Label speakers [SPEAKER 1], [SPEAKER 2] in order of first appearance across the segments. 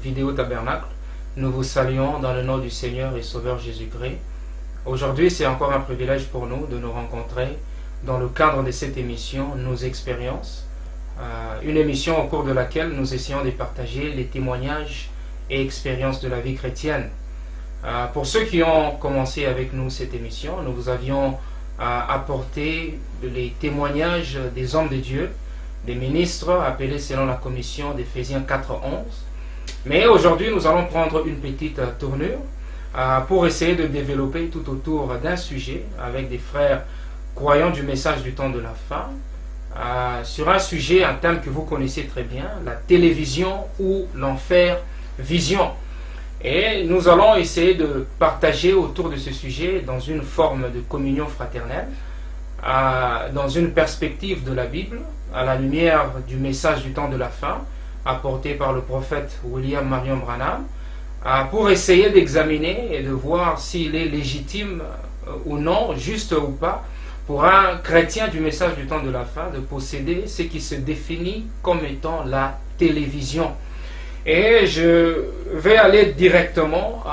[SPEAKER 1] Vidéo Tabernacle. Nous vous saluons dans le nom du Seigneur et Sauveur Jésus-Christ. Aujourd'hui, c'est encore un privilège pour nous de nous rencontrer dans le cadre de cette émission, Nos expériences. Une émission au cours de laquelle nous essayons de partager les témoignages et expériences de la vie chrétienne. Pour ceux qui ont commencé avec nous cette émission, nous vous avions apporté les témoignages des hommes de Dieu, des ministres appelés selon la commission d'Éphésiens 4:11. Mais aujourd'hui, nous allons prendre une petite tournure pour essayer de développer tout autour d'un sujet avec des frères croyants du message du temps de la fin, sur un sujet, un thème que vous connaissez très bien, la télévision ou l'enfer vision. Et nous allons essayer de partager autour de ce sujet dans une forme de communion fraternelle, dans une perspective de la Bible, à la lumière du message du temps de la fin, apporté par le prophète William Marion Branham, pour essayer d'examiner et de voir s'il est légitime ou non, juste ou pas, pour un chrétien du message du temps de la fin, de posséder ce qui se définit comme étant la télévision. Et je vais aller directement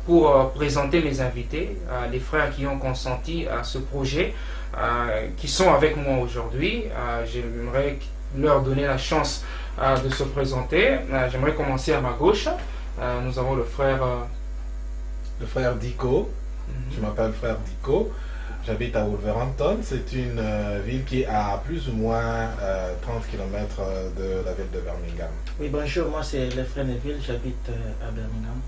[SPEAKER 1] pour présenter mes invités, les frères qui ont consenti à ce projet, qui sont avec moi aujourd'hui. J'aimerais leur donner la chance de se présenter. J'aimerais commencer à ma gauche. Nous avons le frère
[SPEAKER 2] Dico. Je m'appelle frère Dico. J'habite à Wolverhampton. C'est une ville qui est à plus ou moins 30 km de la ville de Birmingham.
[SPEAKER 3] Oui, bonjour, moi c'est le frère Neville, j'habite à Birmingham.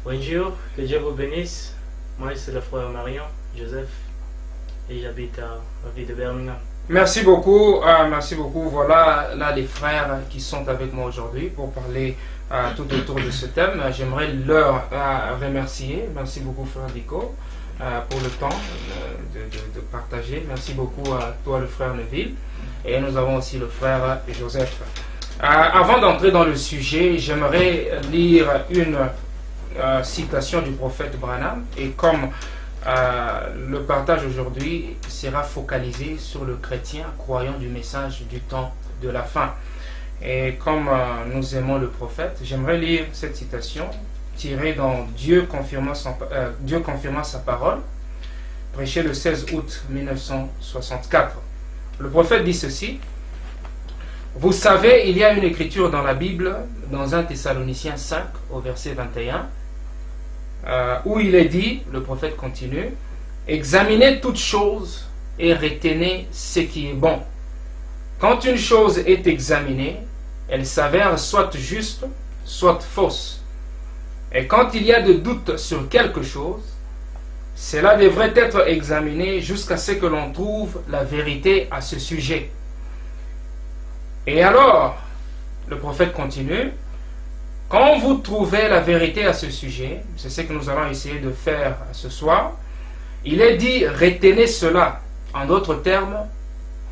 [SPEAKER 4] Bonjour, que Dieu vous bénisse. Moi c'est le frère Marion, Joseph, et j'habite à la ville de Birmingham.
[SPEAKER 1] Merci beaucoup, Voilà là les frères qui sont avec moi aujourd'hui pour parler tout autour de ce thème. J'aimerais leur remercier. Merci beaucoup frère Dico pour le temps de partager. Merci beaucoup à toi le frère Neville. Et nous avons aussi le frère Joseph. Avant d'entrer dans le sujet, j'aimerais lire une citation du prophète Branham. Et comme le partage aujourd'hui sera focalisé sur le chrétien croyant du message du temps de la fin. Et comme nous aimons le prophète, j'aimerais lire cette citation tirée dans Dieu confirmant sa parole, prêchée le 16 août 1964. Le prophète dit ceci: vous savez, il y a une écriture dans la Bible, dans 1 Thessaloniciens 5, au verset 21, où il est dit, le prophète continue, examinez toutes choses et retenez ce qui est bon. Quand une chose est examinée, elle s'avère soit juste, soit fausse. Et quand il y a de doutes sur quelque chose, cela devrait être examiné jusqu'à ce que l'on trouve la vérité à ce sujet. Et alors, le prophète continue, quand vous trouvez la vérité à ce sujet, c'est ce que nous allons essayer de faire ce soir, il est dit, retenez cela. En d'autres termes,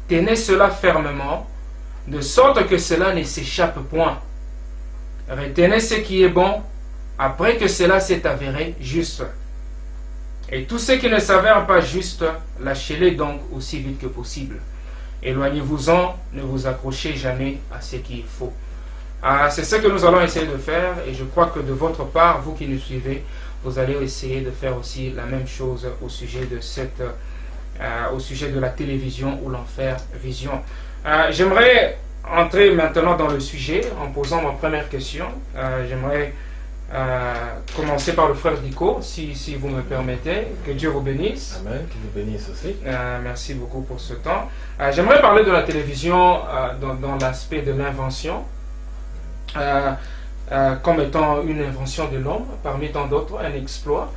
[SPEAKER 1] tenez cela fermement, de sorte que cela ne s'échappe point. Retenez ce qui est bon, après que cela s'est avéré juste. Et tout ce qui ne s'avère pas juste, lâchez-les donc aussi vite que possible. Éloignez-vous-en, ne vous accrochez jamais à ce qui est faux. C'est ce que nous allons essayer de faire, et je crois que de votre part, vous qui nous suivez, vous allez essayer de faire aussi la même chose au sujet de la télévision ou l'enfer vision. J'aimerais entrer maintenant dans le sujet en posant ma première question. J'aimerais commencer par le frère Dico, si vous me permettez. Que Dieu vous bénisse.
[SPEAKER 2] Amen, qu'il vous bénisse aussi.
[SPEAKER 1] Merci beaucoup pour ce temps. J'aimerais parler de la télévision dans l'aspect de l'invention, comme étant une invention de l'homme, parmi tant d'autres, un exploit.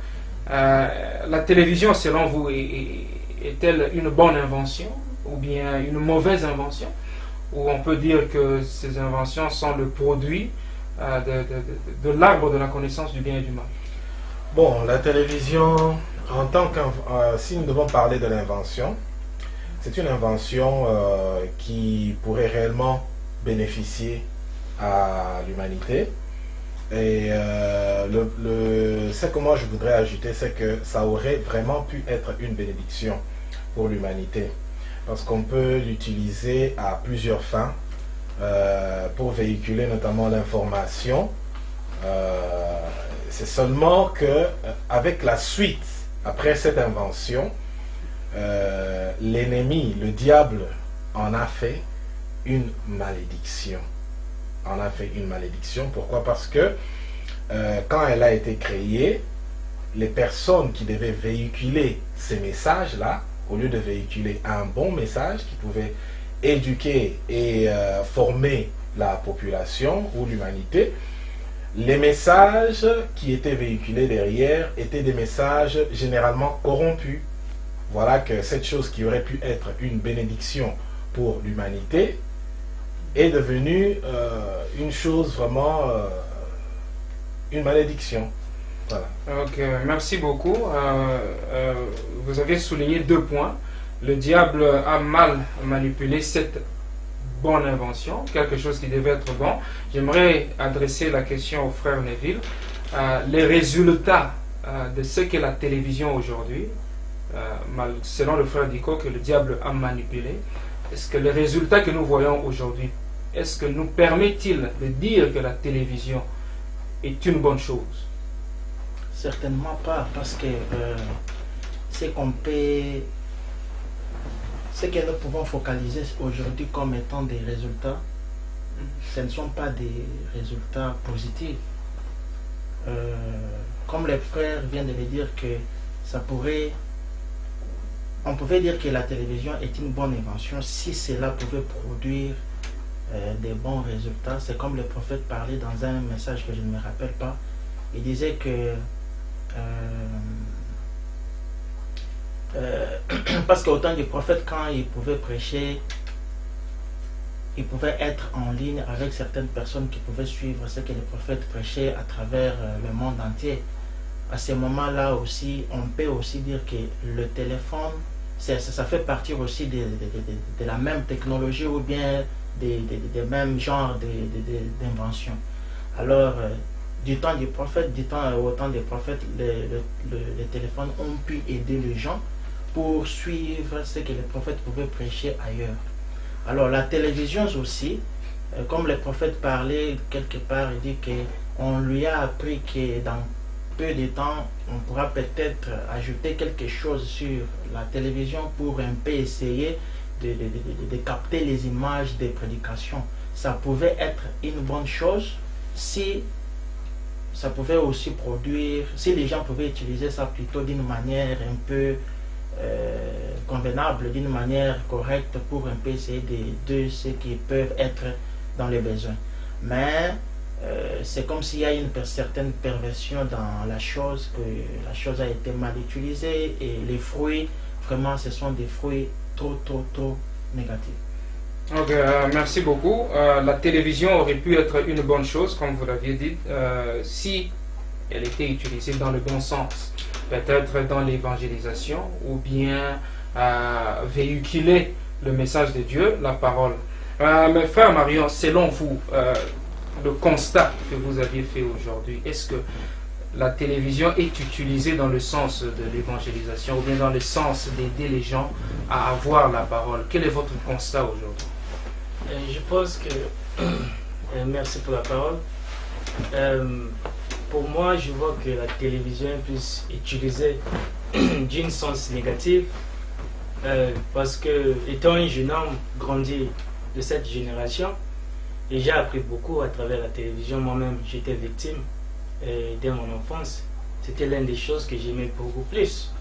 [SPEAKER 1] La télévision, selon vous, est-elle une bonne invention ou bien une mauvaise invention? Ou on peut dire que ces inventions sont le produit de l'arbre de la connaissance du bien et du mal?
[SPEAKER 2] Bon, la télévision, en tant que, si nous devons parler de l'invention, c'est une invention qui pourrait réellement bénéficier à l'humanité. Et ce que moi je voudrais ajouter, c'est que ça aurait vraiment pu être une bénédiction pour l'humanité. Parce qu'on peut l'utiliser à plusieurs fins, pour véhiculer notamment l'information C'est seulement que avec la suite, après cette invention, l'ennemi, le diable, en a fait une malédiction. En a fait une malédiction. Pourquoi? Parce que quand elle a été créée, les personnes qui devaient véhiculer ces messages-là, au lieu de véhiculer un bon message qui pouvait éduquer et former la population ou l'humanité, les messages qui étaient véhiculés derrière étaient des messages généralement corrompus. Voilà que cette chose qui aurait pu être une bénédiction pour l'humanité est devenue une chose vraiment, une malédiction. Voilà.
[SPEAKER 1] Ok, merci beaucoup. Vous avez souligné 2 points. Le diable a mal manipulé cette bonne invention, quelque chose qui devait être bon. J'aimerais adresser la question au frère Neville. Les résultats de ce qu'est la télévision aujourd'hui, selon le frère Diko, que le diable a manipulé, est-ce que les résultats que nous voyons aujourd'hui, est-ce que nous permet-il de dire que la télévision est une bonne chose?
[SPEAKER 3] Certainement pas, parce que ce que nous pouvons focaliser aujourd'hui comme étant des résultats, ce ne sont pas des résultats positifs. Comme les frères viennent de le dire, que on pouvait dire que la télévision est une bonne invention si cela pouvait produire des bons résultats. C'est comme le prophète parlait dans un message que je ne me rappelle pas. Il disait que parce qu'autant du prophète, quand il pouvait prêcher, il pouvait être en ligne avec certaines personnes qui pouvaient suivre ce que le prophète prêchait à travers le monde entier. À ce moment-là aussi, on peut aussi dire que le téléphone, ça fait partie aussi de la même technologie ou bien des mêmes genres d'inventions. Alors, du temps du prophète, au temps des prophètes, les téléphones ont pu aider les gens pour suivre ce que les prophètes pouvaient prêcher ailleurs. Alors la télévision aussi, comme le prophète parlait quelque part, il dit qu'on lui a appris que dans peu de temps, on pourra peut-être ajouter quelque chose sur la télévision pour un peu essayer de capter les images des prédications. Ça pouvait être une bonne chose si ça pouvait aussi produire, si les gens pouvaient utiliser ça plutôt d'une manière un peu convenable, d'une manière correcte pour un peu essayer de ce qui peuvent être dans les besoins. Mais c'est comme s'il y a une certaine perversion dans la chose, que la chose a été mal utilisée et les fruits, vraiment ce sont des fruits trop négatifs.
[SPEAKER 1] Ok, merci beaucoup. La télévision aurait pu être une bonne chose, comme vous l'aviez dit, si elle était utilisée dans le bon sens. Peut-être dans l'évangélisation ou bien véhiculer le message de Dieu, la parole. Mais frère Marion, selon vous, le constat que vous aviez fait aujourd'hui, est-ce que la télévision est utilisée dans le sens de l'évangélisation ou bien dans le sens d'aider les gens à avoir la parole? Quel est votre constat aujourd'hui?
[SPEAKER 4] Je pense que... merci pour la parole. Pour moi, je vois que la télévision est plus utilisée d'une sens négatif parce que, étant un jeune homme grandi de cette génération, et j'ai appris beaucoup à travers la télévision. Moi-même, j'étais victime dès mon enfance. C'était l'une des choses que j'aimais beaucoup plus.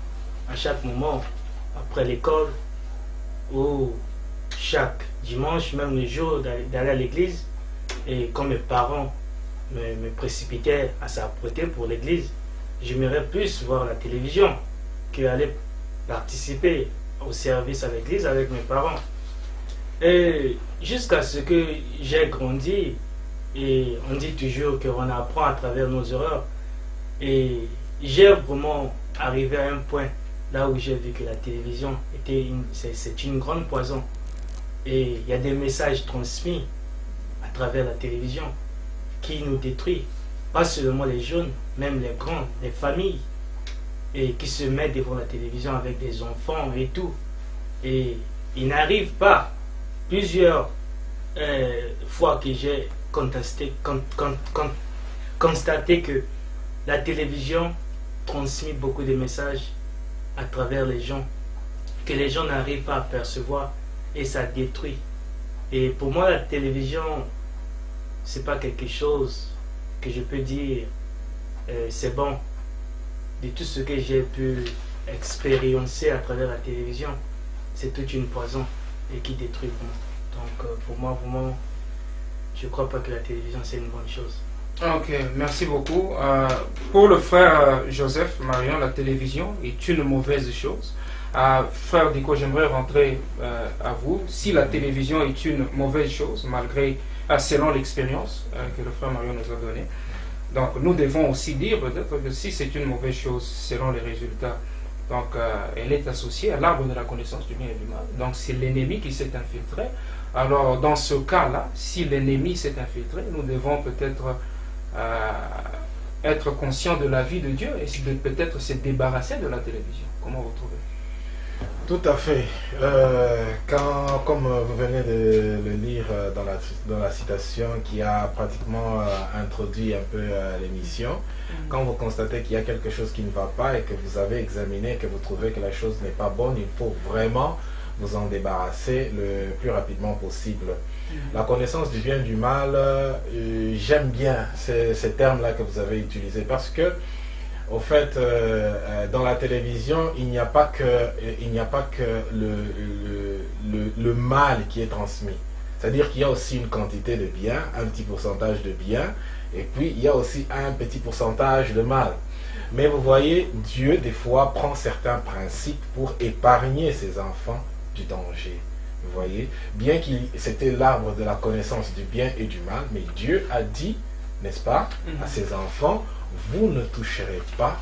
[SPEAKER 4] À chaque moment, après l'école, ou chaque dimanche, même le jour d'aller à l'église, et quand mes parents me précipitaient à s'apprêter pour l'église, j'aimerais plus voir la télévision qu'aller participer au service à l'église avec mes parents. Et jusqu'à ce que j'ai grandi, et on dit toujours qu'on apprend à travers nos erreurs, et j'ai vraiment arrivé à un point là où j'ai vu que la télévision c'est une grande poison, et il y a des messages transmis à travers la télévision qui nous détruit, pas seulement les jeunes, même les grands, les familles, et qui se mettent devant la télévision avec des enfants et tout, et ils n'arrivent pas. Plusieurs fois que j'ai constaté que la télévision transmet beaucoup de messages à travers les gens que les gens n'arrivent pas à percevoir et ça détruit. Et pour moi, la télévision, c'est pas quelque chose que je peux dire c'est bon. De tout ce que j'ai pu expérimenter à travers la télévision, c'est toute une poison et qui détruit vraiment. Donc pour moi, vraiment, je crois pas que la télévision c'est une bonne chose.
[SPEAKER 1] Ok, merci beaucoup. Pour le frère Joseph Marion, la télévision est une mauvaise chose. Frère Diko, j'aimerais rentrer à vous. Si la télévision est une mauvaise chose, malgré, selon l'expérience que le frère Marion nous a donnée, donc nous devons aussi dire peut-être que si c'est une mauvaise chose, selon les résultats, donc elle est associée à l'arbre de la connaissance du bien et du mal. Donc c'est l'ennemi qui s'est infiltré. Alors dans ce cas-là, si l'ennemi s'est infiltré, nous devons peut-être être conscients de la vie de Dieu et peut-être se débarrasser de la télévision. Comment vous trouvez?
[SPEAKER 2] Tout à fait. Comme vous venez de le lire dans la citation qui a pratiquement introduit un peu l'émission, quand vous constatez qu'il y a quelque chose qui ne va pas et que vous avez examiné, que vous trouvez que la chose n'est pas bonne, il faut vraiment vous en débarrasser le plus rapidement possible. La connaissance du bien et du mal, j'aime bien ces termes-là que vous avez utilisés parce que au fait, dans la télévision, il n'y a pas que le mal qui est transmis. C'est-à-dire qu'il y a aussi une quantité de bien, un petit pourcentage de bien, et puis il y a aussi un petit pourcentage de mal. Mais vous voyez, Dieu, des fois, prend certains principes pour épargner ses enfants du danger. Vous voyez, bien qu'il c'était l'arbre de la connaissance du bien et du mal, mais Dieu a dit, n'est-ce pas, à ses enfants, vous ne toucherez pas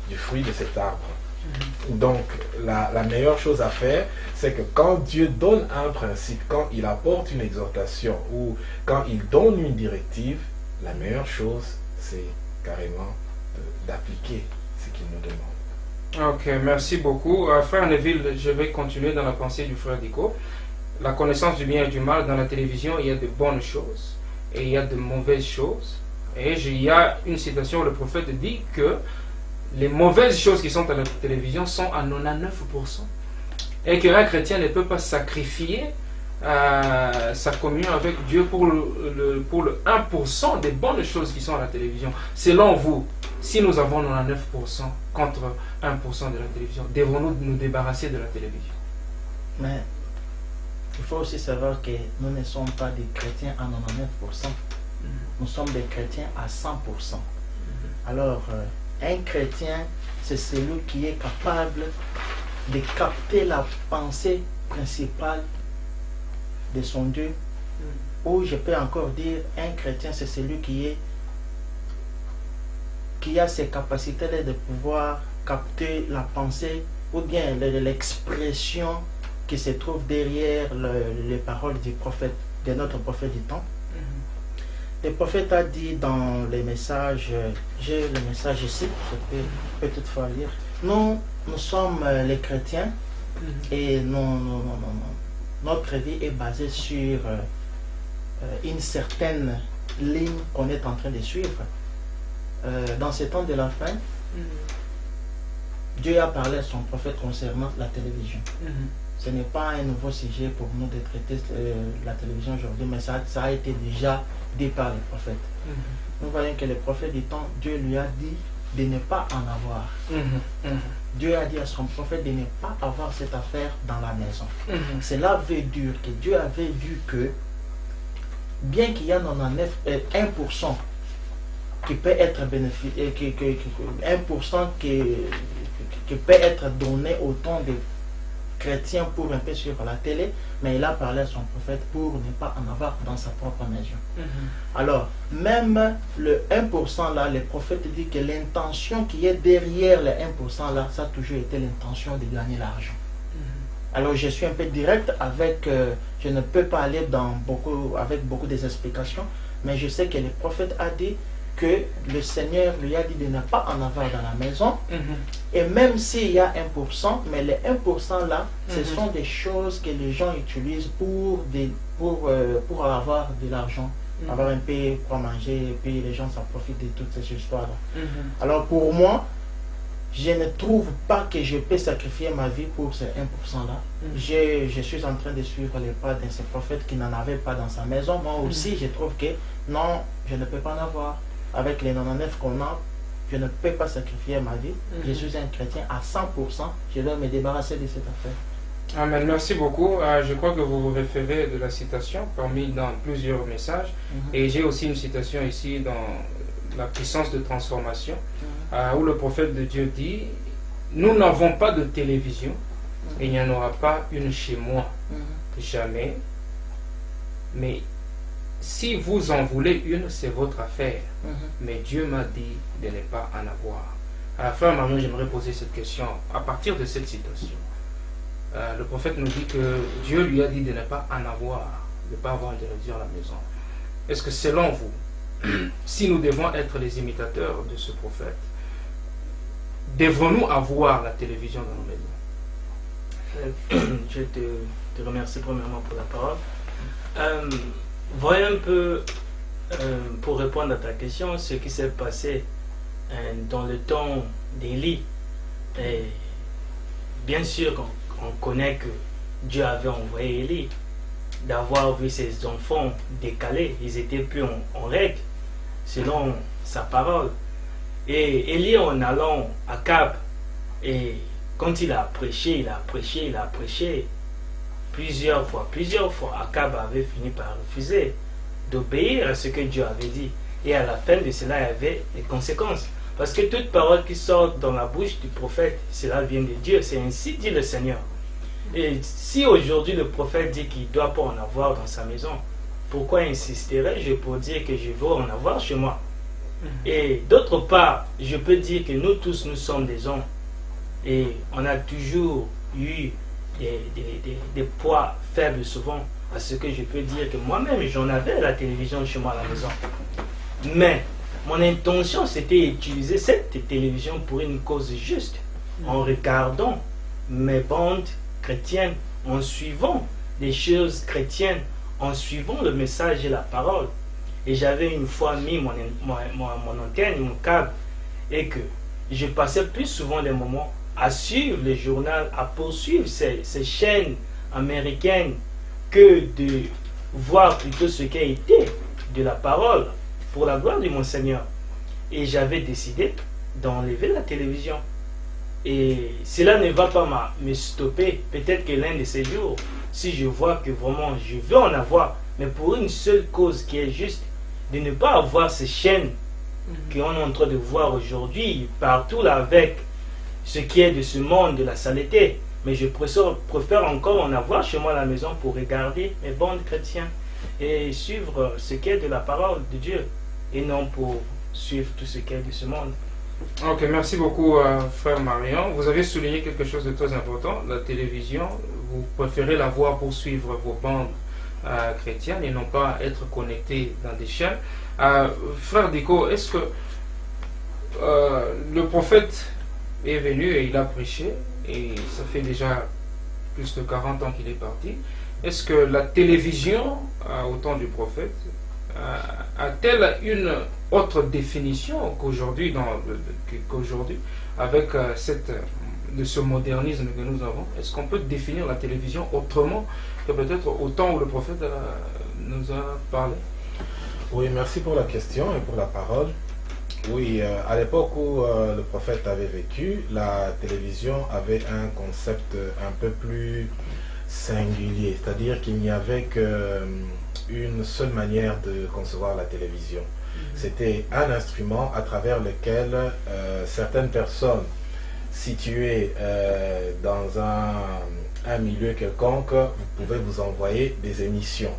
[SPEAKER 2] du fruit de cet arbre. Donc, la meilleure chose à faire, c'est que quand Dieu donne un principe, quand il apporte une exhortation ou quand il donne une directive, la meilleure chose, c'est carrément d'appliquer ce qu'il nous demande.
[SPEAKER 1] Ok, merci beaucoup. Frère Neville, je vais continuer dans la pensée du frère Diko. La connaissance du bien et du mal, dans la télévision, il y a de bonnes choses et il y a de mauvaises choses. Et il y a une citation où le prophète dit que les mauvaises choses qui sont à la télévision sont à 99%. Et qu'un chrétien ne peut pas sacrifier sa communion avec Dieu pour le 1% des bonnes choses qui sont à la télévision. Selon vous, si nous avons 99% contre 1% de la télévision, devons-nous nous débarrasser de la télévision?
[SPEAKER 3] Mais il faut aussi savoir que nous ne sommes pas des chrétiens à 99%. Nous sommes des chrétiens à 100%. Alors, un chrétien, c'est celui qui est capable de capter la pensée principale de son Dieu. Ou je peux encore dire, un chrétien, c'est celui qui a ces capacités de pouvoir capter la pensée ou bien l'expression qui se trouve derrière les paroles du prophète, de notre prophète du temps. Le prophète a dit dans les messages, j'ai le message ici, je peux toutefois lire. Nous sommes les chrétiens et notre vie est basée sur une certaine ligne qu'on est en train de suivre. Dans ces temps de la fin, Dieu a parlé à son prophète concernant la télévision. Ce n'est pas un nouveau sujet pour nous de traiter la télévision aujourd'hui, mais ça a été déjà dit par les prophètes. Nous voyons que le prophète du temps, Dieu lui a dit de ne pas en avoir. Dieu a dit à son prophète de ne pas avoir cette affaire dans la maison. Cela veut dire que Dieu avait vu que, bien qu'il y a 1% qui peut être bénéficié, 1% qui peut être donné au temps de chrétien pour un peu suivre la télé, mais il a parlé à son prophète pour ne pas en avoir dans sa propre maison. Alors, même le 1% là, le prophète dit que l'intention qui est derrière le 1% là, ça a toujours été l'intention de gagner l'argent. Alors, je suis un peu direct avec, je ne peux pas aller avec beaucoup d'explications, mais je sais que le prophète a dit que le Seigneur lui a dit de ne pas en avoir dans la maison. Et même s'il y a 1%, mais les 1% là, ce sont des choses que les gens utilisent pour avoir de l'argent avoir un peu quoi manger, et puis les gens s'en profitent de toutes ces histoires-là. Alors pour moi, je ne trouve pas que je peux sacrifier ma vie pour ces 1%-là. Je suis en train de suivre les pas de ces prophètes qui n'en avaient pas dans sa maison. Moi aussi, je trouve que non, je ne peux pas en avoir. Avec les 99 qu'on a, je ne peux pas sacrifier ma vie. Je suis un chrétien à 100%. Je dois me débarrasser de cette affaire.
[SPEAKER 1] Amen. Merci beaucoup. Je crois que vous vous référez de la citation parmi dans plusieurs messages. Et j'ai aussi une citation ici dans la puissance de transformation, où le prophète de Dieu dit: nous n'avons pas de télévision et il n'y en aura pas une chez moi, jamais, mais si vous en voulez une, c'est votre affaire, mais Dieu m'a dit de ne pas en avoir. À la fin, maintenant, j'aimerais poser cette question à partir de cette citation. Le prophète nous dit que Dieu lui a dit de ne pas en avoir, de ne pas avoir une télévision à la maison. Est-ce que selon vous, si nous devons être les imitateurs de ce prophète, devrons-nous avoir la télévision dans nos maisons?
[SPEAKER 4] Je te remercie premièrement pour la parole. Voyons un peu, pour répondre à ta question, ce qui s'est passé dans le temps d'Élie. Bien sûr, on connaît que Dieu avait envoyé Élie, d'avoir vu ses enfants décalés, ils étaient plus en règle, selon sa parole. Et Élie, en allant à Cap, et quand il a prêché, plusieurs fois, Akab avait fini par refuser d'obéir à ce que Dieu avait dit. Et à la fin de cela, il y avait des conséquences. Parce que toute parole qui sort dans la bouche du prophète, cela vient de Dieu. C'est ainsi dit le Seigneur. Et si aujourd'hui le prophète dit qu'il ne doit pas en avoir dans sa maison, pourquoi insisterais-je pour dire que je veux en avoir chez moi? Et d'autre part, je peux dire que nous tous, nous sommes des hommes. Et on a toujours eu des poids faibles souvent. À ce que je peux dire que moi-même, j'en avais la télévision chez moi à la maison. Mais mon intention, c'était d'utiliser cette télévision pour une cause juste. En regardant mes bandes chrétiennes, en suivant des choses chrétiennes, en suivant le message et la parole. Et j'avais une fois mis mon antenne, mon câble, et que je passais plus souvent des moments à suivre le journal, à poursuivre ces chaînes américaines, que de voir plutôt ce qui a été de la parole pour la gloire de mon Seigneur. Et j'avais décidé d'enlever la télévision. Et cela ne va pas me stopper. Peut-être que l'un de ces jours, si je vois que vraiment je veux en avoir, mais pour une seule cause qui est juste, de ne pas avoir ces chaînes qu'on est en train de voir aujourd'hui partout là, avec ce qui est de ce monde de la saleté. Mais je préfère encore en avoir chez moi à la maison pour regarder mes bandes chrétiennes et suivre ce qui est de la parole de Dieu et non pour suivre tout ce qui est de ce monde.
[SPEAKER 1] Ok, merci beaucoup frère Marion. Vous avez souligné quelque chose de très important, la télévision. Vous préférez la voir pour suivre vos bandes chrétiennes et non pas être connecté dans des chaînes. Frère Diko, est-ce que le prophète est venu et il a prêché, et ça fait déjà plus de 40 ans qu'il est parti? Est-ce que la télévision, au temps du prophète, a-t-elle une autre définition qu'aujourd'hui, avec de ce modernisme que nous avons? Est-ce qu'on peut définir la télévision autrement que peut-être au temps où le prophète nous a parlé?
[SPEAKER 2] Oui, merci pour la question et pour la parole. Oui, à l'époque où le prophète avait vécu, la télévision avait un concept un peu plus singulier, c'est-à-dire qu'il n'y avait qu'une seule manière de concevoir la télévision. C'était un instrument à travers lequel certaines personnes situées dans un milieu quelconque, vous pouvez vous envoyer des émissions.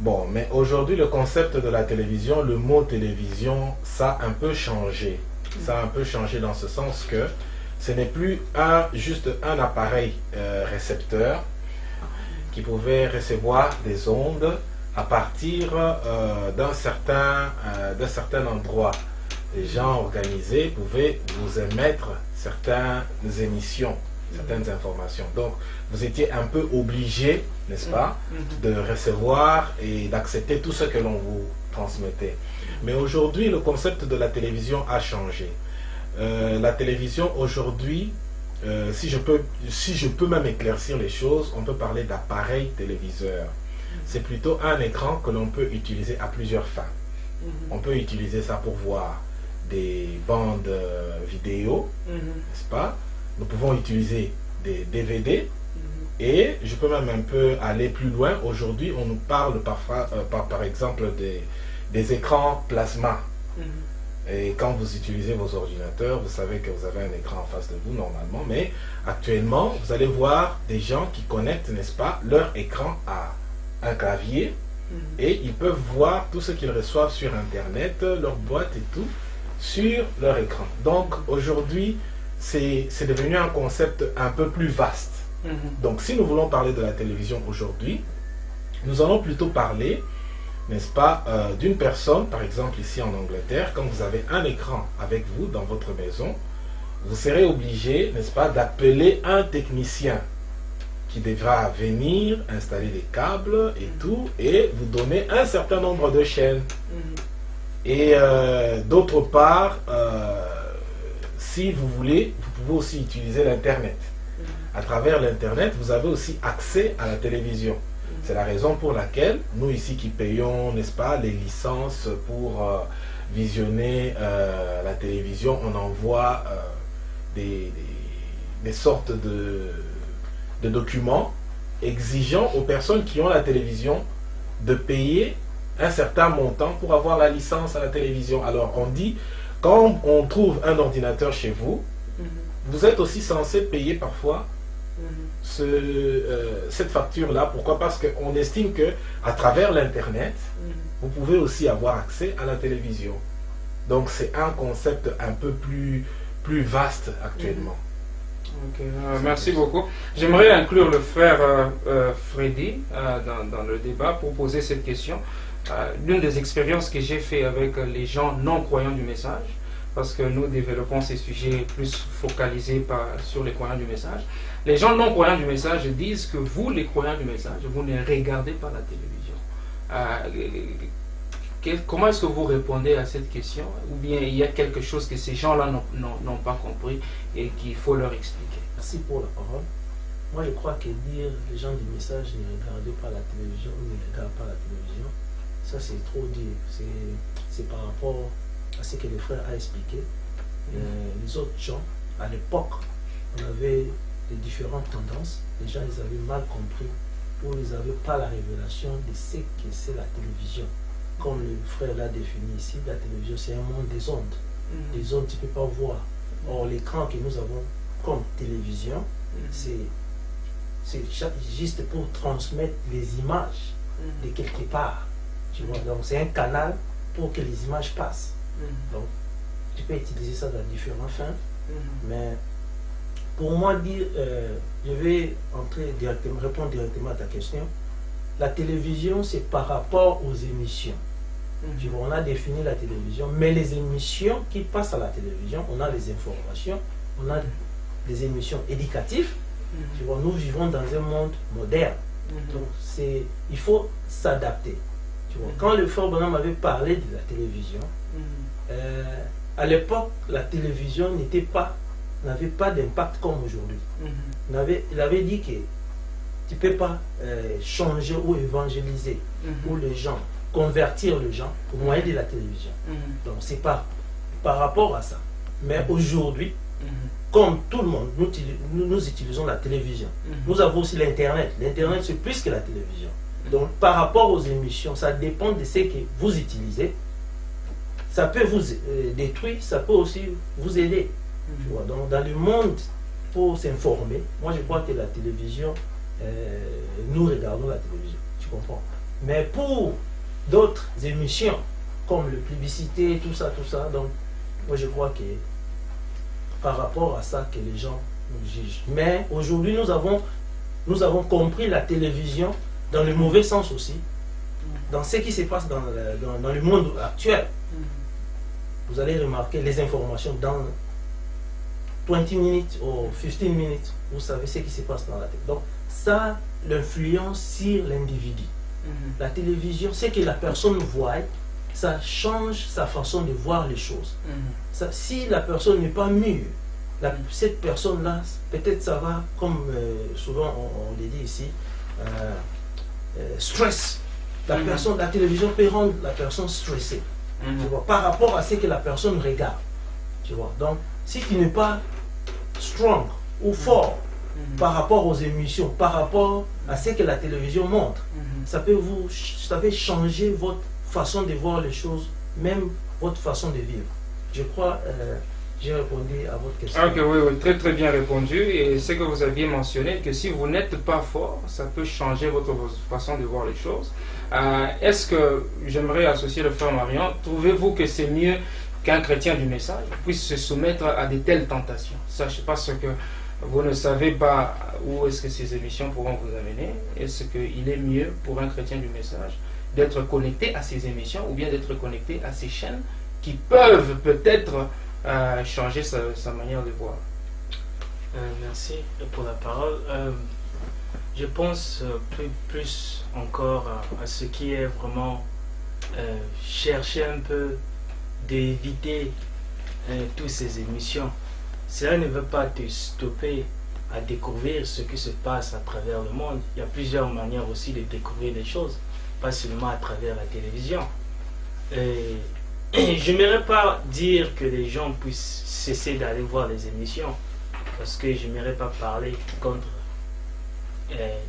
[SPEAKER 2] Bon, mais aujourd'hui, le concept de la télévision, le mot télévision, ça a un peu changé. Ça a un peu changé dans ce sens que ce n'est plus juste un appareil récepteur qui pouvait recevoir des ondes à partir d'un certain endroit. Les gens organisés pouvaient vous émettre certaines émissions. certaines informations. Donc, vous étiez un peu obligé, n'est-ce pas, de recevoir et d'accepter tout ce que l'on vous transmettait. Mais aujourd'hui, le concept de la télévision a changé. La télévision aujourd'hui, si je peux même éclaircir les choses, on peut parler d'appareil téléviseur. C'est plutôt un écran que l'on peut utiliser à plusieurs fins. On peut utiliser ça pour voir des bandes vidéo, n'est-ce pas? Nous pouvons utiliser des DVD et je peux même un peu aller plus loin. Aujourd'hui, on nous parle parfois, par exemple, des écrans plasma. Et quand vous utilisez vos ordinateurs, vous savez que vous avez un écran en face de vous normalement, mais actuellement, vous allez voir des gens qui connectent, n'est-ce pas, leur écran à un clavier et ils peuvent voir tout ce qu'ils reçoivent sur Internet, leur boîte et tout, sur leur écran. Donc aujourd'hui, c'est devenu un concept un peu plus vaste. Donc si nous voulons parler de la télévision aujourd'hui, nous allons plutôt parler, n'est-ce pas, d'une personne, par exemple ici en Angleterre, quand vous avez un écran avec vous dans votre maison, vous serez obligé, n'est-ce pas, d'appeler un technicien qui devra venir installer des câbles et tout, et vous donner un certain nombre de chaînes. Et d'autre part, si vous voulez, vous pouvez aussi utiliser l'Internet. À travers l'Internet, vous avez aussi accès à la télévision. C'est la raison pour laquelle nous ici qui payons, n'est-ce pas, les licences pour visionner la télévision, on envoie des sortes de documents exigeant aux personnes qui ont la télévision de payer un certain montant pour avoir la licence à la télévision. Alors on dit, quand on trouve un ordinateur chez vous, vous êtes aussi censé payer parfois cette facture-là. Pourquoi? Parce qu'on estime que à travers l'Internet, vous pouvez aussi avoir accès à la télévision. Donc c'est un concept un peu plus vaste actuellement.
[SPEAKER 1] Okay, merci beaucoup. J'aimerais inclure le frère Freddy dans le débat pour poser cette question. L'une des expériences que j'ai fait avec les gens non croyants du message, parce que nous développons ces sujets plus focalisés sur les croyants du message. Les gens non croyants du message disent que vous, les croyants du message, vous ne regardez pas la télévision. Comment est-ce que vous répondez à cette question? Ou bien il y a quelque chose que ces gens-là n'ont pas compris et qu'il faut leur expliquer?
[SPEAKER 5] Merci pour la parole. Moi, je crois que dire les gens du message ne regardez pas la télévision ou ne regardent pas la télévision, ça c'est trop dire. C'est par rapport à ce que le frère a expliqué. Les autres gens, à l'époque, on avait des différentes tendances. Les gens, ils avaient mal compris ou ils n'avaient pas la révélation de ce que c'est la télévision. Comme le frère l'a défini ici, la télévision c'est un monde des ondes. Les ondes tu ne peux pas voir. Or l'écran que nous avons comme télévision, c'est juste pour transmettre les images de quelque part. Tu vois, donc c'est un canal pour que les images passent. Donc tu peux utiliser ça dans différentes fins. Mais pour moi dire, je vais répondre directement à ta question. La télévision, c'est par rapport aux émissions. Tu vois, on a défini la télévision, mais les émissions qui passent à la télévision, on a les informations, on a des émissions éducatives. Tu vois, nous vivons dans un monde moderne. Donc, il faut s'adapter. Tu vois, quand le frère Branham avait parlé de la télévision, à l'époque, la télévision n'avait pas d'impact comme aujourd'hui. Il avait dit que tu ne peux pas changer ou évangéliser ou les gens, convertir les gens au moyen de la télévision. Donc c'est par rapport à ça. Mais aujourd'hui, comme tout le monde, nous utilisons la télévision. Nous avons aussi l'Internet. L'Internet c'est plus que la télévision. Donc par rapport aux émissions, ça dépend de ce que vous utilisez. Ça peut vous détruire, ça peut aussi vous aider. Tu vois, donc dans le monde, pour s'informer, moi je crois que la télévision, nous regardons la télévision, tu comprends. Mais pour d'autres émissions, comme le publicité, tout ça, donc moi je crois que par rapport à ça que les gens nous jugent. Mais aujourd'hui nous avons compris la télévision dans le mauvais sens aussi, dans ce qui se passe dans le monde actuel. Vous allez remarquer les informations 20 minutes ou 15 minutes, vous savez ce qui se passe dans la tête. Donc, ça, l'influence sur l'individu. La télévision, ce que la personne voit, ça change sa façon de voir les choses. Ça, si la personne n'est pas mûre, cette personne-là, peut-être ça va, comme souvent on le dit ici, stress. La télévision peut rendre la personne stressée, tu vois, par rapport à ce que la personne regarde. Tu vois. Donc, si tu n'es pas strong ou fort par rapport aux émissions, par rapport à ce que la télévision montre, ça peut changer votre façon de voir les choses, même votre façon de vivre. Je crois, j'ai répondu à votre question.
[SPEAKER 1] Ok, oui, très très bien répondu. Et ce que vous aviez mentionné, que si vous n'êtes pas fort, ça peut changer votre façon de voir les choses. Est-ce que, j'aimerais associer le frère Marion, trouvez-vous que c'est mieux qu'un chrétien du message puisse se soumettre à de telles tentations? Sachez parce que vous ne savez pas où est-ce que ces émissions pourront vous amener. Est-ce qu'il est mieux pour un chrétien du message d'être connecté à ces émissions ou bien d'être connecté à ces chaînes qui peuvent peut-être changer sa manière de voir?
[SPEAKER 4] Merci pour la parole. Je pense plus encore à ce qui est vraiment chercher un peu d'éviter toutes ces émissions. Cela ne veut pas te stopper à découvrir ce qui se passe à travers le monde. Il y a plusieurs manières aussi de découvrir les choses, pas seulement à travers la télévision. Je n'aimerais pas dire que les gens puissent cesser d'aller voir les émissions, parce que je n'aimerais pas parler contre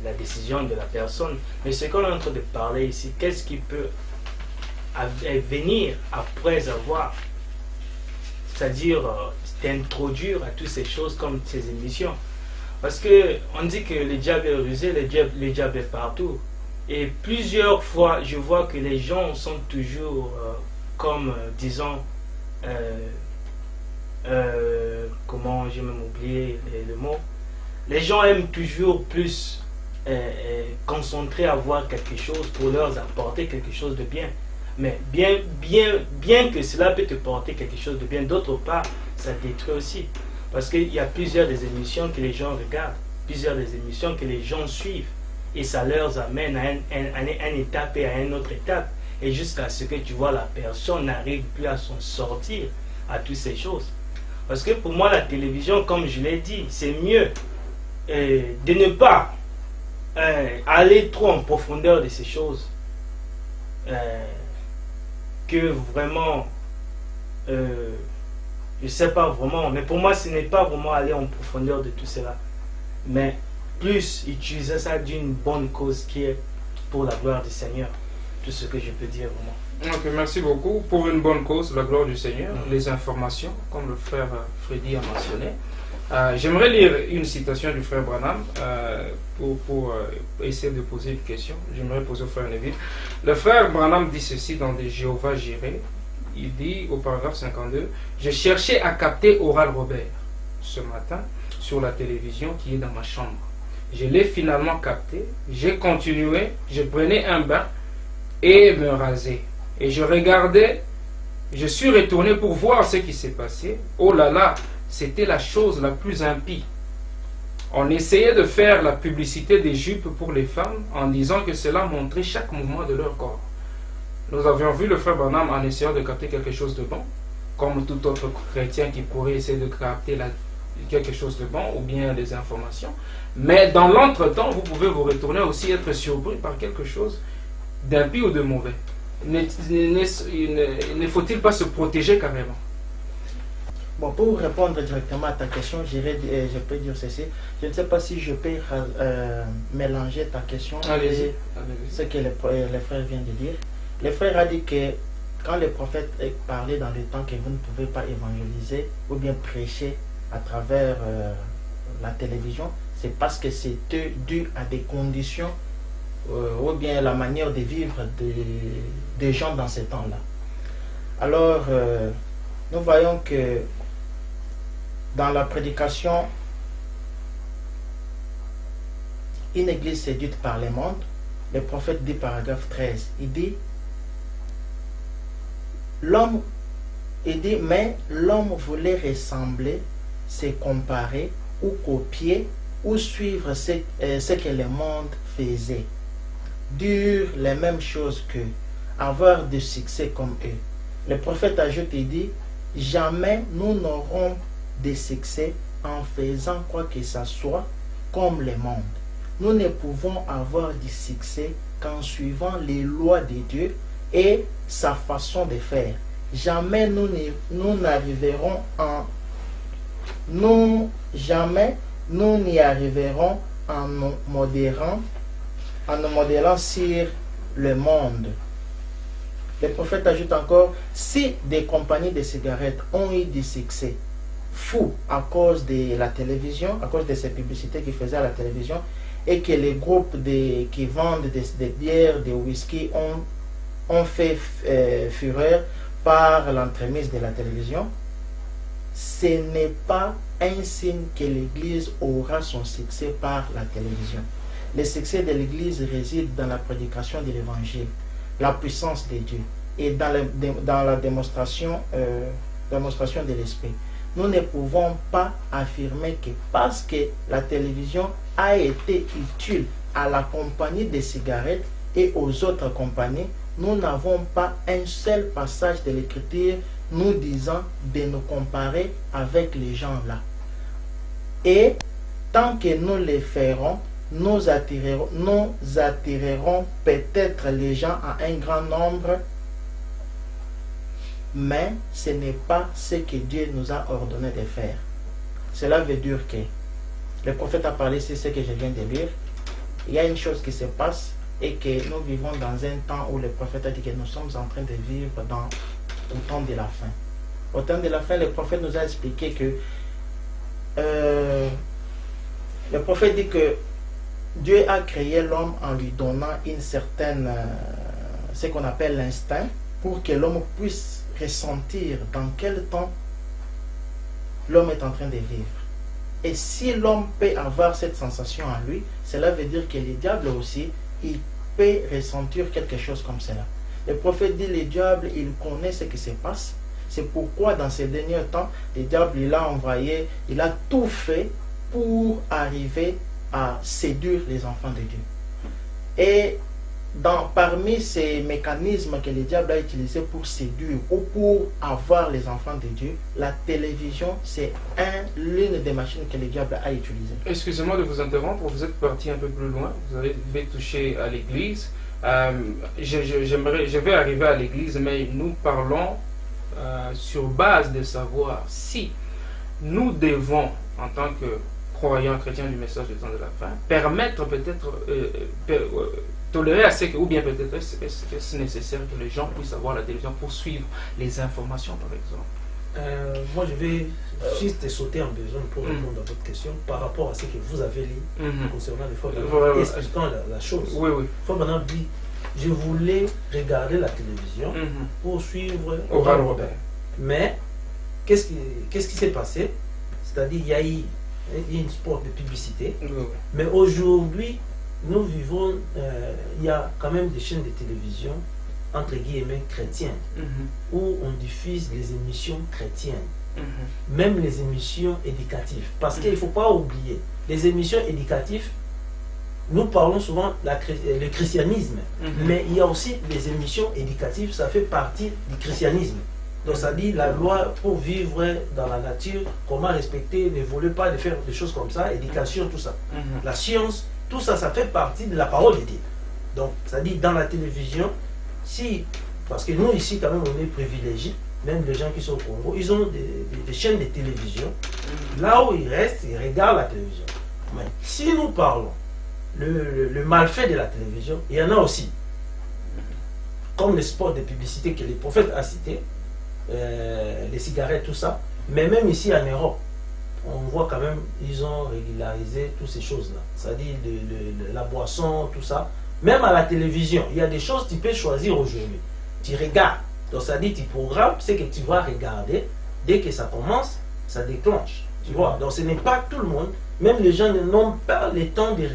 [SPEAKER 4] la décision de la personne. Mais ce qu'on est en train de parler ici, qu'est-ce qui peut venir après avoir, c'est-à-dire d'introduire à toutes ces choses comme ces émissions. Parce que on dit que le diable est rusé, le diable est partout. Et plusieurs fois, je vois que les gens sont toujours comme, disons, comment, j'ai même oublié le mot. Les gens aiment toujours plus concentrer à voir quelque chose pour leur apporter quelque chose de bien. Mais bien que cela peut te porter quelque chose de bien, d'autre part, ça détruit aussi. Parce qu'il y a plusieurs des émissions que les gens regardent, plusieurs des émissions que les gens suivent. Et ça leur amène à une étape et à une autre étape. Et jusqu'à ce que tu vois la personne n'arrive plus à s'en sortir à toutes ces choses. Parce que pour moi, la télévision, comme je l'ai dit, c'est mieux de ne pas aller trop en profondeur de ces choses. Que vraiment, je sais pas vraiment, mais pour moi ce n'est pas vraiment aller en profondeur de tout cela, mais plus utiliser ça d'une bonne cause qui est pour la gloire du Seigneur, tout ce que je peux dire vraiment.
[SPEAKER 1] Ok, merci beaucoup. Pour une bonne cause, la gloire du Seigneur, les informations, comme le frère Freddy a mentionné. J'aimerais lire une citation du frère Branham pour essayer de poser une question. J'aimerais poser au frère Neville. Le frère Branham dit ceci dans des Jéhovah Jireh. Il dit au paragraphe 52, « Je cherchais à capter Oral Robert ce matin sur la télévision qui est dans ma chambre. Je l'ai finalement capté. J'ai continué, je prenais un bain et me rasais. Et je regardais, je suis retourné pour voir ce qui s'est passé. Oh là là, c'était la chose la plus impie. On essayait de faire la publicité des jupes pour les femmes en disant que cela montrait chaque mouvement de leur corps. Nous avions vu le frère Branham en essayant de capter quelque chose de bon, comme tout autre chrétien qui pourrait essayer de capter quelque chose de bon ou bien des informations. Mais dans l'entretemps, vous pouvez vous retourner aussi être surpris par quelque chose d'impie ou de mauvais. Ne faut-il pas se protéger carrément?
[SPEAKER 3] Bon, pour répondre directement à ta question, je peux dire ceci. Je ne sais pas si je peux mélanger ta question et ce que le frère vient de dire. Le frère a dit que quand le prophète parlait dans le temps que vous ne pouvez pas évangéliser ou bien prêcher à travers la télévision, c'est parce que c'est dû à des conditions ou bien la manière de vivre des gens dans ces temps-là. Alors, nous voyons que dans la prédication, une église séduite par le monde, le prophète dit, paragraphe 13, il dit, mais l'homme voulait ressembler c'est comparer ou copier ou suivre ce que le monde faisait. Dire les mêmes choses qu'eux, avoir du succès comme eux. Le prophète ajoute et dit, jamais nous n'aurons de succès en faisant quoi que ce soit comme le monde. Nous ne pouvons avoir du succès qu'en suivant les lois de Dieu et sa façon de faire. Jamais nous n'y arriverons en nous modérant sur le monde. Le prophète ajoute encore, si des compagnies de cigarettes ont eu du succès fou à cause de la télévision, à cause de ces publicités qu'ils faisaient à la télévision, et que les groupes qui vendent des bières, des whisky ont fait fureur par l'entremise de la télévision, ce n'est pas un signe que l'Église aura son succès par la télévision. Le succès de l'Église réside dans la prédication de l'Évangile, la puissance de Dieu et dans la démonstration de l'Esprit. Nous ne pouvons pas affirmer que parce que la télévision a été utile à la compagnie des cigarettes et aux autres compagnies, nous n'avons pas un seul passage de l'Écriture nous disant de nous comparer avec les gens là. Et tant que nous le ferons, nous attirerons peut-être les gens à un grand nombre, mais ce n'est pas ce que Dieu nous a ordonné de faire. Cela veut dire que le prophète a parlé, c'est ce que je viens de lire. Il y a une chose qui se passe et que nous vivons dans un temps où le prophète a dit que nous sommes en train de vivre au temps de la fin. Au temps de la fin, le prophète nous a expliqué que le prophète dit que Dieu a créé l'homme en lui donnant une certaine, ce qu'on appelle l'instinct, pour que l'homme puisse ressentir dans quel temps l'homme est en train de vivre. Et si l'homme peut avoir cette sensation en lui, cela veut dire que le diable aussi, il peut ressentir quelque chose comme cela. Le prophète dit, le diable, il connaît ce qui se passe. C'est pourquoi dans ces derniers temps, le diable, il a tout fait pour arriver à séduire les enfants de Dieu. Et parmi ces mécanismes que le diable a utilisés pour séduire ou pour avoir les enfants de Dieu, la télévision, c'est l'une des machines que le diable a utilisées.
[SPEAKER 1] Excusez-moi de vous interrompre, vous êtes parti un peu plus loin, vous avez touché à l'église. Je vais arriver à l'église, mais nous parlons sur base de savoir si nous devons, en tant que croyants chrétiens du message du temps de la fin, permettre peut-être, tolérer à ce que, ou bien peut-être est-ce nécessaire que les gens puissent avoir la télévision pour suivre les informations, par exemple.
[SPEAKER 5] Moi, je vais juste sauter en besoin pour répondre à votre question par rapport à ce que vous avez lu concernant les Fabana, expliquant la chose.
[SPEAKER 1] Oui, oui.
[SPEAKER 5] Fabana dit, je voulais regarder la télévision pour suivre
[SPEAKER 1] Oral Robert.
[SPEAKER 5] Mais, qu'est-ce qui s'est passé? C'est-à-dire, il y a eu une sport de publicité.
[SPEAKER 1] Oui.
[SPEAKER 5] Mais aujourd'hui, nous vivons, il y a quand même des chaînes de télévision, entre guillemets, chrétiennes, où on diffuse les émissions chrétiennes, même les émissions éducatives. Parce qu'il ne faut pas oublier, les émissions éducatives, nous parlons souvent le christianisme, mais il y a aussi les émissions éducatives, ça fait partie du christianisme. Donc ça dit la loi pour vivre dans la nature, comment respecter, ne voulez pas de faire des choses comme ça, éducation, tout ça. La science, tout ça, ça fait partie de la parole de Dieu. Donc ça dit dans la télévision, parce que nous ici quand même on est privilégiés, même les gens qui sont au Congo, ils ont des chaînes de télévision, là où ils restent, ils regardent la télévision. Mais si nous parlons le malfait de la télévision, il y en a aussi. Comme les spots de publicité que les prophètes ont cités, les cigarettes, tout ça. Mais même ici en Europe, on voit quand même, ils ont régularisé toutes ces choses-là. C'est-à-dire la boisson, tout ça. Même à la télévision, il y a des choses que tu peux choisir aujourd'hui. Tu regardes. Donc ça dit, tu programmes ce que tu vas regarder. Dès que ça commence, ça déclenche. Tu vois. Donc ce n'est pas tout le monde. Même les gens n'ont pas le temps de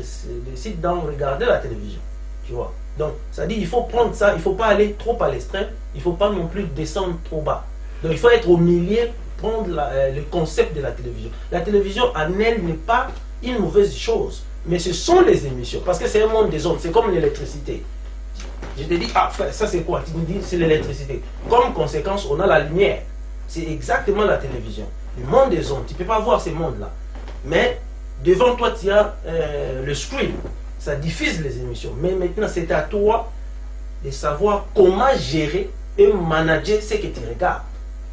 [SPEAKER 5] regarder la télévision. Tu vois. Donc, ça dit, il faut prendre ça, il ne faut pas aller trop à l'extrême, il ne faut pas non plus descendre trop bas. Donc, il faut être au milieu prendre le concept de la télévision. La télévision en elle n'est pas une mauvaise chose, mais ce sont les émissions, parce que c'est un monde des ondes, c'est comme l'électricité. Je te dis, ah frère, ça c'est quoi? Tu me dis, c'est l'électricité. Comme conséquence, on a la lumière. C'est exactement la télévision. Le monde des ondes, tu ne peux pas voir ces mondes-là. Mais devant toi, tu as le screen. Ça diffuse les émissions. Mais maintenant, c'est à toi de savoir comment gérer et manager ce que tu regardes.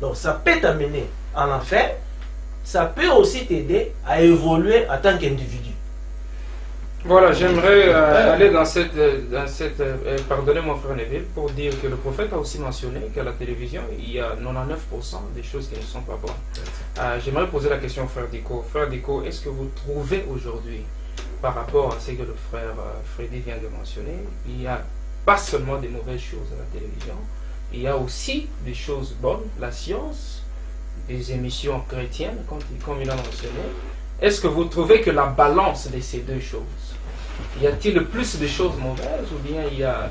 [SPEAKER 5] Donc, ça peut t'amener en enfer. Ça peut aussi t'aider à évoluer en tant qu'individu.
[SPEAKER 1] Voilà, j'aimerais aller dans cette pardonnez-moi frère Neville, pour dire que le prophète a aussi mentionné qu'à la télévision, il y a 99% des choses qui ne sont pas bonnes. J'aimerais poser la question au frère Diko. Frère Diko, est-ce que vous trouvez aujourd'hui, par rapport à ce que le frère Freddy vient de mentionner, il n'y a pas seulement des mauvaises choses à la télévision, il y a aussi des choses bonnes, la science, des émissions chrétiennes, comme il a mentionné. Est-ce que vous trouvez que la balance de ces deux choses, y a-t-il plus de choses mauvaises ou bien il y a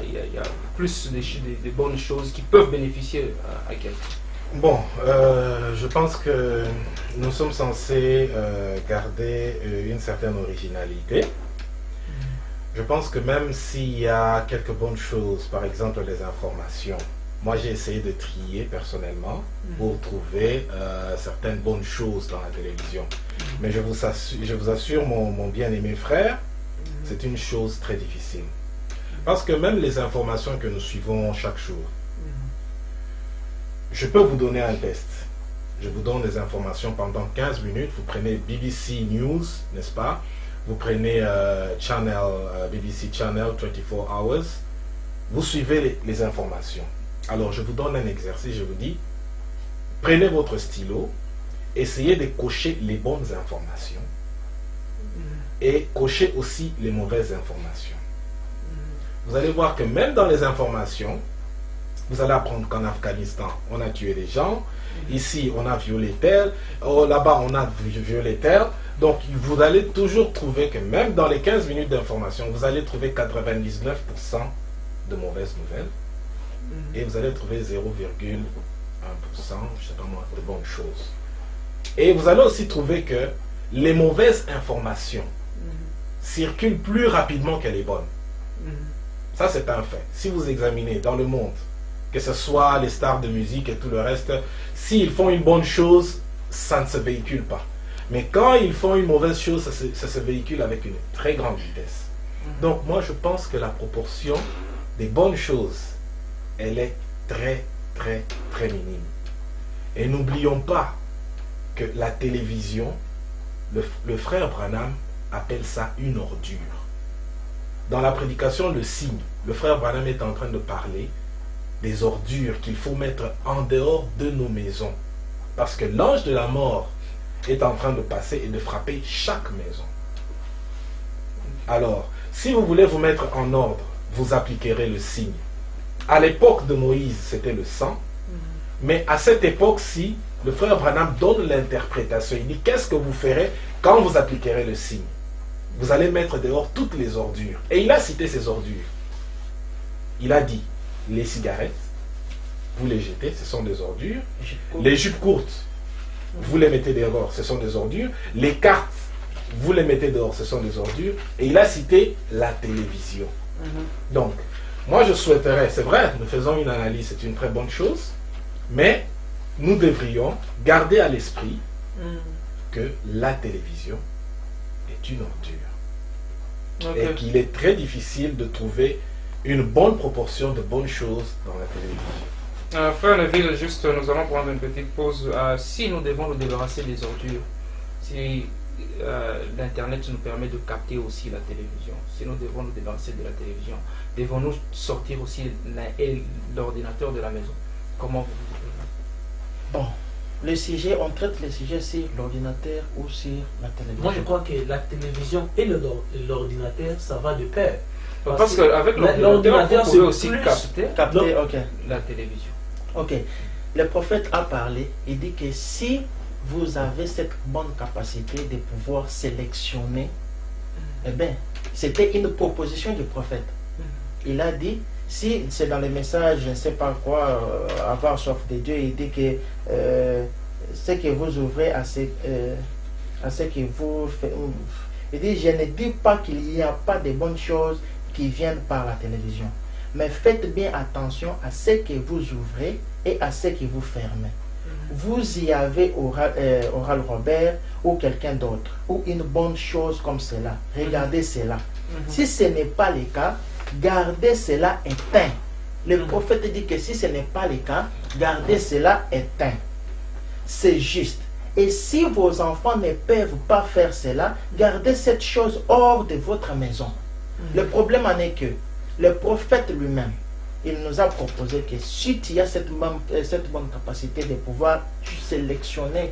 [SPEAKER 1] plus de bonnes choses qui peuvent bénéficier à quelqu'un?
[SPEAKER 2] Bon, je pense que nous sommes censés garder une certaine originalité. Je pense que même s'il y a quelques bonnes choses, par exemple les informations, moi j'ai essayé de trier personnellement pour trouver certaines bonnes choses dans la télévision. Mais je vous assure mon bien-aimé frère, c'est une chose très difficile. Parce que même les informations que nous suivons chaque jour, je peux vous donner un test. Je vous donne des informations pendant 15 minutes. Vous prenez BBC News, n'est-ce pas? Vous prenez BBC Channel 24 Hours. Vous suivez les informations. Alors, je vous donne un exercice. Je vous dis, prenez votre stylo, essayez de cocher les bonnes informations et cochez aussi les mauvaises informations. Vous allez voir que même dans les informations, vous allez apprendre qu'en Afghanistan, on a tué des gens. Ici, on a violé tel. Oh, là-bas, on a violé tel. Donc, vous allez toujours trouver que même dans les 15 minutes d'information, vous allez trouver 99% de mauvaises nouvelles. Et vous allez trouver 0,1%, je sais pas moi, de bonnes choses. Et vous allez aussi trouver que les mauvaises informations circulent plus rapidement que les bonnes. Ça, c'est un fait. Si vous examinez dans le monde, que ce soit les stars de musique et tout le reste, s'ils font une bonne chose, ça ne se véhicule pas. Mais quand ils font une mauvaise chose, ça se véhicule avec une très grande vitesse. Donc moi, je pense que la proportion des bonnes choses, elle est très, très, très minime. Et n'oublions pas que la télévision, le frère Branham appelle ça une ordure. Dans la prédication, le signe, le frère Branham est en train de parler des ordures qu'il faut mettre en dehors de nos maisons. Parce que l'ange de la mort est en train de passer et de frapper chaque maison. Alors, si vous voulez vous mettre en ordre, vous appliquerez le signe. À l'époque de Moïse, c'était le sang. Mais à cette époque-ci, le frère Branham donne l'interprétation. Il dit, qu'est-ce que vous ferez quand vous appliquerez le signe? Vous allez mettre dehors toutes les ordures. Et il a cité ces ordures. Il a dit, les cigarettes, vous les jetez, ce sont des ordures. Les jupes courtes, vous les mettez dehors, ce sont des ordures. Les cartes, vous les mettez dehors, ce sont des ordures. Et il a cité la télévision. Donc, moi je souhaiterais, c'est vrai, nous faisons une analyse, c'est une très bonne chose, mais nous devrions garder à l'esprit que la télévision est une ordure. Et qu'il est très difficile de trouver une bonne proportion de bonnes choses dans la télévision.
[SPEAKER 1] Frère Neville, juste nous allons prendre une petite pause. Si nous devons nous débarrasser des ordures, si l'Internet nous permet de capter aussi la télévision, si nous devons nous débarrasser de la télévision, devons-nous sortir aussi l'ordinateur de la maison? Comment vous...
[SPEAKER 3] Bon, le sujet, on traite le sujet sur l'ordinateur ou sur la télévision.
[SPEAKER 5] Moi, je crois que la télévision et l'ordinateur, ça va de pair.
[SPEAKER 1] Parce qu'avec l'ordinateur, vous pouvez aussi capter la télévision.
[SPEAKER 3] Ok. Le prophète a parlé, il dit que si vous avez cette bonne capacité de pouvoir sélectionner, eh bien, c'était une proposition du prophète. Il a dit, si c'est dans les messages, je ne sais pas quoi, avoir soif de Dieu, il dit que ce que vous ouvrez à ce que vous faites. Il dit, je ne dis pas qu'il n'y a pas de bonnes choses qui viennent par la télévision, mais faites bien attention à ce que vous ouvrez et à ce que vous fermez. Vous y avez Oral Robert ou quelqu'un d'autre, ou une bonne chose comme cela. Regardez cela. Si ce n'est pas le cas, gardez cela éteint. Le prophète dit que si ce n'est pas le cas, gardez cela éteint. C'est juste. Et si vos enfants ne peuvent pas faire cela, gardez cette chose hors de votre maison. Le problème en est que le prophète lui-même, il nous a proposé que si tu as cette bonne capacité de pouvoir sélectionner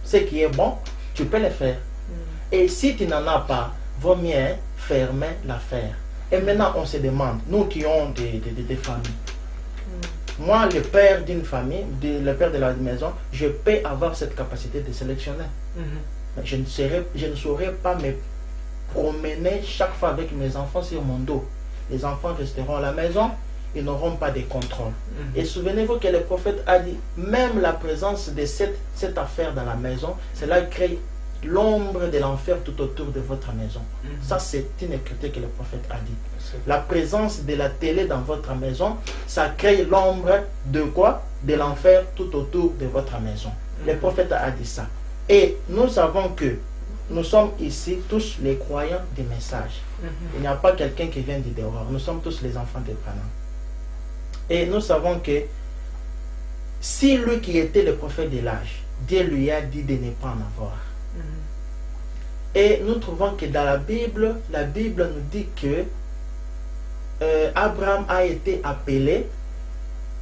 [SPEAKER 3] ce qui est bon, tu peux le faire. Et si tu n'en as pas, vaut mieux fermer l'affaire. Et maintenant, on se demande, nous qui avons des familles, moi, le père d'une famille, le père de la maison, je peux avoir cette capacité de sélectionner. Je ne saurais pas me promener chaque fois avec mes enfants sur mon dos. Les enfants resteront à la maison, ils n'auront pas de contrôle. Et souvenez-vous que le prophète a dit, même la présence de cette affaire dans la maison, cela crée l'ombre de l'enfer tout autour de votre maison. Ça, c'est une écriture que le prophète a dit. La présence de la télé dans votre maison, ça crée l'ombre de quoi? De l'enfer tout autour de votre maison. Le prophète a dit ça. Et nous savons que nous sommes ici tous les croyants des messages. Il n'y a pas quelqu'un qui vient du dehors. Nous sommes tous les enfants de Branham. Et nous savons que si lui qui était le prophète de l'âge, Dieu lui a dit de ne pas en avoir. Et nous trouvons que dans la Bible nous dit que Abraham a été appelé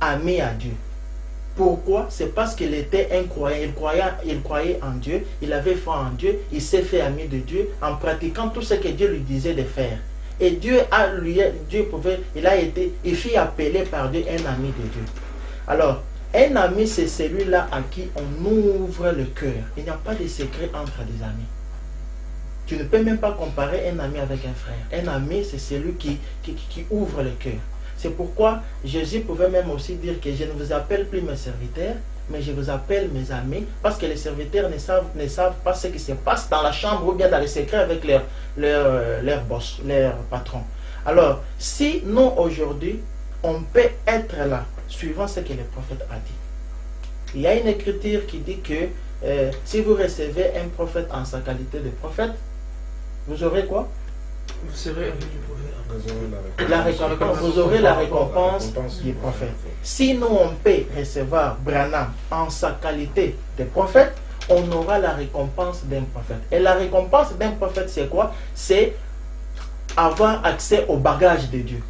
[SPEAKER 3] ami à Dieu. Pourquoi? C'est parce qu'il était un croyant. Il croyait en Dieu, il avait foi en Dieu, il s'est fait ami de Dieu en pratiquant tout ce que Dieu lui disait de faire. Et il fut appelé par Dieu un ami de Dieu. Alors, un ami, c'est celui-là à qui on ouvre le cœur. Il n'y a pas de secret entre des amis. Tu ne peux même pas comparer un ami avec un frère. Un ami, c'est celui qui ouvre le cœur. C'est pourquoi Jésus pouvait même aussi dire que je ne vous appelle plus mes serviteurs, mais je vous appelle mes amis, parce que les serviteurs ne savent pas ce qui se passe dans la chambre ou bien dans les secrets avec leur boss, leur patron. Alors, si nous aujourd'hui, on peut être là, suivant ce que le prophète a dit. Il y a une écriture qui dit que si vous recevez un prophète en sa qualité de prophète, vous aurez quoi?
[SPEAKER 1] Vous serez
[SPEAKER 3] vous aurez la récompense du prophète. Si nous on peut recevoir Branham en sa qualité de prophète, on aura la récompense d'un prophète. Et la récompense d'un prophète, c'est quoi? C'est avoir accès au bagage de Dieu,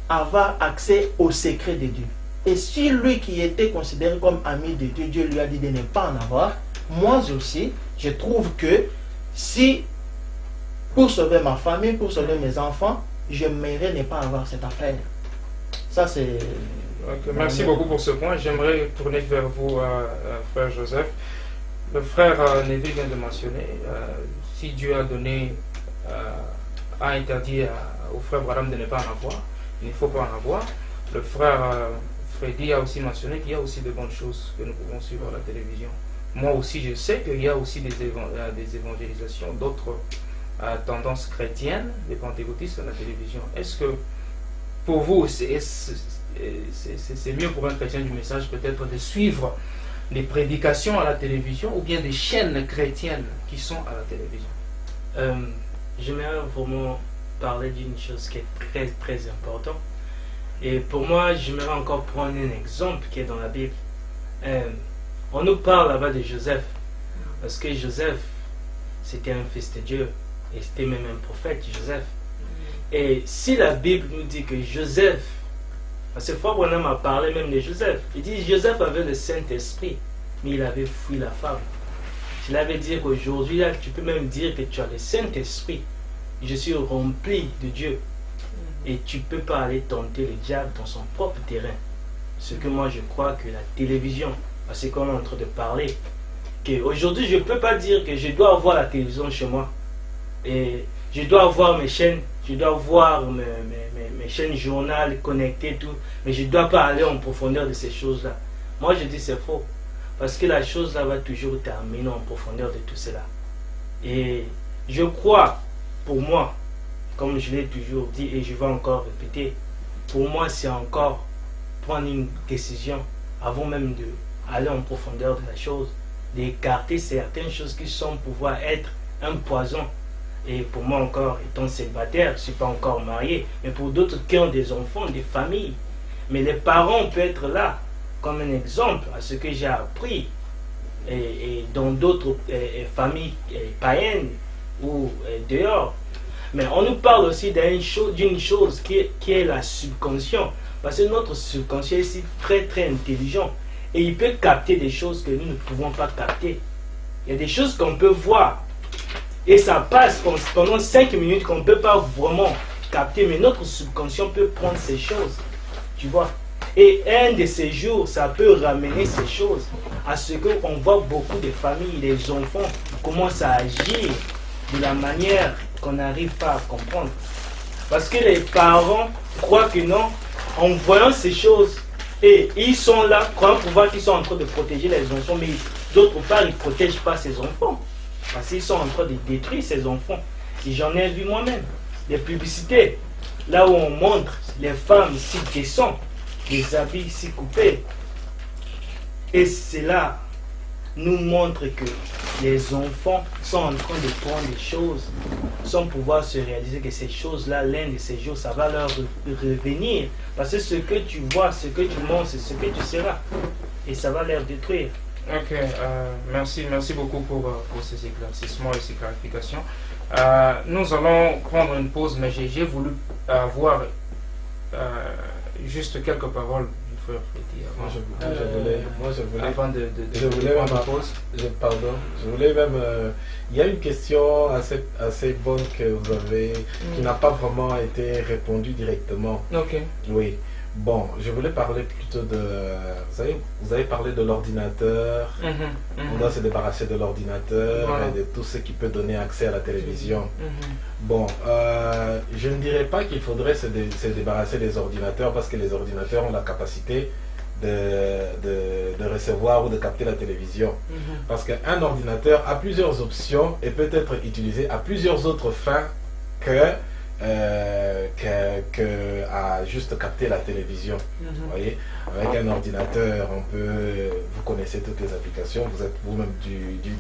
[SPEAKER 3] avoir accès au secret de Dieu. Et si lui qui était considéré comme ami de Dieu, Dieu lui a dit de ne pas en avoir, moi aussi, je trouve que si pour sauver ma famille, pour sauver mes enfants, j'aimerais ne pas avoir cette affaire. Ça, c'est...
[SPEAKER 1] Okay, merci beaucoup pour ce point. J'aimerais tourner vers vous, frère Joseph. Le frère Neville vient de mentionner, si Dieu a interdit au frère Branham de ne pas en avoir, il ne faut pas en avoir. Le frère Freddy a aussi mentionné qu'il y a aussi de bonnes choses que nous pouvons suivre à la télévision. Moi aussi, je sais qu'il y a aussi des évangélisations, d'autres tendances chrétiennes, des pentecôtistes à la télévision. Est-ce que pour vous, c'est mieux pour un chrétien du message peut-être de suivre des prédications à la télévision ou bien des chaînes chrétiennes qui sont à la télévision?
[SPEAKER 4] J'aimerais vraiment parler d'une chose qui est très très importante. Et pour moi, j'aimerais encore prendre un exemple qui est dans la Bible. On nous parle là-bas de Joseph, parce que Joseph, c'était un fils de Dieu, et c'était même un prophète, Joseph. Et si la Bible nous dit que Joseph, parce que Frère Branham a parlé même de Joseph, il dit Joseph avait le Saint-Esprit, mais il avait fui la femme. Cela veut dire qu'aujourd'hui, là, tu peux même dire que tu as le Saint-Esprit. Je suis rempli de Dieu. Et tu ne peux pas aller tenter le diable dans son propre terrain. Ce que moi je crois que la télévision, parce qu'on est en train de parler, qu'aujourd'hui je ne peux pas dire que je dois avoir la télévision chez moi. Et je dois avoir mes chaînes, je dois avoir mes chaînes journal connectées, tout, mais je ne dois pas aller en profondeur de ces choses-là. Moi je dis c'est faux. Parce que la chose là va toujours t'amener en profondeur de tout cela. Et je crois, pour moi, comme je l'ai toujours dit et je vais encore répéter, pour moi c'est encore prendre une décision avant même d'aller en profondeur de la chose, d'écarter certaines choses qui sont pouvoir être un poison. Et pour moi encore, étant célibataire, je ne suis pas encore marié, mais pour d'autres qui ont des enfants, des familles, mais les parents peuvent être là comme un exemple à ce que j'ai appris et dans d'autres familles païennes ou dehors. Mais on nous parle aussi d'une chose qui est la subconscient, parce que notre subconscient est ici très très intelligent et il peut capter des choses que nous ne pouvons pas capter. Il y a des choses qu'on peut voir et ça passe pendant 5 minutes qu'on ne peut pas vraiment capter, mais notre subconscient peut prendre ces choses, tu vois. Et un de ces jours, ça peut ramener ces choses à ce qu'on voit beaucoup de familles, les enfants commencent à agir de la manière qu'on n'arrive pas à comprendre. Parce que les parents croient que non, en voyant ces choses, et ils sont là, croyant pouvoir qu'ils sont en train de protéger les enfants, mais d'autre part, ils ne protègent pas ces enfants. Parce qu'ils sont en train de détruire ces enfants. Et j'en ai vu moi-même. Des publicités, là où on montre les femmes si décentes, les habits si coupés. Et cela nous montre que les enfants sont en train de prendre des choses sans pouvoir se réaliser que ces choses-là, l'un de ces jours, ça va leur revenir. Parce que ce que tu vois, ce que tu montres, c'est ce que tu seras. Et ça va leur détruire.
[SPEAKER 1] Ok, merci beaucoup pour ces éclaircissements et ces clarifications. Nous allons prendre une pause, mais j'ai voulu avoir juste quelques paroles du frère Freddy avant
[SPEAKER 2] je voulais même il y a une question assez bonne que vous avez qui n'a pas vraiment été répondue directement.
[SPEAKER 1] Ok.
[SPEAKER 2] Oui. Bon, je voulais parler plutôt de... Vous avez parlé de l'ordinateur. On doit se débarrasser de l'ordinateur et de tout ce qui peut donner accès à la télévision. Bon, je ne dirais pas qu'il faudrait se débarrasser des ordinateurs parce que les ordinateurs ont la capacité de recevoir ou de capter la télévision. Parce qu'un ordinateur a plusieurs options et peut être utilisé à plusieurs autres fins que à juste capter la télévision. Vous voyez, avec un ordinateur, on peut, vous connaissez toutes les applications, vous êtes vous-même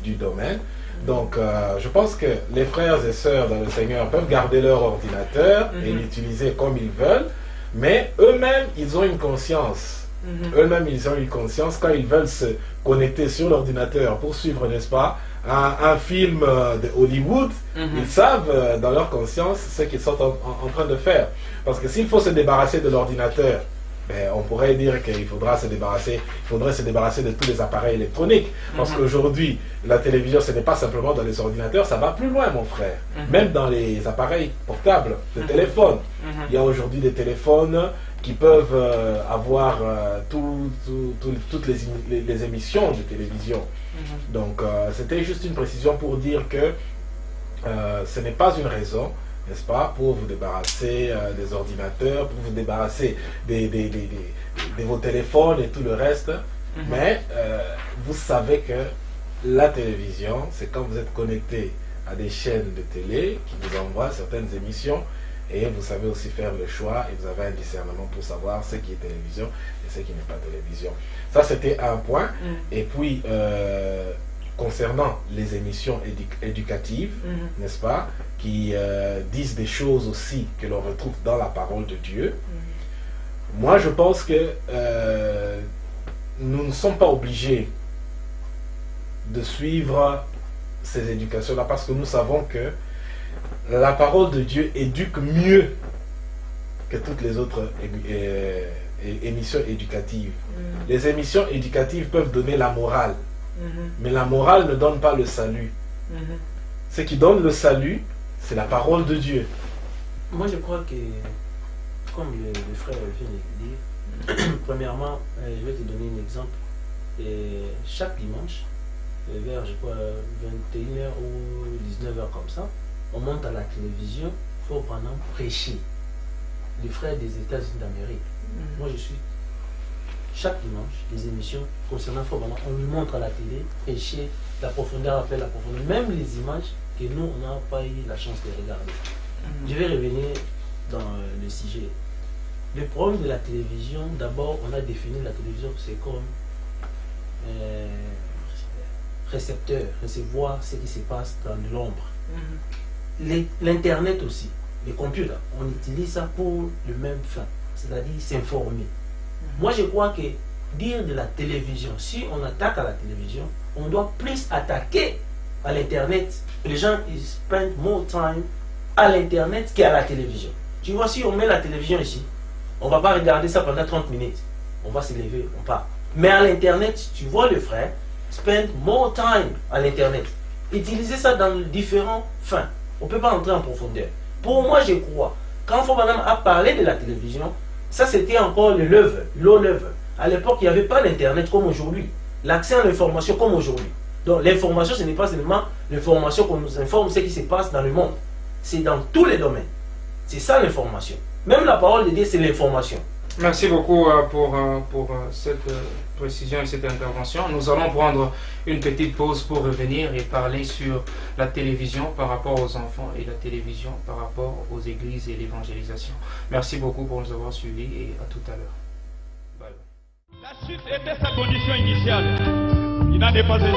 [SPEAKER 2] du domaine. Donc, je pense que les frères et sœurs dans le Seigneur peuvent garder leur ordinateur et l'utiliser comme ils veulent, mais eux-mêmes, ils ont une conscience. Eux-mêmes, ils ont une conscience quand ils veulent se connecter sur l'ordinateur pour suivre, n'est-ce pas, un film de Hollywood, ils savent dans leur conscience ce qu'ils sont en train de faire. Parce que s'il faut se débarrasser de l'ordinateur, ben, on pourrait dire qu'il faudrait se débarrasser de tous les appareils électroniques. Parce qu'aujourd'hui, la télévision, ce n'est pas simplement dans les ordinateurs, ça va plus loin, mon frère. Même dans les appareils portables, les téléphones. Il y a aujourd'hui des téléphones qui peuvent avoir toutes les émissions de télévision. Donc, c'était juste une précision pour dire que ce n'est pas une raison, n'est-ce pas, pour vous débarrasser des ordinateurs, pour vous débarrasser de vos téléphones et tout le reste. Mais vous savez que la télévision, c'est quand vous êtes connecté à des chaînes de télé qui vous envoient certaines émissions. Et vous savez aussi faire le choix et vous avez un discernement pour savoir ce qui est télévision et ce qui n'est pas télévision. Ça, c'était un point. Et puis, concernant les émissions éducatives, n'est-ce pas, qui disent des choses aussi que l'on retrouve dans la parole de Dieu, moi, je pense que nous ne sommes pas obligés de suivre ces éducations-là parce que nous savons que la parole de Dieu éduque mieux que toutes les autres émissions éducatives. Les émissions éducatives peuvent donner la morale, mais la morale ne donne pas le salut. Ce qui donne le salut, c'est la parole de Dieu.
[SPEAKER 5] Moi, je crois que, comme le frère vient de dire, premièrement, je vais te donner un exemple. Chaque dimanche, vers, je crois, 21h ou 19h comme ça, on monte à la télévision pour prêcher les frères des États-Unis d'Amérique. Moi, je suis chaque dimanche des émissions concernant Fobana. On lui montre à la télé, prêcher, la profondeur appelle la profondeur. Même les images que nous, on n'a pas eu la chance de regarder. Je vais revenir dans le sujet. Le problème de la télévision, d'abord, on a défini la télévision, c'est comme récepteur, recevoir ce qui se passe dans l'ombre. L'Internet aussi, les computers, on utilise ça pour le même fin, c'est-à-dire s'informer. Moi, je crois que dire de la télévision, si on attaque à la télévision, on doit plus attaquer à l'Internet. Les gens, ils spend more time à l'Internet qu'à la télévision. Tu vois, si on met la télévision ici, on ne va pas regarder ça pendant 30 minutes. On va se lever, on part. Mais à l'Internet, tu vois le frère, spend more time à l'Internet. Utiliser ça dans différents fins. On ne peut pas entrer en profondeur. Pour moi, je crois, quand Fobana a parlé de la télévision, ça c'était encore le level, low level. À l'époque, il n'y avait pas l'Internet comme aujourd'hui. L'accès à l'information comme aujourd'hui. Donc l'information, ce n'est pas seulement l'information qu'on nous informe ce qui se passe dans le monde. C'est dans tous les domaines. C'est ça l'information. Même la parole de Dieu, c'est l'information.
[SPEAKER 1] Merci beaucoup pour cette précision et cette intervention. Nous allons prendre une petite pause pour revenir et parler sur la télévision par rapport aux enfants et la télévision par rapport aux églises et l'évangélisation. Merci beaucoup pour nous avoir suivis et à tout à l'heure. Bye bye.
[SPEAKER 6] La chute était sa condition initiale. Il n'en est pas été.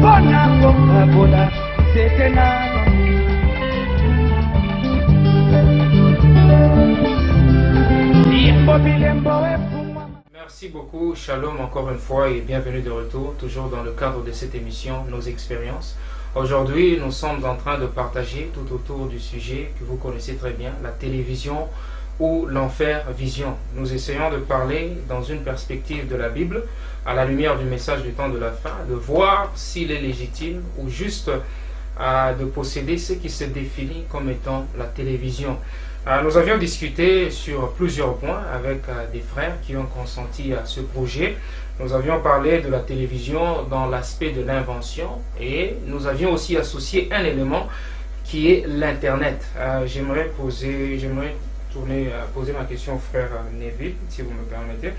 [SPEAKER 7] Bona boka bola, c'est un
[SPEAKER 1] Merci beaucoup, Shalom encore une fois et bienvenue de retour, toujours dans le cadre de cette émission, nos expériences. Aujourd'hui, nous sommes en train de partager tout autour du sujet que vous connaissez très bien, la télévision ou l'enfer vision. Nous essayons de parler dans une perspective de la Bible, à la lumière du message du temps de la fin, de voir s'il est légitime ou juste de posséder ce qui se définit comme étant la télévision. Nous avions discuté sur plusieurs points avec des frères qui ont consenti à ce projet. Nous avions parlé de la télévision dans l'aspect de l'invention et nous avions aussi associé un élément qui est l'Internet. J'aimerais poser ma question au frère Neville, si vous me permettez.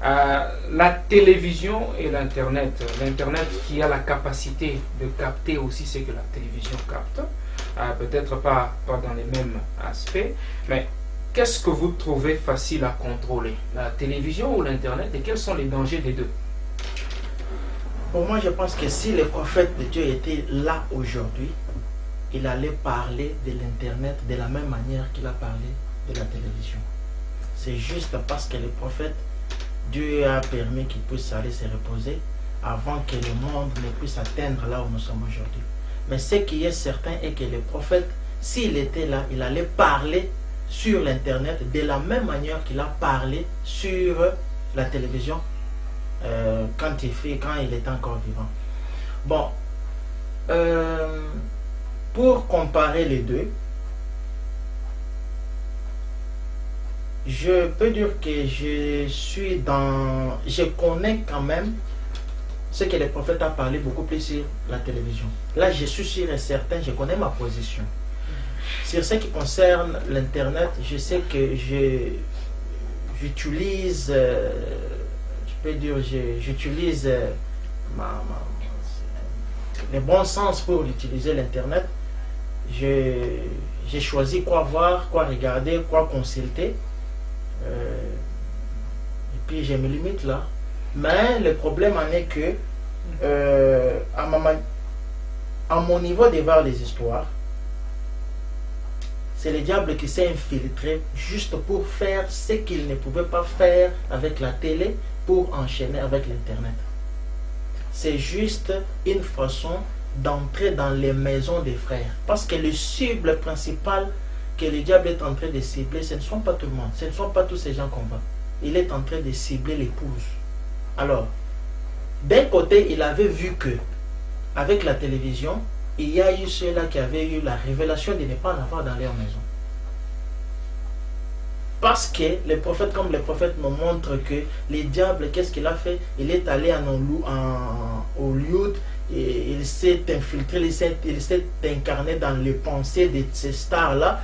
[SPEAKER 1] La télévision et l'Internet. L'Internet qui a la capacité de capter aussi ce que la télévision capte. Peut-être pas dans les mêmes aspects, mais qu'est-ce que vous trouvez facile à contrôler, la télévision ou l'Internet, et quels sont les dangers des deux?
[SPEAKER 3] Pour moi, je pense que si le prophète de Dieu était là aujourd'hui, il allait parler de l'Internet de la même manière qu'il a parlé de la télévision. C'est juste parce que le prophète, Dieu a permis qu'il puisse aller se reposer avant que le monde ne puisse atteindre là où nous sommes aujourd'hui. Mais ce qui est certain est que le prophète, s'il était là, il allait parler sur l'Internet de la même manière qu'il a parlé sur la télévision quand il était encore vivant. Bon, pour comparer les deux, je peux dire que je connais quand même ce que le prophète a parlé beaucoup plus sur la télévision. Là, je suis sûr et certain, je connais ma position. Sur ce qui concerne l'Internet, je sais que j'utilise, j'utilise le bon sens pour utiliser l'Internet. J'ai choisi quoi voir, quoi regarder, quoi consulter. Et puis, je me limite là. Mais le problème en est que, à mon niveau de voir les histoires, c'est le diable qui s'est infiltré juste pour faire ce qu'il ne pouvait pas faire avec la télé pour enchaîner avec l'Internet. C'est juste une façon d'entrer dans les maisons des frères. Parce que le cible principal que le diable est en train de cibler, ce ne sont pas tout le monde, ce ne sont pas tous ces gens qu'on voit. Il est en train de cibler l'épouse. Alors, d'un côté, il avait vu que, avec la télévision, il y a eu ceux-là qui avaient eu la révélation de ne pas en avoir dans leur maison. Parce que le prophète, comme le prophète nous montre que le diable, qu'est-ce qu'il a fait? Il est allé au Hollywood et il s'est infiltré, il s'est incarné dans les pensées de ces stars-là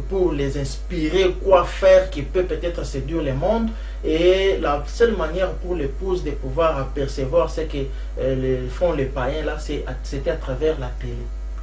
[SPEAKER 3] pour les inspirer quoi faire qui peut peut-être séduire le monde. Et la seule manière pour l'épouse de pouvoir apercevoir ce que font les païens là, c'était à travers la télé.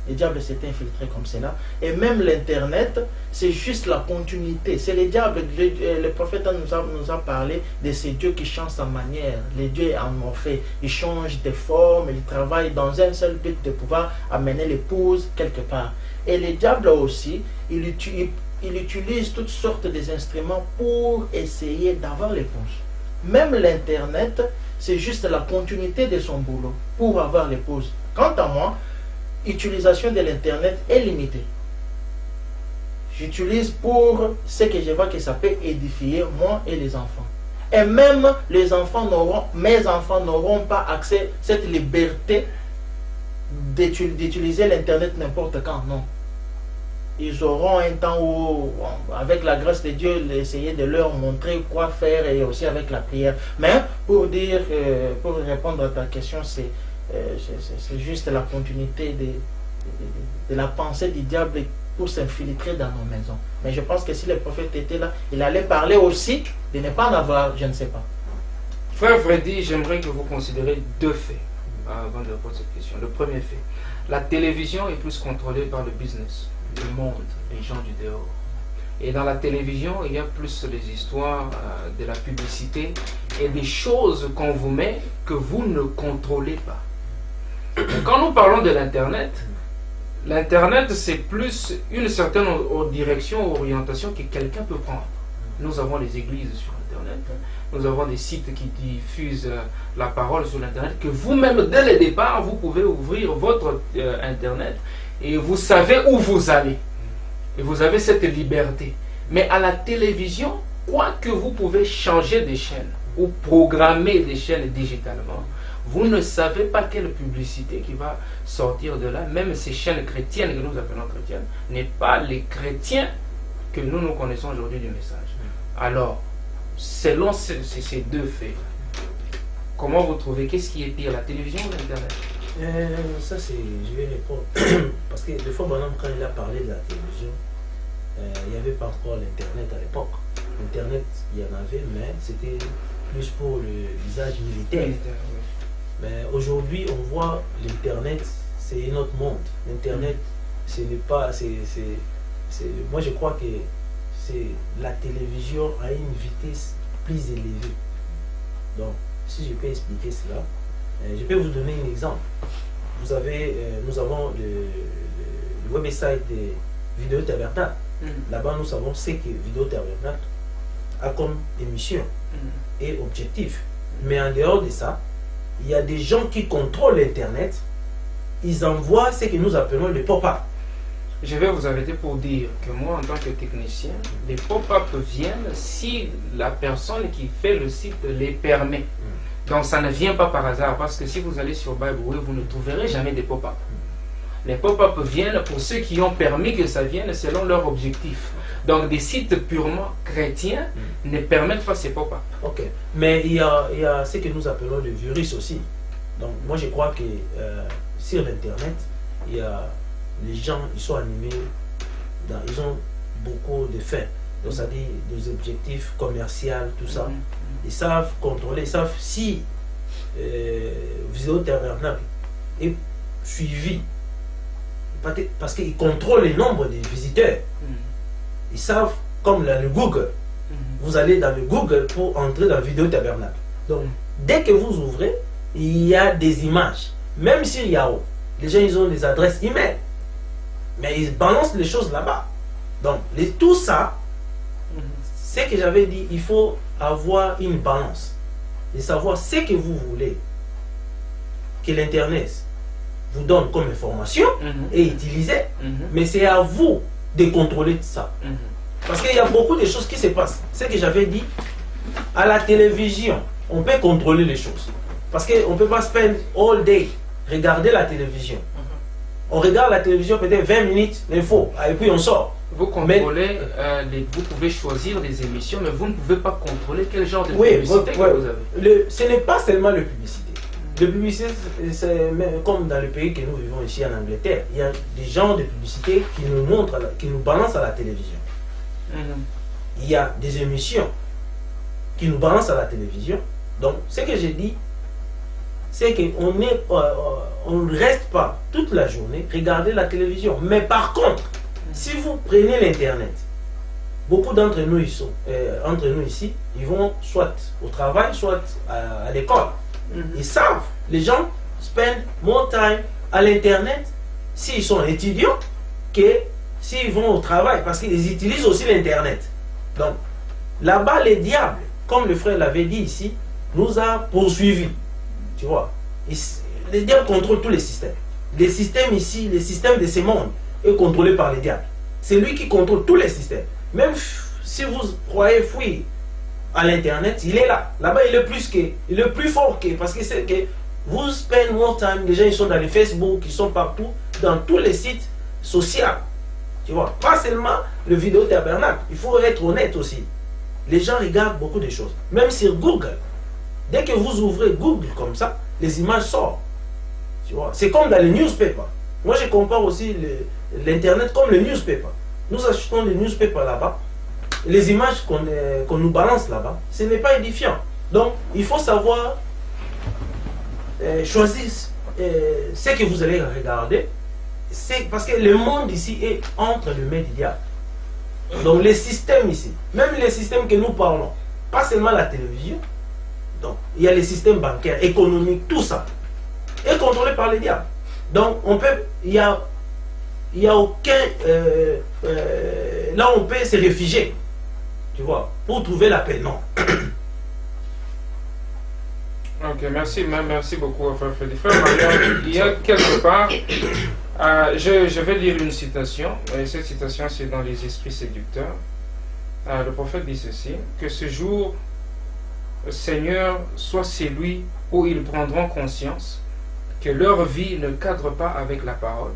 [SPEAKER 3] Le diable s'est infiltré comme cela. Et même l'Internet, c'est juste la continuité. C'est le diable. Le prophète nous a parlé de ces dieux qui changent sa manière. Les dieux en ont fait. Ils changent de forme, ils travaillent dans un seul but de pouvoir amener l'épouse quelque part. Et le diable aussi, il utilise toutes sortes d'instruments pour essayer d'avoir l'épouse. Même l'Internet, c'est juste la continuité de son boulot pour avoir l'épouse. Quant à moi, l'utilisation de l'Internet est limitée. J'utilise pour ce que je vois que ça peut édifier moi et les enfants. Et même mes enfants n'auront pas accès à cette liberté d'utiliser l'Internet n'importe quand, non. Ils auront un temps où, avec la grâce de Dieu, essayer de leur montrer quoi faire et aussi avec la prière. Mais pour répondre à ta question, c'est juste la continuité de la pensée du diable pour s'infiltrer dans nos maisons. Mais je pense que si le prophète était là, il allait parler aussi de ne pas en avoir, je ne sais pas.
[SPEAKER 1] Frère Freddy, j'aimerais que vous considérez deux faits avant de répondre à cette question. Le premier fait, la télévision est plus contrôlée par le business, le monde, les gens du dehors. Et dans la télévision, il y a plus des histoires de la publicité et des choses qu'on vous met que vous ne contrôlez pas. Quand nous parlons de l'Internet, l'Internet c'est plus une certaine direction ou orientation que quelqu'un peut prendre. Nous avons les églises sur Internet. Nous avons des sites qui diffusent la parole sur Internet. Que vous-même, dès le départ, vous pouvez ouvrir votre Internet et vous savez où vous allez. Et vous avez cette liberté. Mais à la télévision, quoique vous pouvez changer des chaînes ou programmer des chaînes digitalement, vous ne savez pas quelle publicité qui va sortir de là. Même ces chaînes chrétiennes que nous appelons chrétiennes, n'est pas les chrétiens que nous connaissons aujourd'hui du message. Alors, selon ces deux faits, comment vous trouvez, qu'est-ce qui est pire, la télévision ou l'Internet?
[SPEAKER 5] Ça, je vais répondre. Parce que des fois, maintenant, quand il a parlé de la télévision, il n'y avait pas encore l'Internet à l'époque. Internet, il y en avait, mais c'était plus pour l'usage militaire. Mais aujourd'hui, on voit l'Internet, c'est un autre monde. L'Internet, ce n'est pas... moi, je crois que la télévision a une vitesse plus élevée. Donc, si je peux expliquer cela, je peux vous donner un exemple. Nous avons le website de Vidéo Tabernacle. Là-bas, nous savons ce que Vidéo Tabernacle a comme émission et objectif. Mais en dehors de ça, il y a des gens qui contrôlent Internet. Ils envoient ce que nous appelons le pop-up.
[SPEAKER 1] Je vais vous arrêter pour dire que moi, en tant que technicien, les pop-up viennent si la personne qui fait le site les permet. Donc ça ne vient pas par hasard, parce que si vous allez sur BibleWay, vous ne trouverez jamais des pop-up. Les pop-up viennent pour ceux qui ont permis que ça vienne selon leur objectif. Donc des sites purement chrétiens ne permettent pas ces pop-up.
[SPEAKER 5] Ok, mais il y a ce que nous appelons le virus aussi. Donc moi je crois que sur l'internet, les gens ils sont animés, ils ont beaucoup de fins. Donc ça dit des objectifs commerciaux, tout ça. Ils savent contrôler, ils savent si Vidéo Tabernacle est suivi. Parce qu'ils contrôlent le nombre de visiteurs. Ils savent, comme dans le Google, vous allez dans le Google pour entrer dans Vidéo Tabernacle. Donc, dès que vous ouvrez, il y a des images. Même sur Yahoo, les gens ils ont des adresses email. Mais ils balancent les choses là-bas. Donc, tout ça, c'est que j'avais dit, il faut avoir une balance. Et savoir ce que vous voulez que l'Internet vous donne comme information et utiliser. Mais c'est à vous de contrôler tout ça. Parce qu'il y a beaucoup de choses qui se passent. Ce que j'avais dit, à la télévision, on peut contrôler les choses. Parce qu'on ne peut pas spend all day regarder la télévision. On regarde la télévision peut-être 20 minutes, l'info, et puis on sort.
[SPEAKER 1] Vous contrôlez, vous pouvez choisir des émissions, mais vous ne pouvez pas contrôler quel genre de publicité que vous avez. Ce
[SPEAKER 5] n'est pas seulement la publicité. La publicité, c'est comme dans le pays que nous vivons ici en Angleterre, il y a des genres de publicité qui nous montrent, qui nous balancent à la télévision. Il y a des émissions qui nous balancent à la télévision. Donc, ce que j'ai dit, c'est qu'on ne reste pas toute la journée regarder la télévision. Mais par contre, si vous prenez l'Internet, beaucoup d'entre nous, ici, ils vont soit au travail, soit à l'école. Ils savent, les gens spend more time à l'Internet s'ils sont étudiants que s'ils vont au travail, parce qu'ils utilisent aussi l'Internet. Donc, là-bas, les diables, comme le frère l'avait dit ici, nous a poursuivis. Tu vois, les diables contrôlent tous les systèmes. Les systèmes ici, les systèmes de ce monde est contrôlé par les diables. C'est lui qui contrôle tous les systèmes. Même si vous croyez fuir à l'internet, il est là. Là-bas, il est plus fort que, parce que c'est que vous spend more time, les gens ils sont dans les Facebook, ils sont partout, dans tous les sites sociaux. Tu vois, pas seulement le Vidéo Tabernacle, il faut être honnête aussi. Les gens regardent beaucoup de choses. Même sur Google, dès que vous ouvrez Google comme ça, les images sortent. Tu vois, c'est comme dans les newspapers. Moi, je compare aussi l'internet comme le newspaper. Nous achetons les newspapers là-bas. Les images qu'on nous balance là-bas, ce n'est pas édifiant. Donc, il faut savoir choisir ce que vous allez regarder. Parce que le monde ici est entre le mains du diable. Donc, les systèmes ici, même les systèmes que nous parlons, pas seulement la télévision, donc, il y a les systèmes bancaires, économiques, tout ça, est contrôlé par les diables. Donc, il y a aucun... là, on peut se réfugier. Tu vois, pour trouver la paix, non.
[SPEAKER 1] Ok, merci beaucoup, frère Freddy. Frère Marion, il y a quelque part, je vais lire une citation, et cette citation c'est dans les esprits séducteurs. Le prophète dit ceci, que ce jour, Seigneur, soit celui où ils prendront conscience que leur vie ne cadre pas avec la parole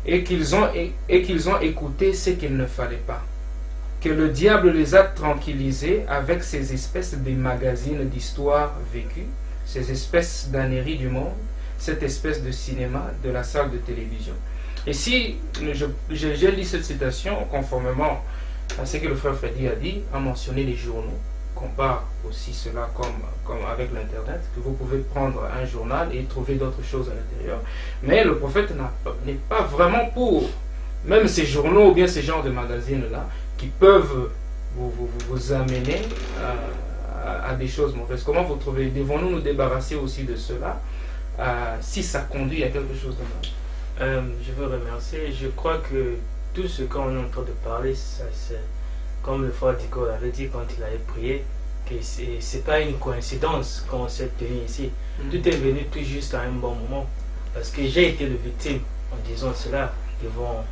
[SPEAKER 1] et qu'ils ont écouté ce qu'il ne fallait pas. Que le diable les a tranquillisés avec ces espèces de magazines d'histoire vécue, ces espèces d'âneries du monde, cette espèce de cinéma, de la salle de télévision. Et si j'ai lu cette citation conformément à ce que le frère Freddy a dit, a mentionné les journaux, compare aussi cela comme avec l'internet, que vous pouvez prendre un journal et trouver d'autres choses à l'intérieur. Mais le prophète n'est pas vraiment pour même ces journaux ou bien ces genres de magazines-là qui peuvent vous amener à des choses mauvaises. Comment vous trouvez? Devons-nous nous débarrasser aussi de cela si ça conduit à quelque chose de mal?
[SPEAKER 4] Je veux remercier. Je crois que tout ce qu'on est en train de parler, c'est comme le frère Dico l'avait dit quand il avait prié, que c'est pas une coïncidence qu'on s'est tenu ici. Tout est venu tout juste à un bon moment. Parce que j'ai été le victime en disant cela devant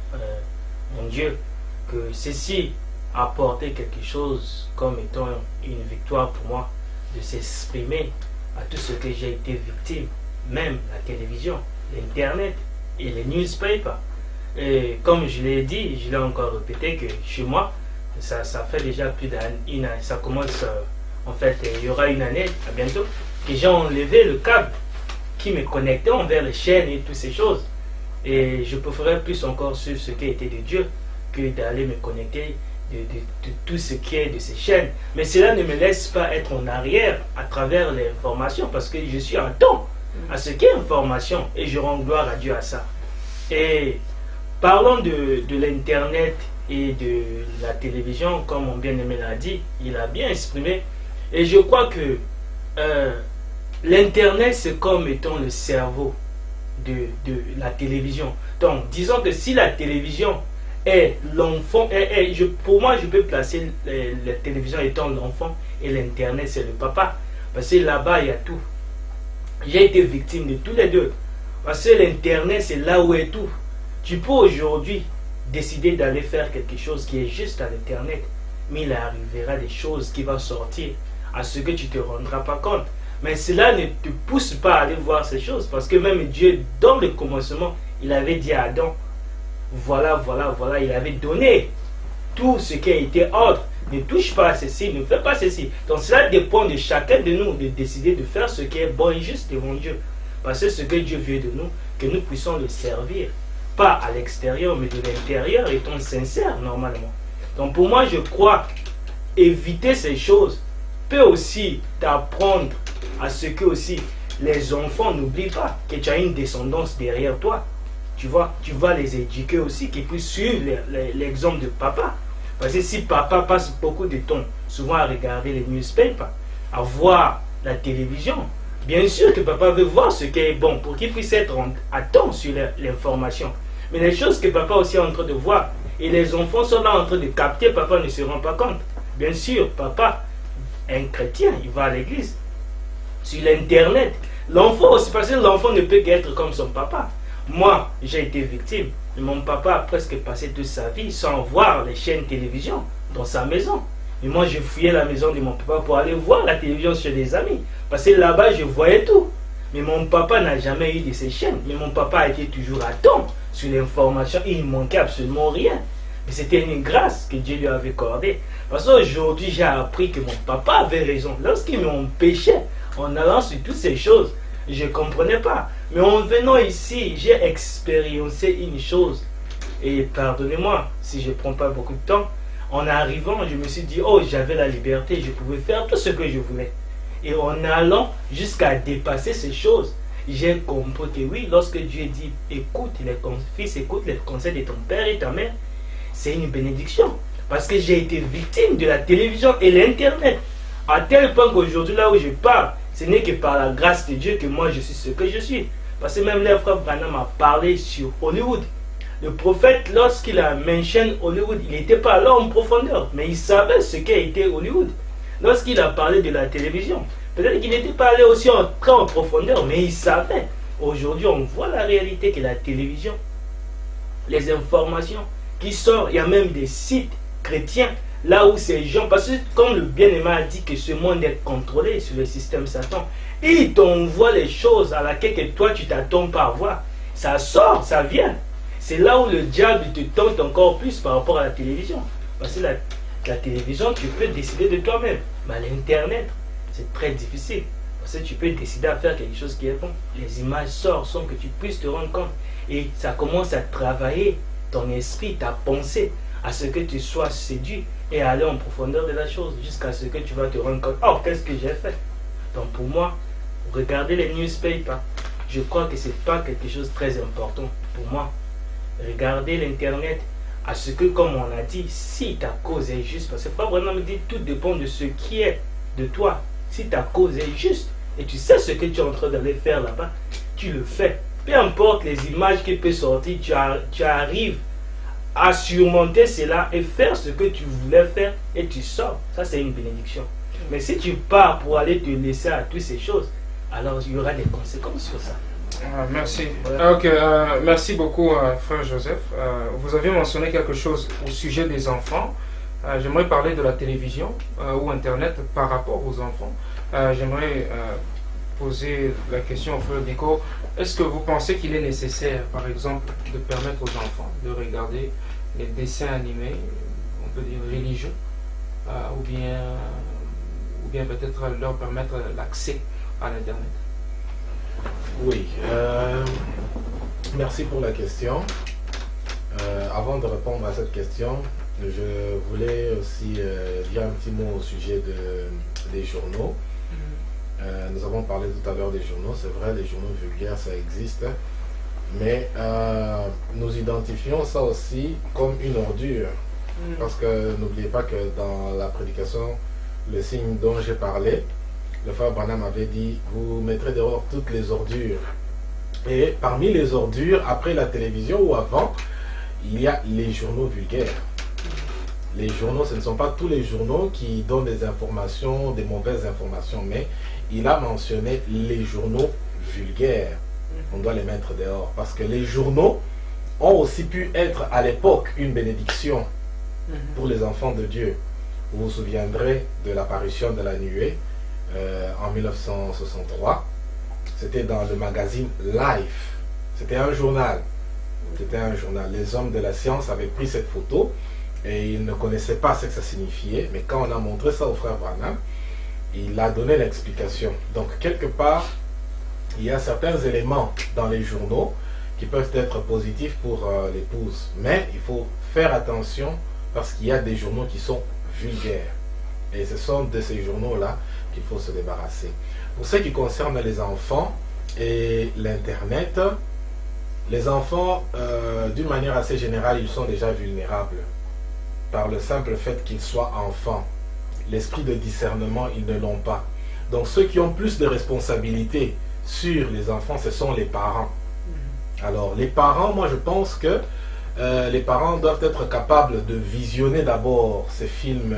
[SPEAKER 4] mon Dieu, que ceci a apporté quelque chose comme étant une victoire pour moi, de s'exprimer à tout ce que j'ai été victime, même la télévision, l'internet et les newspapers. Et comme je l'ai dit, je l'ai encore répété, que chez moi, ça fait déjà plus d'une année, ça commence, en fait, il y aura une année, à bientôt, que j'ai enlevé le câble qui me connectait envers les chaînes et toutes ces choses. Et je préférais plus encore suivre ce qui était de Dieu que d'aller me connecter de tout ce qui est de ces chaînes. Mais cela ne me laisse pas être en arrière à travers l'information, parce que je suis en temps à ce qui est information et je rends gloire à Dieu à ça. Et parlons de l'internet et de la télévision, comme mon bien-aimé l'a dit, il a bien exprimé. Et je crois que l'internet, c'est comme étant le cerveau de la télévision. Donc, disons que si la télévision est l'enfant, pour moi, je peux placer la télévision étant l'enfant et l'internet, c'est le papa. Parce que là-bas, il y a tout. J'ai été victime de tous les deux. Parce que l'internet, c'est là où est tout. Tu peux aujourd'hui décider d'aller faire quelque chose qui est juste à l'internet, mais il arrivera des choses qui vont sortir à ce que tu ne te rendras pas compte. Mais cela ne te pousse pas à aller voir ces choses, parce que même Dieu, dans le commencement, il avait dit à Adam, voilà, il avait donné tout ce qui a été ordre. Ne touche pas à ceci, ne fais pas ceci. Donc cela dépend de chacun de nous de décider de faire ce qui est bon et juste devant Dieu. Parce que ce que Dieu veut de nous, que nous puissions le servir. Pas à l'extérieur, mais de l'intérieur, étant sincère normalement. Donc pour moi, je crois, éviter ces choses peut aussi t'apprendre à ce que aussi les enfants n'oublient pas que tu as une descendance derrière toi. Tu vois, tu vas les éduquer aussi, qu'ils puissent suivre l'exemple de papa. Parce que si papa passe beaucoup de temps, souvent à regarder les newspapers, à voir la télévision, bien sûr que papa veut voir ce qui est bon pour qu'il puisse être à temps sur l'information. Mais les choses que papa aussi est en train de voir, et les enfants sont là en train de capter, papa ne se rend pas compte. Bien sûr, papa est un chrétien, il va à l'église. Sur l'internet, l'enfant aussi, parce que l'enfant ne peut qu'être comme son papa. Moi, j'ai été victime. Mon papa a presque passé toute sa vie sans voir les chaînes télévision dans sa maison. Et moi, je fouillais la maison de mon papa pour aller voir la télévision chez des amis. Parce que là-bas, je voyais tout. Mais mon papa n'a jamais eu de ces chaînes. Mais mon papa a été toujours à temps sur l'information. Il ne manquait absolument rien. Mais c'était une grâce que Dieu lui avait accordée. Parce qu'aujourd'hui, j'ai appris que mon papa avait raison. Lorsqu'il m'empêchait en allant sur toutes ces choses, je ne comprenais pas. Mais en venant ici, j'ai expérimenté une chose. Et pardonnez-moi si je ne prends pas beaucoup de temps. En arrivant, je me suis dit, oh, j'avais la liberté, je pouvais faire tout ce que je voulais. Et en allant jusqu'à dépasser ces choses, j'ai compris que oui, lorsque Dieu dit, écoute fils, écoute les conseils de ton père et ta mère, c'est une bénédiction. Parce que j'ai été victime de la télévision et l'internet. À tel point qu'aujourd'hui, là où je parle, ce n'est que par la grâce de Dieu que moi je suis ce que je suis. Parce que même les frères Branham a parlé sur Hollywood. Le prophète, lorsqu'il a mentionné Hollywood, il n'était pas là en profondeur, mais il savait ce qu'a été Hollywood. Lorsqu'il a parlé de la télévision, peut-être qu'il n'était pas allé aussi en profondeur, mais il savait. Aujourd'hui, on voit la réalité que la télévision, les informations qui sortent, il y a même des sites chrétiens, là où ces gens, parce que comme le bien-aimé a dit que ce monde est contrôlé sur le système Satan, et il t'envoie les choses à laquelle que toi tu t'attends pas à voir. Ça sort, ça vient. C'est là où le diable te tente encore plus par rapport à la télévision. Parce que la télévision, tu peux décider de toi-même. Mais l'Internet, c'est très difficile. Parce que tu peux décider à faire quelque chose qui est bon. Les images sortent sans que tu puisses te rendre compte. Et ça commence à travailler ton esprit, ta pensée, à ce que tu sois séduit et aller en profondeur de la chose jusqu'à ce que tu vas te rendre compte. Oh, qu'est-ce que j'ai fait? Donc pour moi, regarder les newspapers, je crois que ce n'est pas quelque chose de très important pour moi. Regarder l'Internet, à ce que, comme on a dit, si ta cause est juste, parce que pas vraiment me dire tout dépend de ce qui est de toi. Si ta cause est juste et tu sais ce que tu es en train d'aller faire là-bas, tu le fais. Peu importe les images qui peuvent sortir, tu arrives à surmonter cela et faire ce que tu voulais faire et tu sors. Ça, c'est une bénédiction. Mais si tu pars pour aller te laisser à toutes ces choses, alors il y aura des conséquences sur ça.
[SPEAKER 1] Merci.
[SPEAKER 4] Voilà.
[SPEAKER 1] Ok, merci beaucoup, frère Joseph. Vous avez mentionné quelque chose au sujet des enfants. J'aimerais parler de la télévision ou Internet par rapport aux enfants. J'aimerais poser la question au frère Nico. Est-ce que vous pensez qu'il est nécessaire, par exemple, de permettre aux enfants de regarder les dessins animés, on peut dire religieux, ou bien peut-être leur permettre l'accès à l'Internet?
[SPEAKER 2] Oui, merci pour la question. Avant de répondre à cette question, je voulais aussi dire un petit mot au sujet des journaux. Nous avons parlé tout à l'heure des journaux, c'est vrai, les journaux vulgaires, ça existe, mais nous identifions ça aussi comme une ordure, parce que n'oubliez pas que dans la prédication, le signe dont j'ai parlé, le frère Branham avait dit, vous mettrez dehors toutes les ordures. Et parmi les ordures, après la télévision ou avant, il y a les journaux vulgaires. Les journaux, ce ne sont pas tous les journaux qui donnent des informations, des mauvaises informations, mais il a mentionné les journaux vulgaires. On doit les mettre dehors, parce que les journaux ont aussi pu être à l'époque une bénédiction pour les enfants de Dieu. Vous vous souviendrez de l'apparition de la nuée en 1963. C'était dans le magazine Life. C'était un journal. C'était un journal. Les hommes de la science avaient pris cette photo et ils ne connaissaient pas ce que ça signifiait. Mais quand on a montré ça au frère Branham, il a donné l'explication. Donc, quelque part, il y a certains éléments dans les journaux qui peuvent être positifs pour l'épouse. Mais il faut faire attention parce qu'il y a des journaux qui sont vulgaires. Et ce sont de ces journaux-là qu'il faut se débarrasser. Pour ce qui concerne les enfants et l'Internet, les enfants, d'une manière assez générale, ils sont déjà vulnérables par le simple fait qu'ils soient enfants. L'esprit de discernement, ils ne l'ont pas. Donc ceux qui ont plus de responsabilités sur les enfants, ce sont les parents. Alors les parents, moi je pense que les parents doivent être capables de visionner d'abord ces films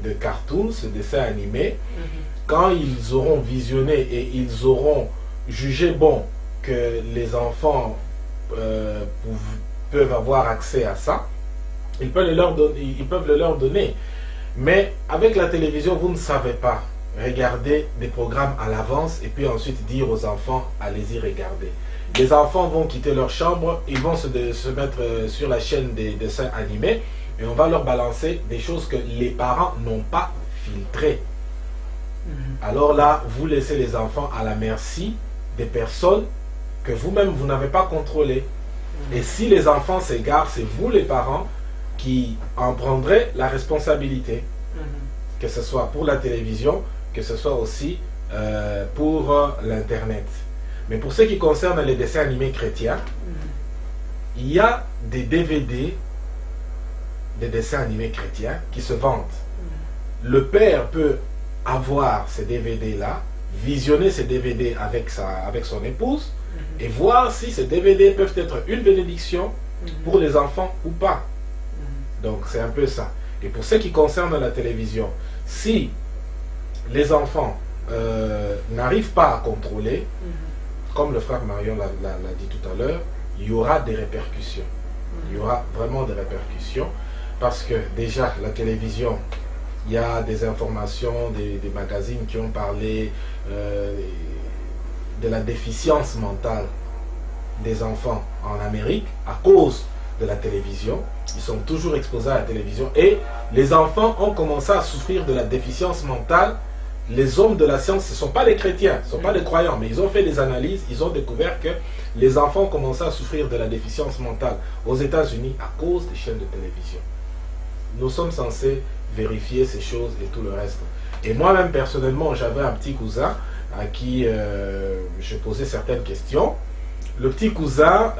[SPEAKER 2] de cartoons, ces dessins animés. Quand ils auront visionné et ils auront jugé bon que les enfants peuvent avoir accès à ça, ils peuvent le leur donner. Mais avec la télévision, vous ne savez pas regarder des programmes à l'avance et puis ensuite dire aux enfants, allez-y regarder. Les enfants vont quitter leur chambre, ils vont se mettre sur la chaîne des dessins animés et on va leur balancer des choses que les parents n'ont pas filtrées. Alors là, vous laissez les enfants à la merci des personnes que vous-même, vous n'avez pas contrôlées. Et si les enfants s'égarent, c'est vous les parents qui en prendrez la responsabilité. Que ce soit pour la télévision, que ce soit aussi pour l'Internet. Mais pour ce qui concerne les dessins animés chrétiens, il y a des DVD, des dessins animés chrétiens qui se vendent. Le père peut avoir ces DVD-là, visionner ces DVD avec son épouse et voir si ces DVD peuvent être une bénédiction pour les enfants ou pas. Donc c'est un peu ça. Et pour ce qui concerne la télévision, si les enfants n'arrivent pas à contrôler, comme le frère Marion l'a dit tout à l'heure, il y aura des répercussions. Il y aura vraiment des répercussions parce que déjà la télévision, il y a des informations, des magazines qui ont parlé de la déficience mentale des enfants en Amérique à cause de la télévision. Ils sont toujours exposés à la télévision et les enfants ont commencé à souffrir de la déficience mentale. Les hommes de la science, ce ne sont pas les chrétiens, ce ne sont pas les croyants, mais ils ont fait des analyses, ils ont découvert que les enfants ont commencé à souffrir de la déficience mentale aux États-Unis à cause des chaînes de télévision. Nous sommes censés vérifier ces choses et tout le reste. Et moi-même, personnellement, j'avais un petit cousin à qui je posais certaines questions. Le petit cousin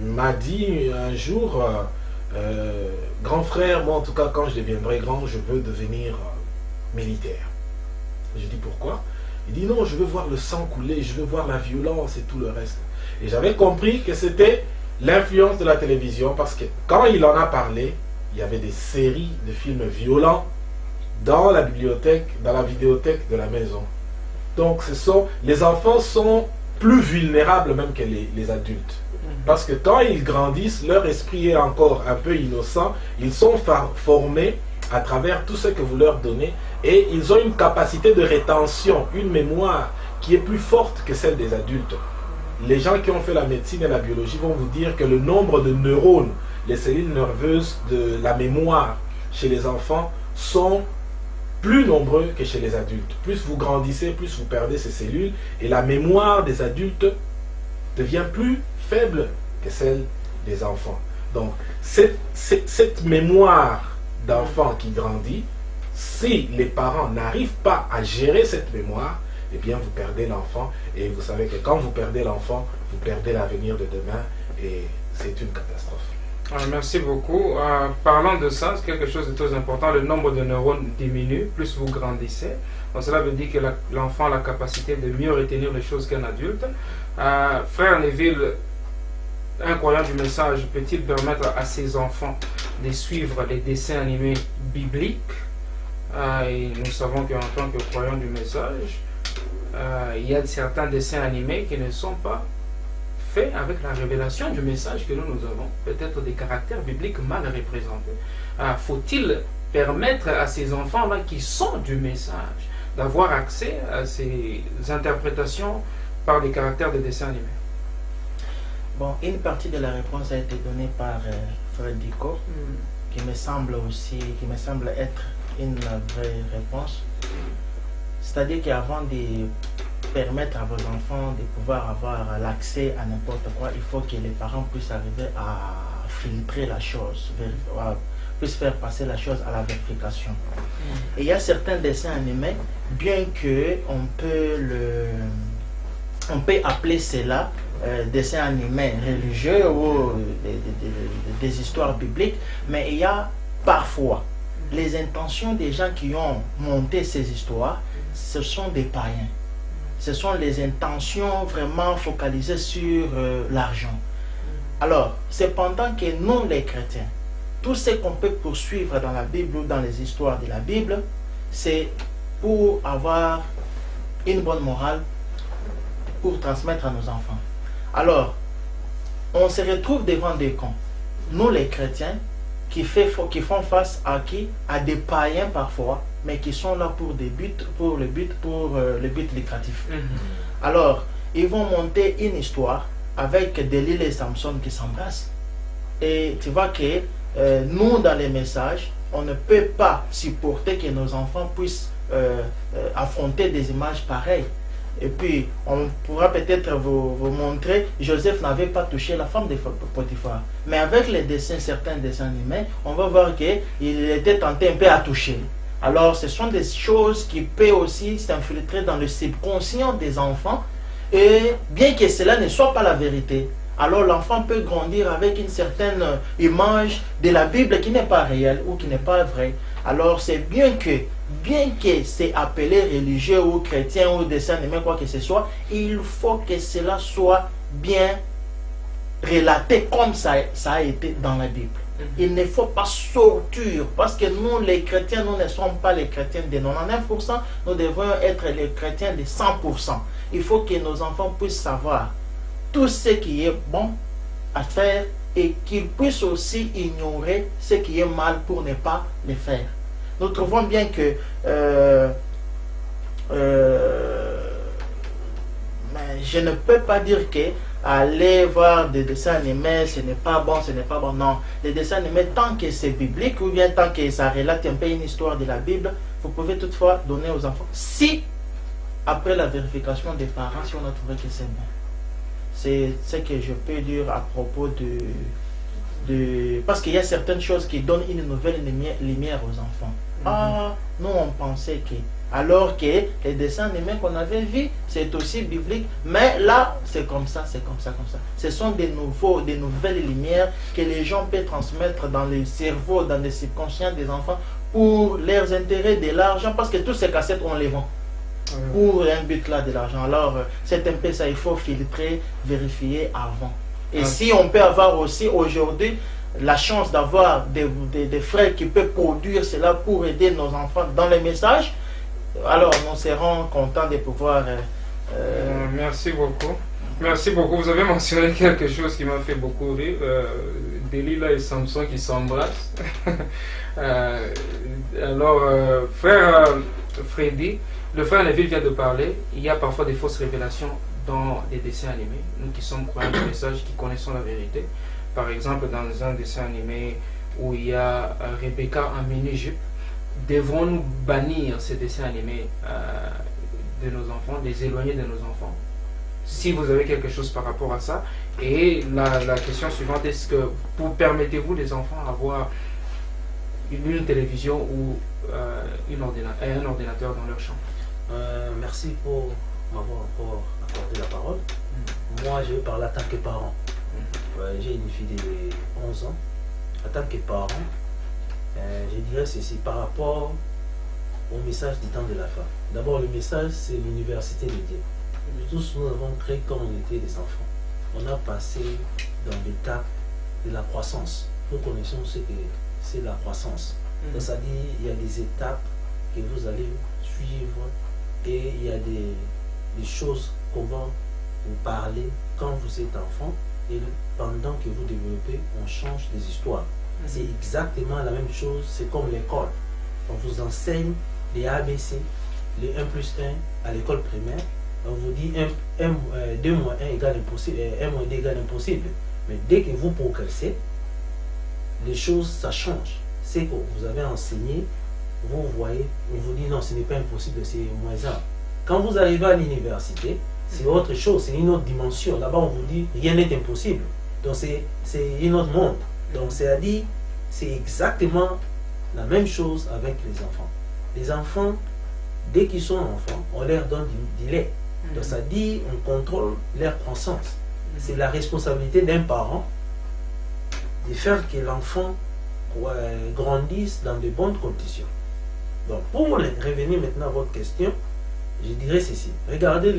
[SPEAKER 2] m'a dit un jour, grand frère, moi en tout cas, quand je deviendrai grand, je veux devenir militaire. Je dis pourquoi? Il dit non, je veux voir le sang couler, je veux voir la violence et tout le reste. Et j'avais compris que c'était l'influence de la télévision parce que quand il en a parlé, il y avait des séries de films violents dans la bibliothèque, dans la vidéothèque de la maison. Donc les enfants sont plus vulnérables même que les adultes. Parce que quand ils grandissent, leur esprit est encore un peu innocent, ils sont formés à travers tout ce que vous leur donnez et ils ont une capacité de rétention, une mémoire qui est plus forte que celle des adultes. Les gens qui ont fait la médecine et la biologie vont vous dire que le nombre de neurones, les cellules nerveuses de la mémoire chez les enfants sont plus nombreux que chez les adultes. Plus vous grandissez, plus vous perdez ces cellules et la mémoire des adultes devient plus faible que celle des enfants. Donc cette mémoire d'enfant qui grandit, si les parents n'arrivent pas à gérer cette mémoire, eh bien vous perdez l'enfant et vous savez que quand vous perdez l'enfant, vous perdez l'avenir de demain et c'est une catastrophe.
[SPEAKER 1] Merci beaucoup. Parlant de ça, c'est quelque chose de très important. Le nombre de neurones diminue plus vous grandissez. Donc, cela veut dire que l'enfant a la capacité de mieux retenir les choses qu'un adulte. Frère Neville, un croyant du message peut-il permettre à ses enfants de suivre les dessins animés bibliques? Et nous savons qu'en tant que croyant du message, il y a certains dessins animés qui ne sont pas faits avec la révélation du message que nous avons, peut-être des caractères bibliques mal représentés. Faut-il permettre à ces enfants-là qui sont du message d'avoir accès à ces interprétations par des caractères de dessins animés?
[SPEAKER 3] Bon, une partie de la réponse a été donnée par Frère Diko, qui me semble être une vraie réponse. C'est-à-dire qu'avant de permettre à vos enfants de pouvoir avoir l'accès à n'importe quoi, il faut que les parents puissent arriver à filtrer la chose, puissent faire passer la chose à la vérification. Et il y a certains dessins animés, bien que on peut appeler cela dessins animés religieux ou des histoires bibliques, mais il y a parfois les intentions des gens qui ont monté ces histoires, ce sont des païens. Ce sont les intentions vraiment focalisées sur l'argent. Alors, cependant que nous les chrétiens, tout ce qu'on peut poursuivre dans la Bible ou dans les histoires de la Bible, c'est pour avoir une bonne morale, pour transmettre à nos enfants. Alors, on se retrouve devant des cons. Nous les chrétiens, qui font face à qui? À des païens parfois, mais qui sont là pour le but lucratif. Alors, ils vont monter une histoire avec Delilah et Samson qui s'embrassent. Et tu vois que nous, dans les messages, on ne peut pas supporter que nos enfants puissent affronter des images pareilles. Et puis, on pourra peut-être vous montrer, Joseph n'avait pas touché la femme de Potiphar. Mais avec les dessins, certains dessins animés, on va voir qu'il était tenté un peu à toucher. Alors, ce sont des choses qui peuvent aussi s'infiltrer dans le subconscient des enfants. Et bien que cela ne soit pas la vérité, alors l'enfant peut grandir avec une certaine image de la Bible qui n'est pas réelle ou qui n'est pas vraie. Alors, c'est bien que c'est appelé religieux ou chrétien ou dessin animé, quoi que ce soit, il faut que cela soit bien relater comme ça a été dans la Bible. Il ne faut pas sortir, parce que nous, les chrétiens, nous ne sommes pas les chrétiens de 99%, nous devons être les chrétiens de 100%. Il faut que nos enfants puissent savoir tout ce qui est bon à faire et qu'ils puissent aussi ignorer ce qui est mal pour ne pas le faire. Nous trouvons bien que mais je ne peux pas dire que aller voir des dessins animés, ce n'est pas bon, non. Les dessins animés, tant que c'est biblique ou bien tant que ça relate un peu une histoire de la Bible, vous pouvez toutefois donner aux enfants. Si, après la vérification des parents, si on a trouvé que c'est bon. C'est ce que je peux dire à propos parce qu'il y a certaines choses qui donnent une nouvelle lumière aux enfants. Ah, nous on pensait que... Alors que les dessins animés qu'on avait vus, c'est aussi biblique. Mais là, c'est comme ça, comme ça. Ce sont des nouvelles lumières que les gens peuvent transmettre dans les cerveaux, dans les subconscients des enfants pour leurs intérêts, de l'argent. Parce que toutes ces cassettes, on les vend pour un but là de l'argent. Alors, c'est un peu ça, il faut filtrer, vérifier avant. Et si on peut avoir aussi aujourd'hui la chance d'avoir des frères qui peuvent produire cela pour aider nos enfants dans les messages, alors nous serons contents de pouvoir...
[SPEAKER 1] Merci beaucoup. Merci beaucoup. Vous avez mentionné quelque chose qui m'a fait beaucoup rire. Delilah et Samson qui s'embrassent. Alors, frère Freddy, le frère Neville vient de parler. Il y a parfois des fausses révélations dans les dessins animés. Nous qui sommes croyants du message, qui connaissons la vérité. Par exemple, dans un dessin animé où il y a Rebecca en mini-jupe, devrons-nous bannir ces dessins animés de nos enfants, les éloigner de nos enfants? Si vous avez quelque chose par rapport à ça. Et la question suivante, est-ce que vous permettez-vous les enfants avoir une télévision ou un ordinateur dans leur chambre?
[SPEAKER 5] Merci pour m'avoir encore accordé la parole. Moi, je vais parler en tant que parent. J'ai une fille de 11 ans. En tant que parent, je dirais ceci par rapport au message du temps de la fin. D'abord, le message, c'est l'université de Dieu. Tous nous avons créé quand on était des enfants. On a passé dans l'étape de la croissance. Nous connaissons ce que c'est la croissance. Donc, ça dit il y a des étapes que vous allez suivre et il y a des choses qu'on va vous parler quand vous êtes enfant et pendant que vous développez, on change des histoires. C'est exactement la même chose, c'est comme l'école. On vous enseigne les ABC, les 1 plus 1 à l'école primaire. On vous dit 2 moins 1 égale impossible, 1 moins 2 égale impossible. Mais dès que vous progressez, les choses, ça change. C'est que vous avez enseigné, vous voyez, on vous dit non, ce n'est pas impossible, c'est moins 1. Quand vous arrivez à l'université, c'est autre chose, c'est une autre dimension. Là-bas, on vous dit rien n'est impossible. Donc c'est un autre monde. Donc c'est-à-dire, c'est exactement la même chose avec les enfants. Les enfants, dès qu'ils sont enfants, on leur donne du lait. Donc ça dit, on contrôle leur croissance. C'est la responsabilité d'un parent de faire que l'enfant grandisse dans de bonnes conditions. Donc pour revenir maintenant à votre question, je dirais ceci. Regardez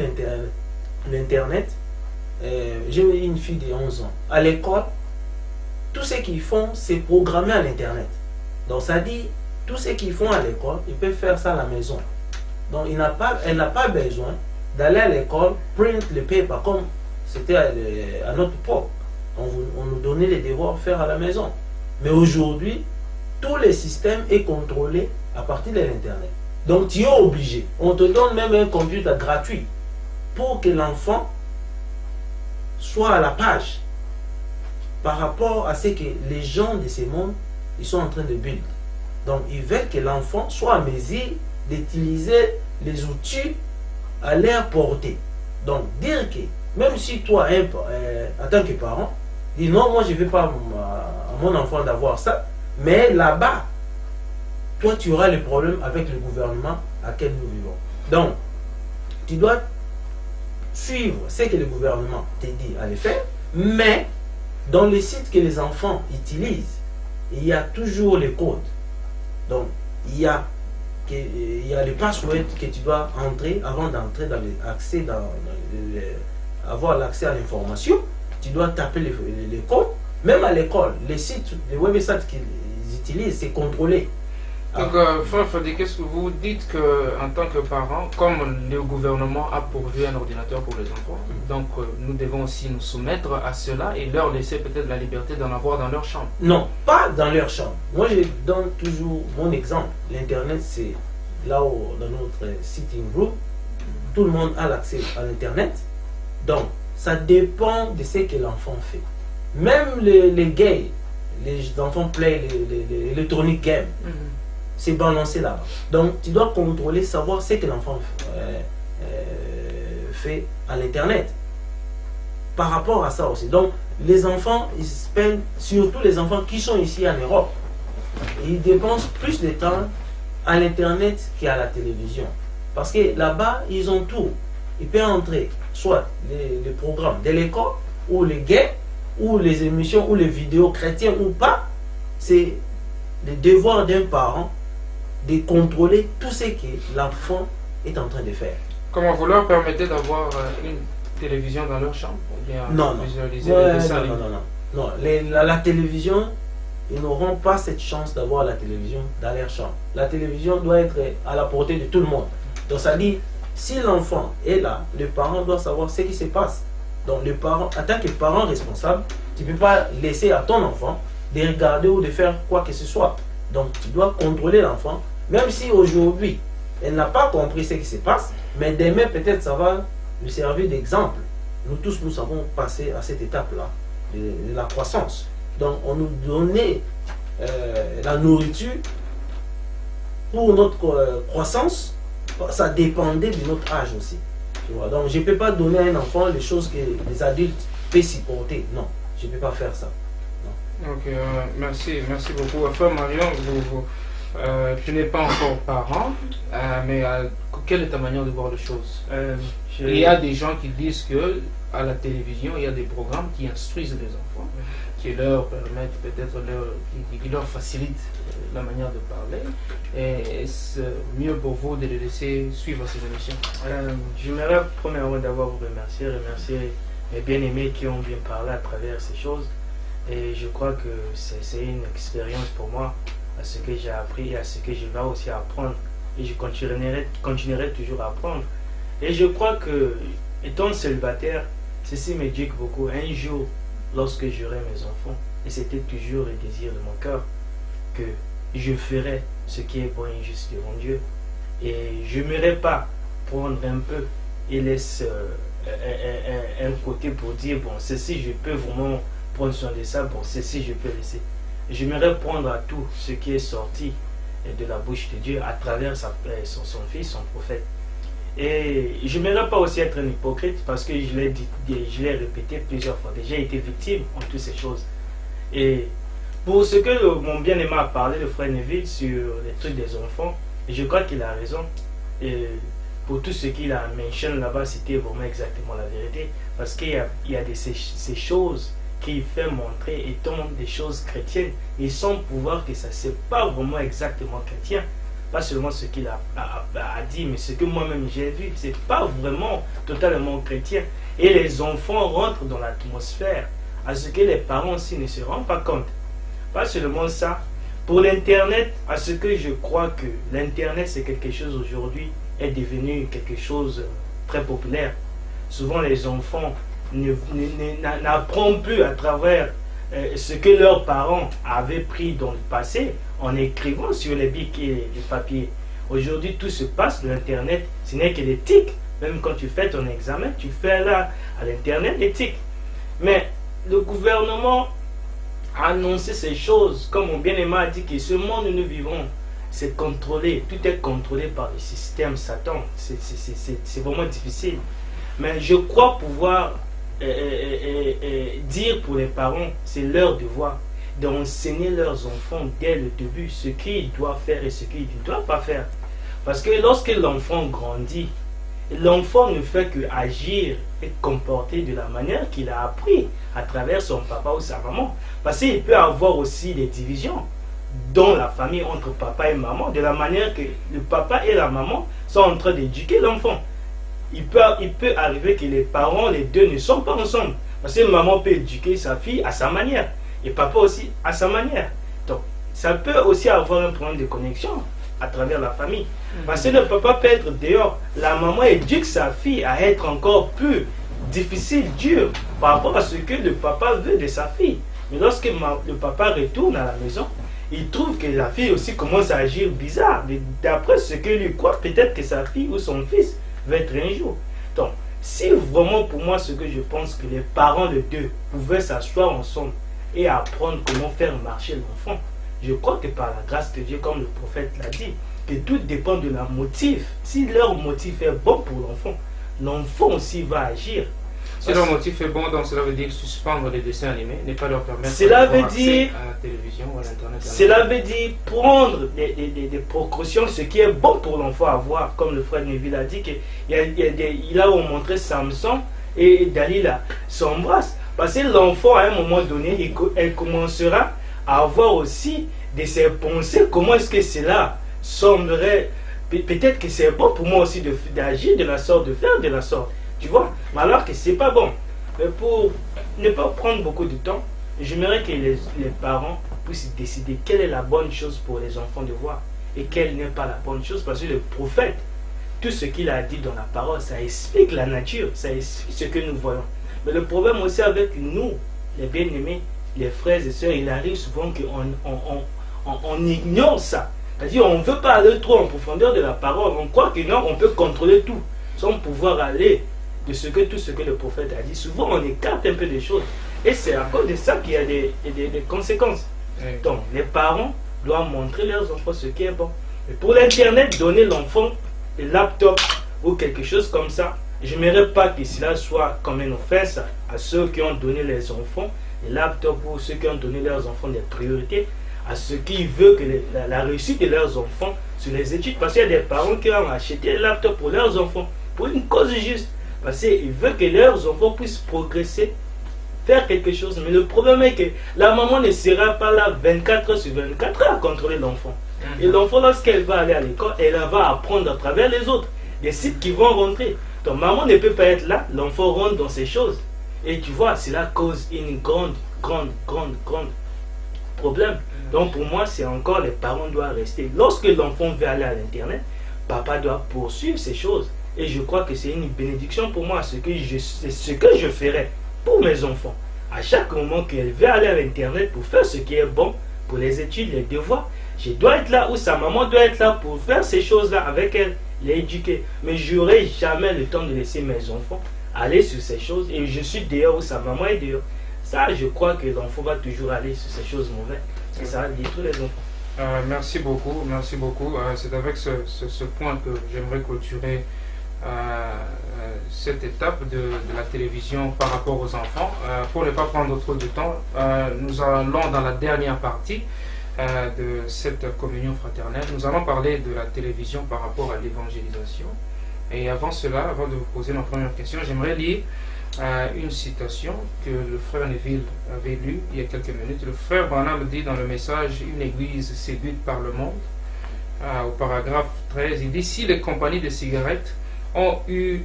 [SPEAKER 5] l'Internet. J'ai une fille de 11 ans. À l'école, tout ce qu'ils font, c'est programmé à l'Internet. Donc ça dit, tout ce qu'ils font à l'école, ils peuvent faire ça à la maison. Donc elle n'a pas besoin d'aller à l'école, print le paper comme c'était à notre époque. On nous donnait les devoirs à faire à la maison. Mais aujourd'hui, tout le système est contrôlé à partir de l'Internet. Donc tu es obligé. On te donne même un computer gratuit pour que l'enfant soit à la page par rapport à ce que les gens de ce monde ils sont en train de build. Donc ils veulent que l'enfant soit à mesure d'utiliser les outils à leur portée. Donc dire que même si toi en tant que parent dis non, moi je ne veux pas à mon enfant d'avoir ça, mais là-bas toi tu auras le problème avec le gouvernement à quel nous vivons. Donc tu dois suivre ce que le gouvernement te dit à le faire, mais dans les sites que les enfants utilisent, il y a toujours les codes. Donc, il y a les passwords que tu dois entrer avant d'entrer dans l'accès, avoir l'accès à l'information. tu dois taper les codes. Même à l'école, les sites, les websites qu'ils utilisent, c'est contrôlé.
[SPEAKER 1] Donc, frère Fadi, qu'est-ce que vous dites que, en tant que parents, comme le gouvernement a pourvu un ordinateur pour les enfants, donc nous devons aussi nous soumettre à cela et leur laisser peut-être la liberté d'en avoir dans leur chambre?
[SPEAKER 5] Non, pas dans leur chambre. Moi, je donne toujours mon exemple. L'Internet, c'est là où, dans notre sitting room, tout le monde a l'accès à l'Internet. Donc, ça dépend de ce que l'enfant fait. Même les gays, les enfants play les electronic games, c'est balancé là-bas. Donc, tu dois contrôler, savoir ce que l'enfant fait à l'Internet. Par rapport à ça aussi. Donc, les enfants, ils spendent, surtout les enfants qui sont ici en Europe, ils dépensent plus de temps à l'Internet qu'à la télévision. Parce que là-bas, ils ont tout. Ils peuvent entrer, soit les programmes de l'école, ou les gays, ou les émissions, ou les vidéos chrétiennes, ou pas. C'est le devoir d'un parent de contrôler tout ce que l'enfant est en train de faire.
[SPEAKER 1] Comment vous leur permettez d'avoir une télévision dans leur chambre ou bien
[SPEAKER 5] Non,
[SPEAKER 1] visualiser
[SPEAKER 5] non.
[SPEAKER 1] les dessins animés?
[SPEAKER 5] Non. La télévision, ils n'auront pas cette chance d'avoir la télévision dans leur chambre. La télévision doit être à la portée de tout le monde. Donc ça dit, si l'enfant est là, le parent doit savoir ce qui se passe. Donc le parent, en tant que parent responsable, tu ne peux pas laisser à ton enfant de regarder ou de faire quoi que ce soit. Donc tu dois contrôler l'enfant, même si aujourd'hui, elle n'a pas compris ce qui se passe, mais demain peut-être ça va lui servir d'exemple. Nous tous, nous avons passé à cette étape-là de la croissance. Donc on nous donnait la nourriture pour notre croissance, ça dépendait de notre âge aussi. Tu vois? Donc je ne peux pas donner à un enfant les choses que les adultes peuvent supporter. Non, je ne peux pas faire ça. Non.
[SPEAKER 1] Ok, merci beaucoup. Frère Marion, tu n'es pas encore parent, mais quelle est ta manière de voir les choses? Il y a des gens qui disent que à la télévision, il y a des programmes qui instruisent les enfants, qui leur permettent peut-être, qui leur facilitent la manière de parler. Et est-ce mieux pour vous de les laisser suivre ces émissions?
[SPEAKER 4] J'aimerais premièrement d'abord vous remercier mes bien-aimés qui ont bien parlé à travers ces choses. Et je crois que c'est une expérience pour moi, à ce que j'ai appris et à ce que je vais aussi apprendre. Et je continuerai toujours à apprendre. Et je crois que, étant célibataire, ceci m'éduque beaucoup. Un jour, lorsque j'aurai mes enfants, et c'était toujours le désir de mon cœur, que je ferai ce qui est bon et juste devant Dieu. Et je n'aimerais pas prendre un peu et laisser un côté pour dire, bon, ceci je peux vraiment prendre soin de ça, bon, ceci je peux laisser. J'aimerais prendre à tout ce qui est sorti de la bouche de Dieu à travers son fils, son prophète. Et je n'aimerais pas aussi être un hypocrite parce que je l'ai répété plusieurs fois. J'ai été victime en toutes ces choses. Et pour ce que mon bien-aimé a parlé, le frère Neville, sur les trucs des enfants, je crois qu'il a raison. Et pour tout ce qu'il a mentionné là-bas, c'était vraiment exactement la vérité. Parce qu'il y a ces choses qui fait montrer étant des choses chrétiennes, et sans pouvoir que ça c'est pas vraiment exactement chrétien. Pas seulement ce qu'il a dit, mais ce que moi-même j'ai vu, c'est pas vraiment totalement chrétien. Et les enfants rentrent dans l'atmosphère, à ce que les parents aussi ne se rendent pas compte. Pas seulement ça, pour l'Internet, à ce que je crois que l'Internet c'est quelque chose aujourd'hui, est devenu quelque chose très populaire. Souvent les enfants n'apprennent plus à travers ce que leurs parents avaient pris dans le passé en écrivant sur les bics et les papiers. Aujourd'hui, tout se passe sur l'Internet. Ce n'est que des tics. Même quand tu fais ton examen, tu fais là à l'Internet des tics. Mais le gouvernement a annoncé ces choses. Comme mon bien-aimé a dit que ce monde où nous vivons, c'est contrôlé. Tout est contrôlé par le système Satan. C'est vraiment difficile. Mais je crois pouvoir dire pour les parents, c'est leur devoir d'enseigner leurs enfants dès le début ce qu'ils doivent faire et ce qu'ils ne doivent pas faire. Parce que lorsque l'enfant grandit, l'enfant ne fait que agir et comporter de la manière qu'il a appris à travers son papa ou sa maman. Parce qu'il peut avoir aussi des divisions dans la famille entre papa et maman, de la manière que le papa et la maman sont en train d'éduquer l'enfant. Il peut arriver que les parents, les deux, ne sont pas ensemble. Parce que maman peut éduquer sa fille à sa manière. Et papa aussi à sa manière. Donc, ça peut aussi avoir un problème de connexion à travers la famille. Parce que le papa peut être dehors. La maman éduque sa fille à être encore plus difficile, dur, par rapport à ce que le papa veut de sa fille. Mais lorsque le papa retourne à la maison, il trouve que la fille aussi commence à agir bizarre. D'après ce que lui croit, peut-être que sa fille ou son fils va être un jour. Donc, si vraiment pour moi, ce que je pense que les parents de deux pouvaient s'asseoir ensemble et apprendre comment faire marcher l'enfant, je crois que par la grâce de Dieu, comme le prophète l'a dit, que tout dépend de la motif. Si leur motif est bon pour l'enfant, l'enfant aussi va agir.
[SPEAKER 1] Si leur motif est bon, donc cela veut dire suspendre les dessins animés, ne pas leur permettre
[SPEAKER 4] cela
[SPEAKER 1] d'avoir
[SPEAKER 4] veut dire
[SPEAKER 1] accès à la télévision ou à l'internet.
[SPEAKER 4] Cela veut dire prendre des précautions, ce qui est bon pour l'enfant à voir, comme le frère Neville a dit, qu'il a montré Samson et Dalila s'embrassent. Parce que l'enfant, à un moment donné, elle commencera à avoir aussi de ses pensées, comment est-ce que cela semblerait, peut-être que c'est bon pour moi aussi d'agir de la sorte, de faire de la sorte. Tu vois, mais alors que c'est pas bon. Mais pour ne pas prendre beaucoup de temps, j'aimerais que les parents puissent décider quelle est la bonne chose pour les enfants de voir et quelle n'est pas la bonne chose. Parce que le prophète, tout ce qu'il a dit dans la parole, ça explique la nature, ça explique ce que nous voyons. Mais le problème aussi avec nous, les bien-aimés, les frères et sœurs, il arrive souvent qu'on ignore ça. C'est-à-dire on ne veut pas aller trop en profondeur de la parole. On croit que non, on peut contrôler tout sans pouvoir aller de tout ce que le prophète a dit. Souvent on écarte un peu des choses et c'est à cause de ça qu'il y a des conséquences. Donc les parents doivent montrer leurs enfants ce qui est bon. Et pour l'internet, donner l'enfant le laptop ou quelque chose comme ça, je n'aimerais pas que cela soit comme une offense à ceux qui ont donné les enfants les laptops ou ceux qui ont donné leurs enfants des priorités, à ceux qui veulent que la réussite de leurs enfants sur les études. Parce qu'il y a des parents qui ont acheté des laptops pour leurs enfants pour une cause juste. Parce qu'ils veulent que leurs enfants puissent progresser, faire quelque chose. Mais le problème est que la maman ne sera pas là 24 heures sur 24 heures à contrôler l'enfant. Et l'enfant, lorsqu'elle va aller à l'école, elle va apprendre à travers les autres, des sites qui vont rentrer. Donc maman ne peut pas être là, l'enfant rentre dans ces choses. Et tu vois, cela cause une grande problème. Donc pour moi, c'est encore les parents doivent rester. Lorsque l'enfant veut aller à l'internet, papa doit poursuivre ces choses. Et je crois que c'est une bénédiction pour moi, c'est ce que je ferai pour mes enfants. À chaque moment qu'elle veut aller à l'internet pour faire ce qui est bon, pour les études, les devoirs, je dois être là, ou sa maman doit être là pour faire ces choses-là avec elle, les éduquer. Mais je n'aurai jamais le temps de laisser mes enfants aller sur ces choses. Et je suis dehors, ou sa maman est dehors. Ça, je crois que l'enfant va toujours aller sur ces choses mauvaises. Et ça va détruire les enfants.
[SPEAKER 1] Merci beaucoup, merci beaucoup. C'est avec ce point que j'aimerais clôturer cette étape de la télévision par rapport aux enfants. Pour ne pas prendre trop de temps, nous allons dans la dernière partie de cette communion fraternelle. Nous allons parler de la télévision par rapport à l'évangélisation. Et avant cela, avant de vous poser ma première question, j'aimerais lire une citation que le frère Neville avait lue il y a quelques minutes. Le frère Branham dit dans le message « Une église séduite par le monde », au paragraphe 13, il dit « Si les compagnies de cigarettes ont eu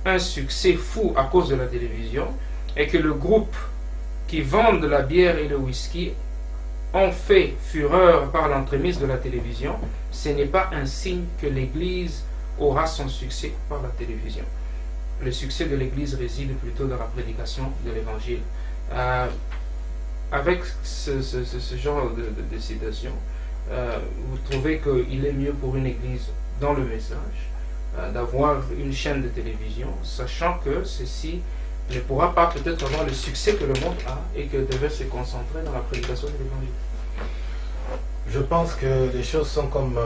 [SPEAKER 1] un succès fou à cause de la télévision et que le groupe qui vend de la bière et le whisky ont fait fureur par l'entremise de la télévision, ce n'est pas un signe que l'Église aura son succès par la télévision. Le succès de l'Église réside plutôt dans la prédication de l'Évangile. » Avec ce genre de citation, vous trouvez qu'il est mieux pour une Église dans le message d'avoir une chaîne de télévision, sachant que ceci ne pourra pas peut-être avoir le succès que le monde a et que devait se concentrer dans la prédication de l'Évangile.
[SPEAKER 2] Je pense que les choses sont comme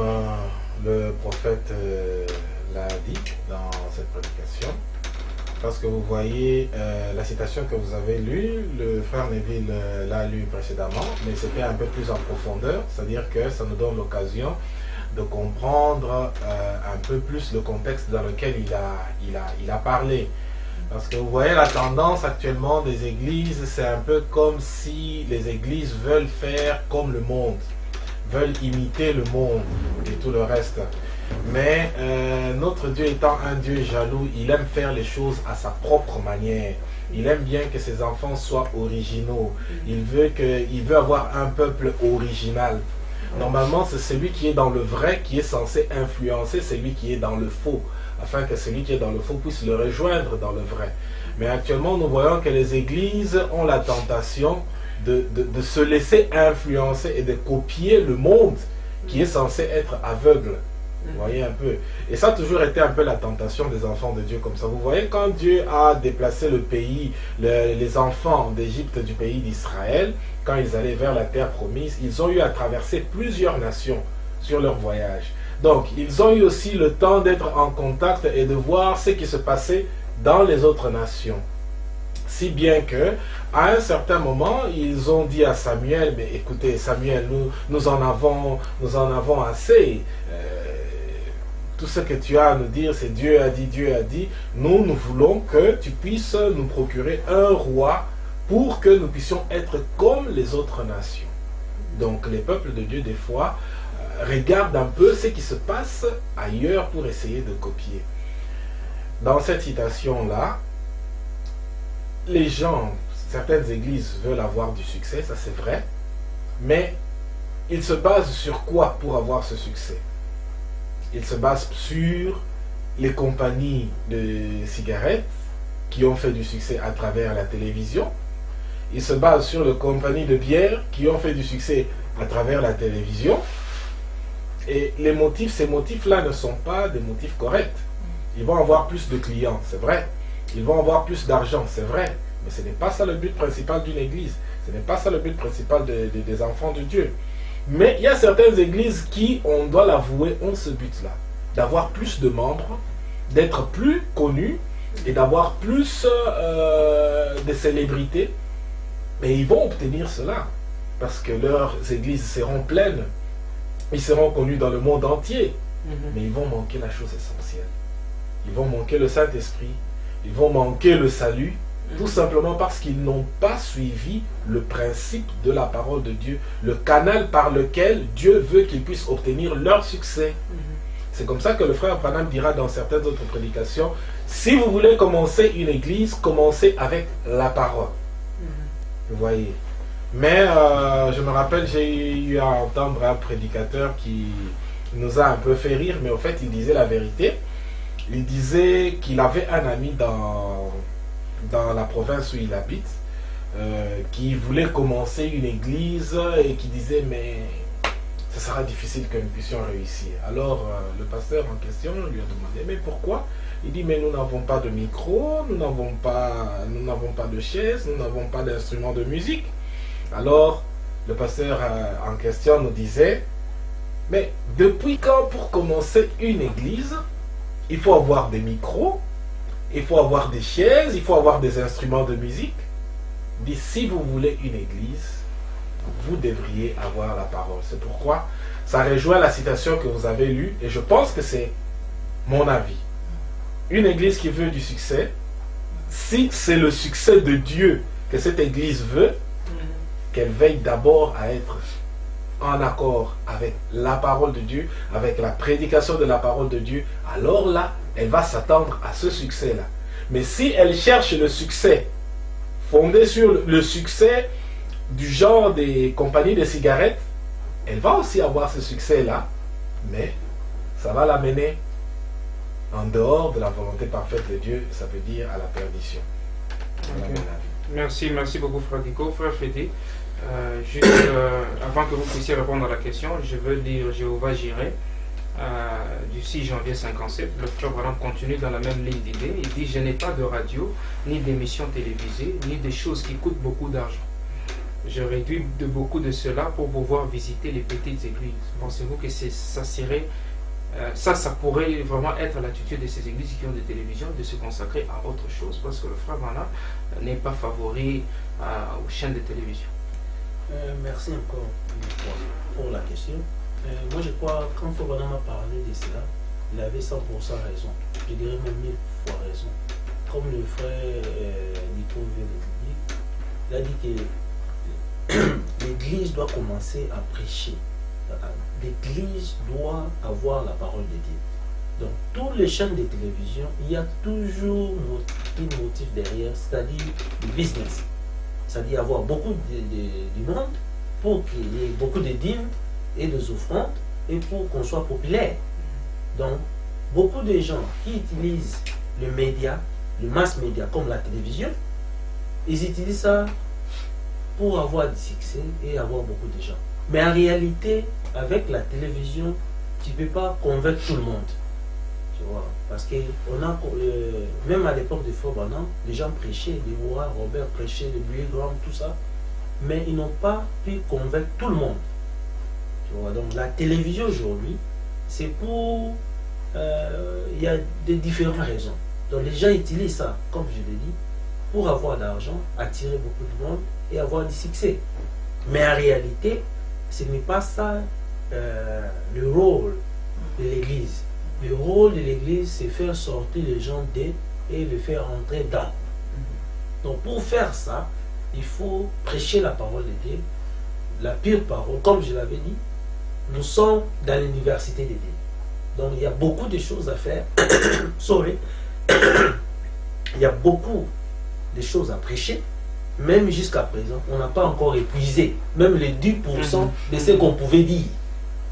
[SPEAKER 2] le prophète l'a dit dans cette prédication. Parce que vous voyez la citation que vous avez lue, le frère Neville l'a lue précédemment, mais c'était un peu plus en profondeur, c'est-à-dire que ça nous donne l'occasion de comprendre un peu plus le contexte dans lequel il a parlé. Parce que vous voyez la tendance actuellement des églises, c'est un peu comme si les églises veulent faire comme le monde, veulent imiter le monde et tout le reste. Mais notre Dieu étant un Dieu jaloux, il aime faire les choses à sa propre manière. Il aime bien que ses enfants soient originaux. Il veut avoir un peuple original. Normalement, c'est celui qui est dans le vrai qui est censé influencer celui qui est dans le faux, afin que celui qui est dans le faux puisse le rejoindre dans le vrai. Mais actuellement, nous voyons que les églises ont la tentation de se laisser influencer et de copier le monde qui est censé être aveugle. Vous voyez un peu. Et ça a toujours été un peu la tentation des enfants de Dieu comme ça. Vous voyez, quand Dieu a déplacé le pays, les enfants d'Égypte du pays d'Israël, quand ils allaient vers la terre promise, ils ont eu à traverser plusieurs nations sur leur voyage. Donc, ils ont eu aussi le temps d'être en contact et de voir ce qui se passait dans les autres nations. Si bien que, à un certain moment, ils ont dit à Samuel, mais écoutez Samuel, nous en avons assez. Tout ce que tu as à nous dire, c'est Dieu a dit, Dieu a dit. Nous voulons que tu puisses nous procurer un roi pour que nous puissions être comme les autres nations. Donc les peuples de Dieu, des fois, regardent un peu ce qui se passe ailleurs pour essayer de copier. Dans cette citation-là, les gens, certaines églises veulent avoir du succès, ça c'est vrai, mais ils se basent sur quoi pour avoir ce succès? Ils se basent sur les compagnies de cigarettes qui ont fait du succès à travers la télévision. Ils se basent sur les compagnies de bière qui ont fait du succès à travers la télévision. Et les motifs, ces motifs-là ne sont pas des motifs corrects. Ils vont avoir plus de clients, c'est vrai. Ils vont avoir plus d'argent, c'est vrai. Mais ce n'est pas ça le but principal d'une église. Ce n'est pas ça le but principal des enfants de Dieu. Mais il y a certaines églises qui, on doit l'avouer, ont ce but-là. D'avoir plus de membres, d'être plus connus et d'avoir plus de célébrités. Mais ils vont obtenir cela parce que leurs églises seront pleines. Ils seront connus dans le monde entier. Mais ils vont manquer la chose essentielle. Ils vont manquer le Saint-Esprit. Ils vont manquer le salut. Tout simplement parce qu'ils n'ont pas suivi le principe de la parole de Dieu, le canal par lequel Dieu veut qu'ils puissent obtenir leur succès. C'est comme ça que le frère Branham dira dans certaines autres prédications, si vous voulez commencer une église, commencez avec la parole. Vous voyez. Mais je me rappelle, j'ai eu à entendre un prédicateur qui nous a un peu fait rire, mais au fait il disait la vérité. Il disait qu'il avait un ami dans la province où il habite, qui voulait commencer une église et qui disait mais ce sera difficile que nous puissions réussir. Alors le pasteur en question lui a demandé mais pourquoi? Il dit mais nous n'avons pas de micro, nous n'avons pas de chaise, nous n'avons pas d'instrument de musique. Alors le pasteur en question nous disait mais depuis quand pour commencer une église il faut avoir des micros, il faut avoir des chaises, il faut avoir des instruments de musique? Il dit, si vous voulez une église, vous devriez avoir la parole. C'est pourquoi ça rejoint la citation que vous avez lue, et je pense que c'est mon avis. Une église qui veut du succès, si c'est le succès de Dieu que cette église veut, qu'elle veille d'abord à être en accord avec la parole de Dieu, avec la prédication de la parole de Dieu, alors là, elle va s'attendre à ce succès-là. Mais si elle cherche le succès fondé sur le succès du genre des compagnies de cigarettes, elle va aussi avoir ce succès-là, mais ça va l'amener en dehors de la volonté parfaite de Dieu, ça veut dire à la perdition. Voilà.
[SPEAKER 1] Merci beaucoup Frère Dico. Frère Fédé, juste avant que vous puissiez répondre à la question, je veux lire Jéhovah Jireh du 6 janvier 57. Le frère Branham continue dans la même ligne d'idées. Il dit, je n'ai pas de radio, ni d'émissions télévisées, ni des choses qui coûtent beaucoup d'argent. Je réduis de beaucoup de cela pour pouvoir visiter les petites églises. Pensez-vous que ça serait ça pourrait vraiment être l'attitude de ces églises qui ont des télévisions de se consacrer à autre chose, parce que le frère Branham n'est pas favori aux chaînes de télévision.
[SPEAKER 5] Merci encore pour la question. Moi je crois quand frère Branham a parlé de cela, il avait 100% raison. Je dirais même 1000 fois raison. Comme le frère Nico vient de dire, il a dit que l'église doit commencer à prêcher l'Église doit avoir la parole de Dieu. Donc, toutes les chaînes de télévision, il y a toujours un motif derrière, c'est-à-dire le business. C'est-à-dire avoir beaucoup de monde pour qu'il y ait beaucoup de dîmes et de offrandes et pour qu'on soit populaire. Donc, beaucoup de gens qui utilisent le média, le mass média comme la télévision, ils utilisent ça pour avoir du succès et avoir beaucoup de gens. Mais en réalité, avec la télévision, tu ne peux pas convaincre tout le monde. Tu vois, parce que même à l'époque de Frère Branham, les gens prêchaient, les rois, Robert prêchait, les Billy Graham, tout ça, mais ils n'ont pas pu convaincre tout le monde. Tu vois, donc la télévision aujourd'hui, c'est pour... il y a des différentes raisons. Donc les gens utilisent ça, comme je l'ai dit, pour avoir de l'argent, attirer beaucoup de monde et avoir du succès. Mais en réalité, ce n'est pas ça le rôle de l'Église. Le rôle de l'Église, c'est faire sortir les gens d'eux et les faire entrer dans. Donc pour faire ça, il faut prêcher la parole de Dieu, la pure parole. Comme je l'avais dit, nous sommes dans l'université de Dieu. Donc il y a beaucoup de choses à faire. Sorry. Il y a beaucoup de choses à prêcher. Même jusqu'à présent, on n'a pas encore épuisé même les 10% de ce qu'on pouvait dire.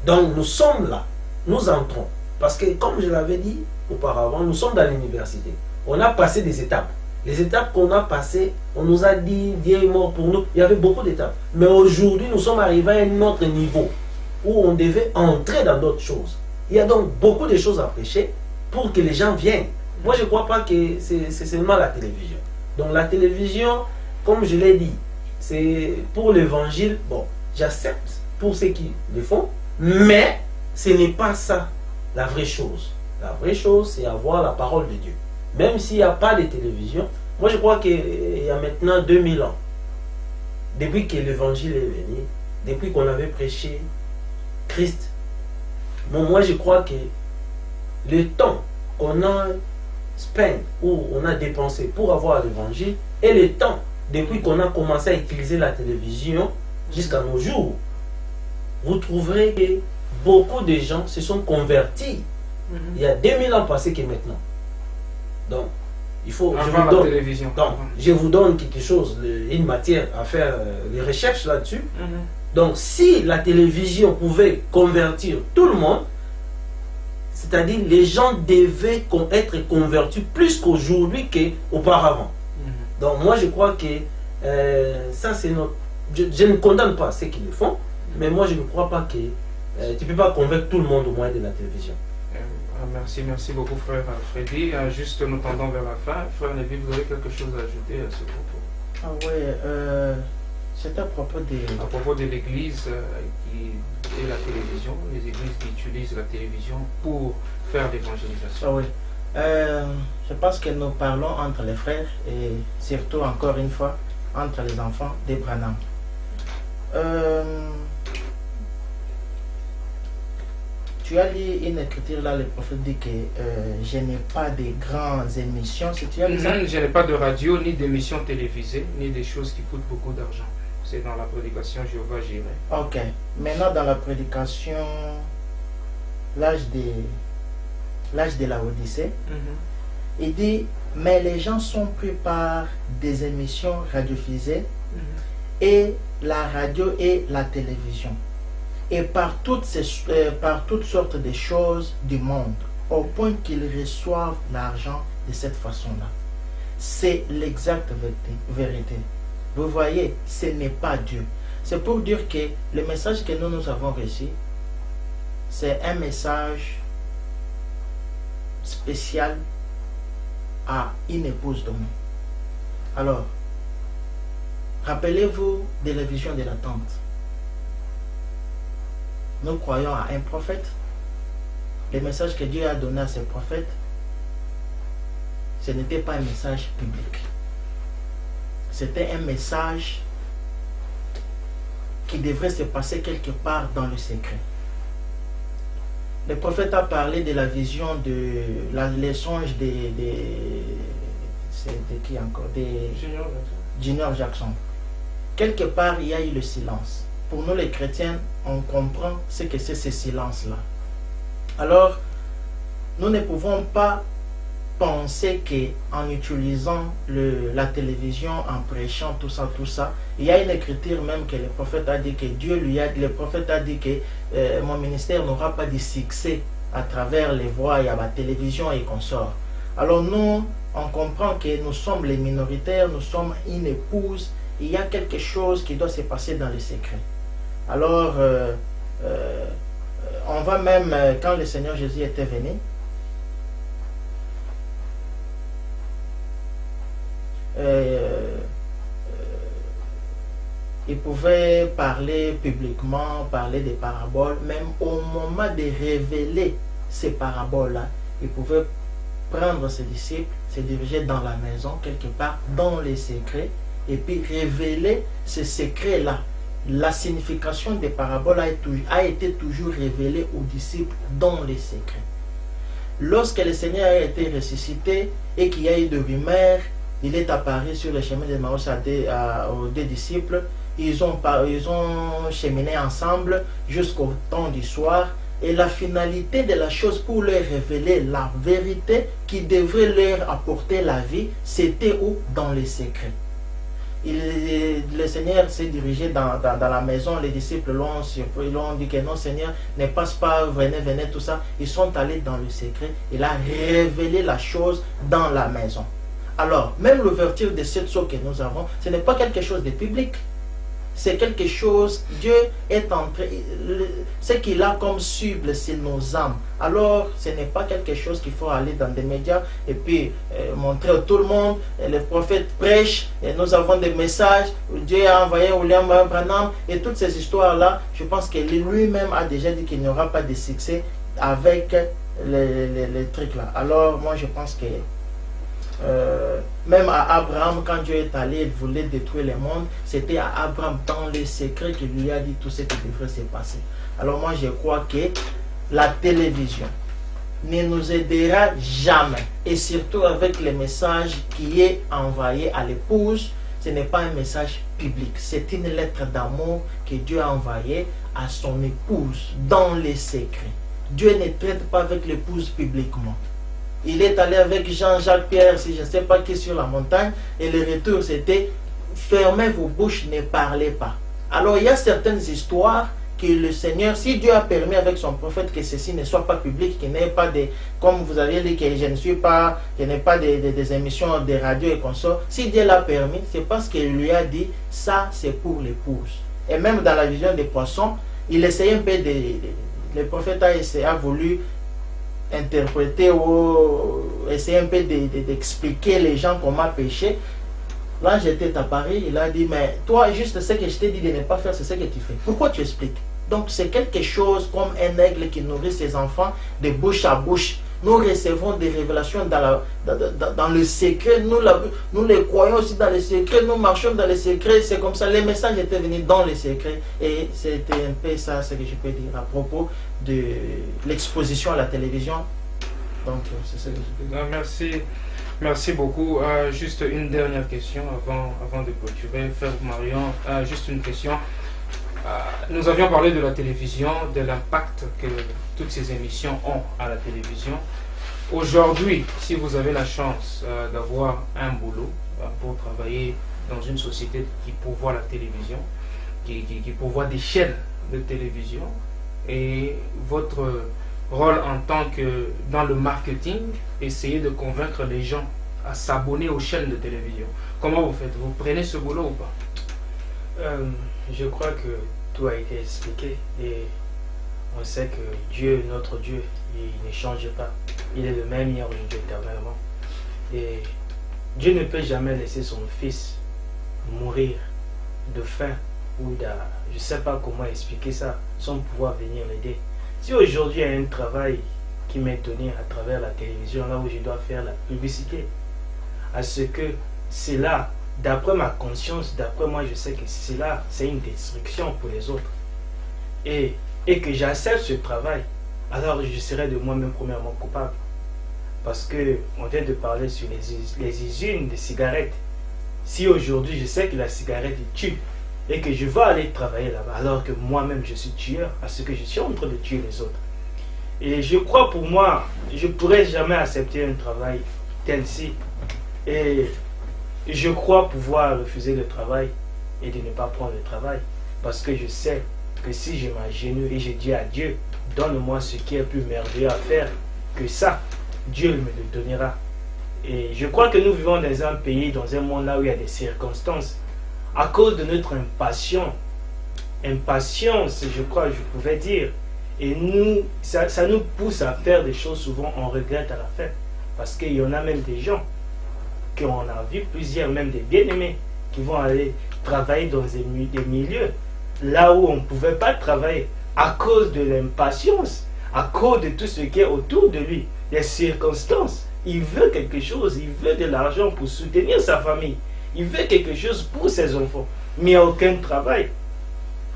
[SPEAKER 5] Donc nous sommes là, nous entrons. Parce que comme je l'avais dit auparavant, nous sommes dans l'université. On a passé des étapes. Les étapes qu'on a passées, on nous a dit Dieu est mort pour nous. Il y avait beaucoup d'étapes. Mais aujourd'hui, nous sommes arrivés à un autre niveau où on devait entrer dans d'autres choses. Il y a donc beaucoup de choses à prêcher pour que les gens viennent. Moi, je ne crois pas que c'est seulement la télévision. Donc la télévision, comme je l'ai dit, c'est pour l'évangile. Bon, j'accepte pour ceux qui le font, mais ce n'est pas ça la vraie chose. La vraie chose, c'est avoir la parole de Dieu. Même s'il n'y a pas de télévision, moi je crois qu'il y a maintenant 2000 ans, depuis que l'évangile est venu, depuis qu'on avait prêché Christ, bon, moi je crois que le temps qu'on a spend ou on a dépensé pour avoir l'évangile et le temps depuis qu'on a commencé à utiliser la télévision jusqu'à nos jours, vous trouverez que beaucoup de gens se sont convertis. Il y a 2000 ans passés que maintenant. Donc, il faut... je vous donne quelque chose, une matière à faire des recherches là-dessus. Donc, si la télévision pouvait convertir tout le monde, c'est-à-dire les gens devaient être convertis plus qu'aujourd'hui qu'auparavant. Donc, moi, je crois que ça, c'est notre... Je ne condamne pas ceux qui le font, mais moi, je ne crois pas que tu ne peux pas convaincre tout le monde au moyen de la télévision.
[SPEAKER 1] Merci beaucoup, frère Freddy. Juste nous tendons vers la fin. Frère Nevi, vous avez quelque chose à ajouter à ce propos?
[SPEAKER 3] Ah oui, c'est à propos
[SPEAKER 1] de l'église et la télévision, les églises qui utilisent la télévision pour faire l'évangélisation.
[SPEAKER 3] Ah oui. Je pense que nous parlons entre les frères et surtout, encore une fois, entre les enfants des Branham. Tu as lu une écriture là, le prophète dit que je n'ai pas de grandes émissions. Si tu as lu ça?
[SPEAKER 1] Je n'ai pas de radio, ni d'émissions télévisées, ni des choses qui coûtent beaucoup d'argent. C'est dans la prédication Jéhovah Jireh.
[SPEAKER 3] Ok. Maintenant, dans la prédication, l'âge de la Odyssée, il dit, mais les gens sont pris par des émissions radiophisées et la radio et la télévision. Et par toutes sortes de choses du monde, au point qu'ils reçoivent l'argent de cette façon-là. C'est l'exacte vérité. Vous voyez, ce n'est pas Dieu. C'est pour dire que le message que nous avons reçu, c'est un message spécial à une épouse donnée. Alors, rappelez-vous de la vision de la tante. Nous croyons à un prophète. Le message que Dieu a donné à ses prophètes, ce n'était pas un message public. C'était un message qui devrait se passer quelque part dans le secret. Le prophète a parlé de la vision de les songes de qui encore? De Junior Jackson. Quelque part, il y a eu le silence. pour nous les chrétiens, on comprend ce que c'est ce silence-là. Alors, nous ne pouvons pas penser qu'en utilisant la télévision, en prêchant tout ça, il y a une écriture même que le prophète a dit que le prophète a dit que mon ministère n'aura pas de succès à travers les voix et à la télévision et consorts. Alors nous, on comprend que nous sommes les minoritaires, nous sommes une épouse, il y a quelque chose qui doit se passer dans le secret. Alors, on va même, quand le Seigneur Jésus était venu, il pouvait parler publiquement, parler des paraboles, même au moment de révéler ces paraboles-là, il pouvait prendre ses disciples, se diriger dans la maison, quelque part, dans les secrets, et puis révéler ces secrets-là. La signification des paraboles a été toujours révélée aux disciples dans les secrets. Lorsque le Seigneur a été ressuscité et qu'il y a eu de rumeurs, il est apparu sur le chemin de Maïs aux deux disciples. Ils ont cheminé ensemble jusqu'au temps du soir. Et la finalité de la chose pour leur révéler la vérité qui devrait leur apporter la vie, c'était où? Dans les secrets. Le Seigneur s'est dirigé dans la maison, les disciples l'ont dit que non Seigneur, ne passe pas, venez, tout ça. Ils sont allés dans le secret, il a révélé la chose dans la maison. Alors, même l'ouverture de cette chose que nous avons, ce n'est pas quelque chose de public. C'est quelque chose, Dieu est entré, ce qu'il a comme cible, c'est nos âmes. Alors, ce n'est pas quelque chose qu'il faut aller dans des médias et puis montrer à tout le monde. Les prophètes prêchent, et nous avons des messages, Dieu a envoyé William Branham et toutes ces histoires-là. Je pense que lui-même a déjà dit qu'il n'y aura pas de succès avec les trucs-là. Alors, moi, je pense que même à Abraham, quand Dieu est allé, il voulait détruire le monde. C'était à Abraham, dans les secrets, qu'il lui a dit tout ce qui devrait se passer. Alors moi, je crois que la télévision ne nous aidera jamais. Et surtout avec le message qui est envoyé à l'épouse, ce n'est pas un message public. C'est une lettre d'amour que Dieu a envoyée à son épouse, dans les secrets. Dieu ne traite pas avec l'épouse publiquement. Il est allé avec Jean-Jacques Pierre, si je ne sais pas qui, sur la montagne, et le retour c'était fermez vos bouches, ne parlez pas. Alors il y a certaines histoires que le Seigneur, si Dieu a permis avec son prophète que ceci ne soit pas public, qu'il n'ait pas des, comme vous avez dit, que je n'ai pas des émissions de radio et consorts, si Dieu l'a permis, c'est parce qu'il lui a dit ça c'est pour l'épouse. Et même dans la vision des poissons, il essayait un peu le prophète a voulu interpréter ou essayer un peu d'expliquer les gens comment pécher. L'ange était apparu, il a dit mais toi juste ce que je t'ai dit de ne pas faire, c'est ce que tu fais. Pourquoi tu expliques? Donc c'est quelque chose comme un aigle qui nourrit ses enfants de bouche à bouche. Nous recevons des révélations dans le secret, nous les croyons aussi dans le secret, nous marchons dans le secret, c'est comme ça, les messages étaient venus dans le secret et c'était un peu ça ce que je peux dire à propos de l'exposition à la télévision. Donc c'est ça que je peux dire.
[SPEAKER 1] Merci beaucoup. Juste une dernière question avant de clôturer. Frère Marion, juste une question. Nous avions parlé de la télévision, de l'impact que toutes ces émissions ont à la télévision. Aujourd'hui, si vous avez la chance d'avoir un boulot pour travailler dans une société qui pourvoit la télévision, qui pourvoit des chaînes de télévision, et votre rôle en tant que dans le marketing, essayer de convaincre les gens à s'abonner aux chaînes de télévision. Comment vous faites? Vous prenez ce boulot ou pas?
[SPEAKER 4] Je crois que tout a été expliqué et on sait que Dieu, notre Dieu, il ne change pas. Il est le même hier, aujourd'hui, éternellement. Et Dieu ne peut jamais laisser son fils mourir de faim ou de... Je ne sais pas comment expliquer ça sans pouvoir venir l'aider. Si aujourd'hui il y a un travail qui m'est donné à travers la télévision, là où je dois faire la publicité, à ce que c'est là, d'après ma conscience, d'après moi, je sais que cela, c'est une destruction pour les autres. Et que j'accepte ce travail, alors je serai de moi-même premièrement coupable. Parce qu'on vient de parler sur les usines de cigarettes. Si aujourd'hui je sais que la cigarette tue, et que je vais aller travailler là-bas, alors que moi-même je suis tueur, à ce que je suis en train de tuer les autres. Et je crois pour moi, je ne pourrais jamais accepter un travail tel-ci. Et je crois pouvoir refuser le travail et de ne pas prendre le travail. Parce que je sais que si je m'agenouille et je dis à Dieu, donne-moi ce qui est plus merveilleux à faire que ça, Dieu me le donnera. Et je crois que nous vivons dans un pays, dans un monde là où il y a des circonstances. À cause de notre impatience, je crois, je pouvais dire, et nous, ça nous pousse à faire des choses souvent on regrette à la fin. Parce qu'il y en a même des gens qu'on a vu, plusieurs, même des bien-aimés, qui vont aller travailler dans des milieux là où on ne pouvait pas travailler à cause de l'impatience, à cause de tout ce qui est autour de lui, des circonstances. Il veut quelque chose, il veut de l'argent pour soutenir sa famille, il veut quelque chose pour ses enfants, mais il n'y a aucun travail.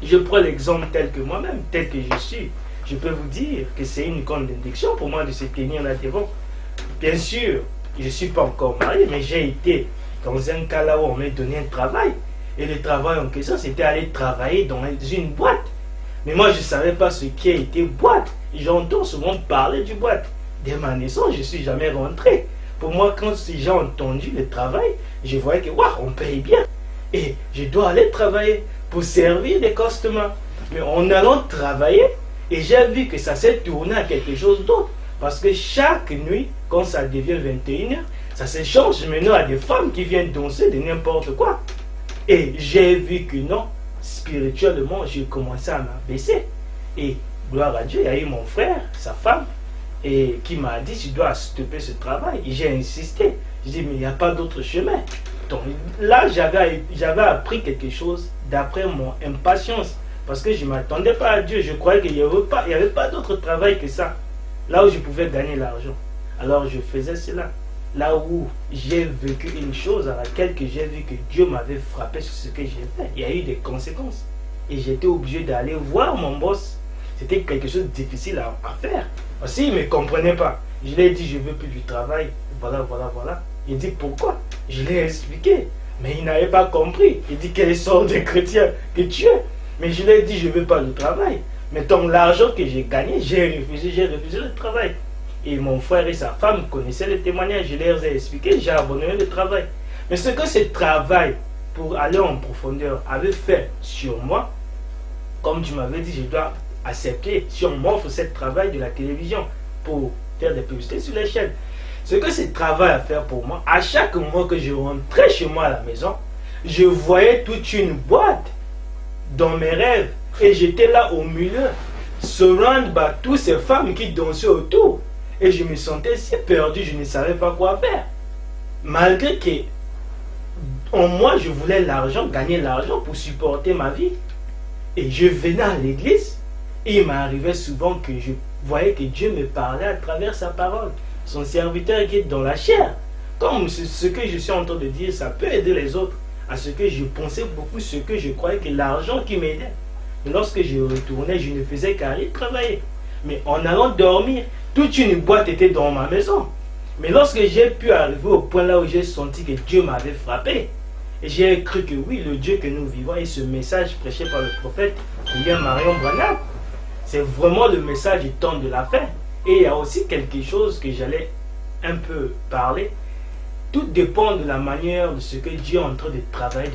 [SPEAKER 4] Je prends l'exemple tel que moi-même, tel que je suis. Je peux vous dire que c'est une contradiction pour moi de se tenir là devant. Bien sûr, je ne suis pas encore marié, mais j'ai été dans un cas là où on m'a donné un travail. Et le travail en question, c'était aller travailler dans une boîte. Mais moi, je ne savais pas ce qui a été boîte. J'entends souvent parler du boîte. Dès ma naissance, je ne suis jamais rentré. Pour moi, quand j'ai entendu le travail, je voyais que, waouh, on paye bien. Et je dois aller travailler pour servir les customers. Mais en allant travailler, et j'ai vu que ça s'est tourné à quelque chose d'autre. Parce que chaque nuit, quand ça devient 21h, ça se change maintenant à des femmes qui viennent danser de n'importe quoi. Et j'ai vu que non, spirituellement, j'ai commencé à m'abaisser. Et gloire à Dieu, il y a eu mon frère, sa femme, et qui m'a dit, tu dois stopper ce travail. Et j'ai insisté. J'ai dit, mais il n'y a pas d'autre chemin. Donc là, j'avais appris quelque chose d'après mon impatience. Parce que je ne m'attendais pas à Dieu. Je croyais qu'il n'y avait pas d'autre travail que ça. Là où je pouvais gagner l'argent. Alors je faisais cela. Là où j'ai vécu une chose à laquelle j'ai vu que Dieu m'avait frappé sur ce que j'ai fait. Il y a eu des conséquences. Et j'étais obligé d'aller voir mon boss. C'était quelque chose de difficile à faire. Parce qu'il ne me comprenait pas. Je lui ai dit, je ne veux plus du travail. Voilà. Il dit, pourquoi? Je lui ai expliqué. Mais il n'avait pas compris. Il dit, quelle sorte de chrétien que tu es? Mais je lui ai dit, je ne veux pas le travail. Mais tant l'argent que j'ai gagné, j'ai refusé le travail. Et mon frère et sa femme connaissaient le témoignage. Je leur ai expliqué, j'ai abandonné le travail. Mais ce que ce travail, pour aller en profondeur, avait fait sur moi, comme tu m'avais dit, je dois accepter. Si on m'offre ce travail de la télévision pour faire des publicités sur les chaînes, ce que ce travail a fait pour moi, à chaque moment que je rentrais chez moi à la maison, je voyais toute une boîte dans mes rêves. Et j'étais là au milieu, surrounded par toutes ces femmes qui dansaient autour. Et je me sentais si perdu, je ne savais pas quoi faire. Malgré que, en moi, je voulais l'argent, gagner l'argent pour supporter ma vie. Et je venais à l'église, et il m'arrivait souvent que je voyais que Dieu me parlait à travers sa parole. Son serviteur qui est dans la chair. Comme ce que je suis en train de dire, ça peut aider les autres. À ce que je pensais beaucoup, ce que je croyais que l'argent qui m'aidait. Mais lorsque je retournais, je ne faisais qu'aller travailler. Mais en allant dormir, toute une boîte était dans ma maison. Mais lorsque j'ai pu arriver au point là où j'ai senti que Dieu m'avait frappé, et j'ai cru que oui, le Dieu que nous vivons et ce message prêché par le prophète William Marion Branham, c'est vraiment le message du temps de la fin. Et il y a aussi quelque chose que j'allais un peu parler. Tout dépend de la manière de ce que Dieu est en train de travailler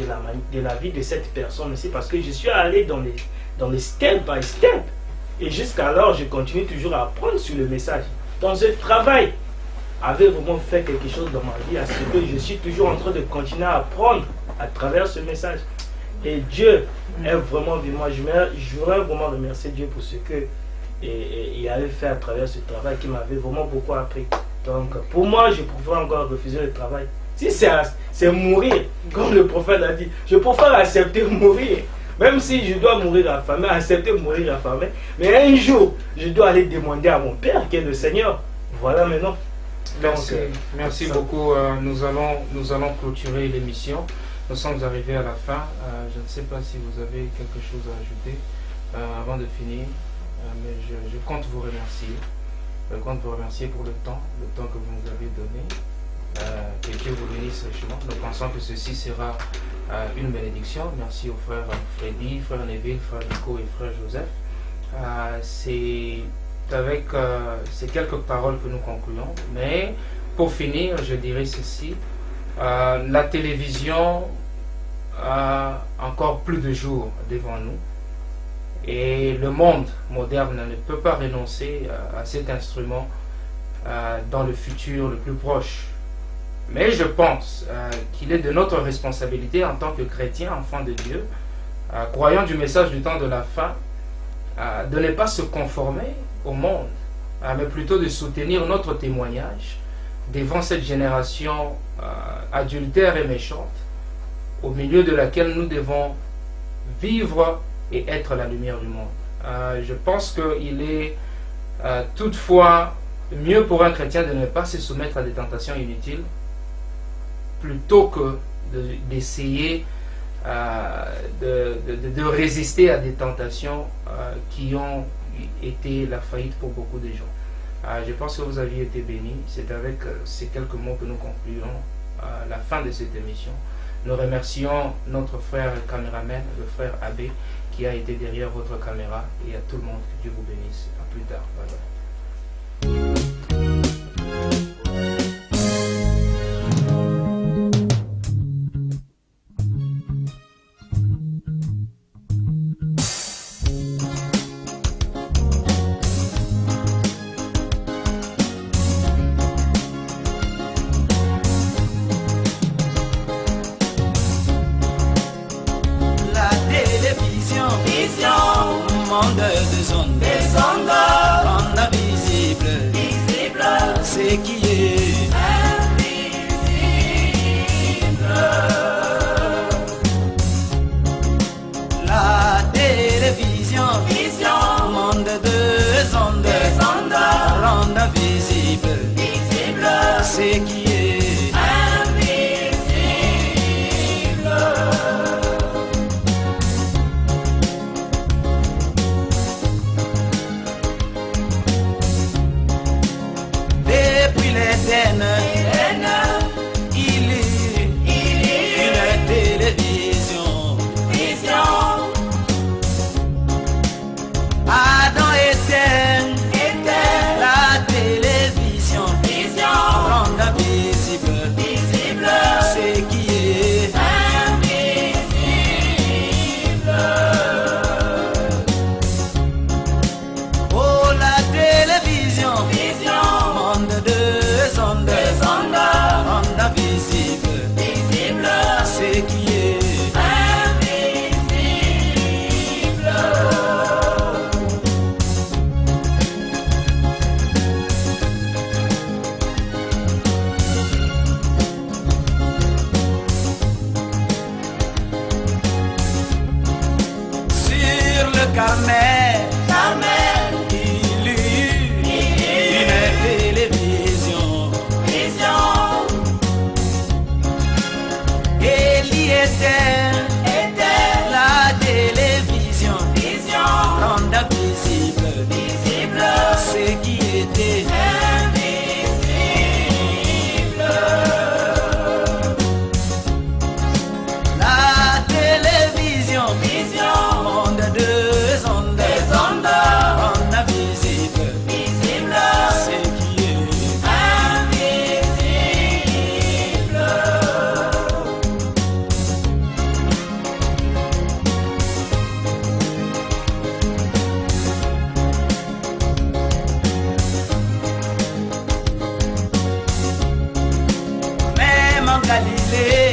[SPEAKER 4] de la vie de cette personne aussi. Parce que je suis allé dans les step by step. Et jusqu'alors, je continue toujours à apprendre sur le message. Donc ce travail avait vraiment fait quelque chose dans ma vie. À ce que je suis toujours en train de continuer à apprendre à travers ce message. Et Dieu est vraiment vivant. Je voudrais vraiment remercier Dieu pour ce que il avait fait à travers ce travail qui m'avait vraiment beaucoup appris. Donc pour moi, je préfère encore refuser le travail. Si c'est mourir, comme le prophète a dit, je préfère accepter mourir. Même si je dois mourir affamé, accepter mourir affamé. Mais un jour, je dois aller demander à mon Père qui est le Seigneur. Voilà maintenant.
[SPEAKER 1] Merci beaucoup. Nous allons clôturer l'émission. Nous sommes arrivés à la fin. Je ne sais pas si vous avez quelque chose à ajouter avant de finir. Mais je compte vous remercier. Je compte vous remercier pour le temps que vous nous avez donné. Que Dieu vous bénisse richement. Nous pensons que ceci sera une bénédiction. Merci aux frères Freddy, frère Neville, frère Nico et frère Joseph. C'est avec ces quelques paroles que nous concluons. Mais pour finir, je dirais ceci. La télévision a encore plus de jours devant nous. Et le monde moderne ne peut pas renoncer à cet instrument dans le futur le plus proche. Mais je pense qu'il est de notre responsabilité en tant que chrétiens, enfants de Dieu, croyants du message du temps de la fin, de ne pas se conformer au monde, mais plutôt de soutenir notre témoignage devant cette génération adultère et méchante, au milieu de laquelle nous devons vivre et être la lumière du monde. Je pense qu'il est toutefois mieux pour un chrétien de ne pas se soumettre à des tentations inutiles plutôt que d'essayer de résister à des tentations qui ont été la faillite pour beaucoup de gens. Je pense que vous aviez été bénis. C'est avec ces quelques mots que nous concluons la fin de cette émission. Nous remercions notre frère caméraman, le frère Abbé, qui a été derrière votre caméra, et à tout le monde, que Dieu vous bénisse. À plus tard. Bye bye.
[SPEAKER 7] Galilée.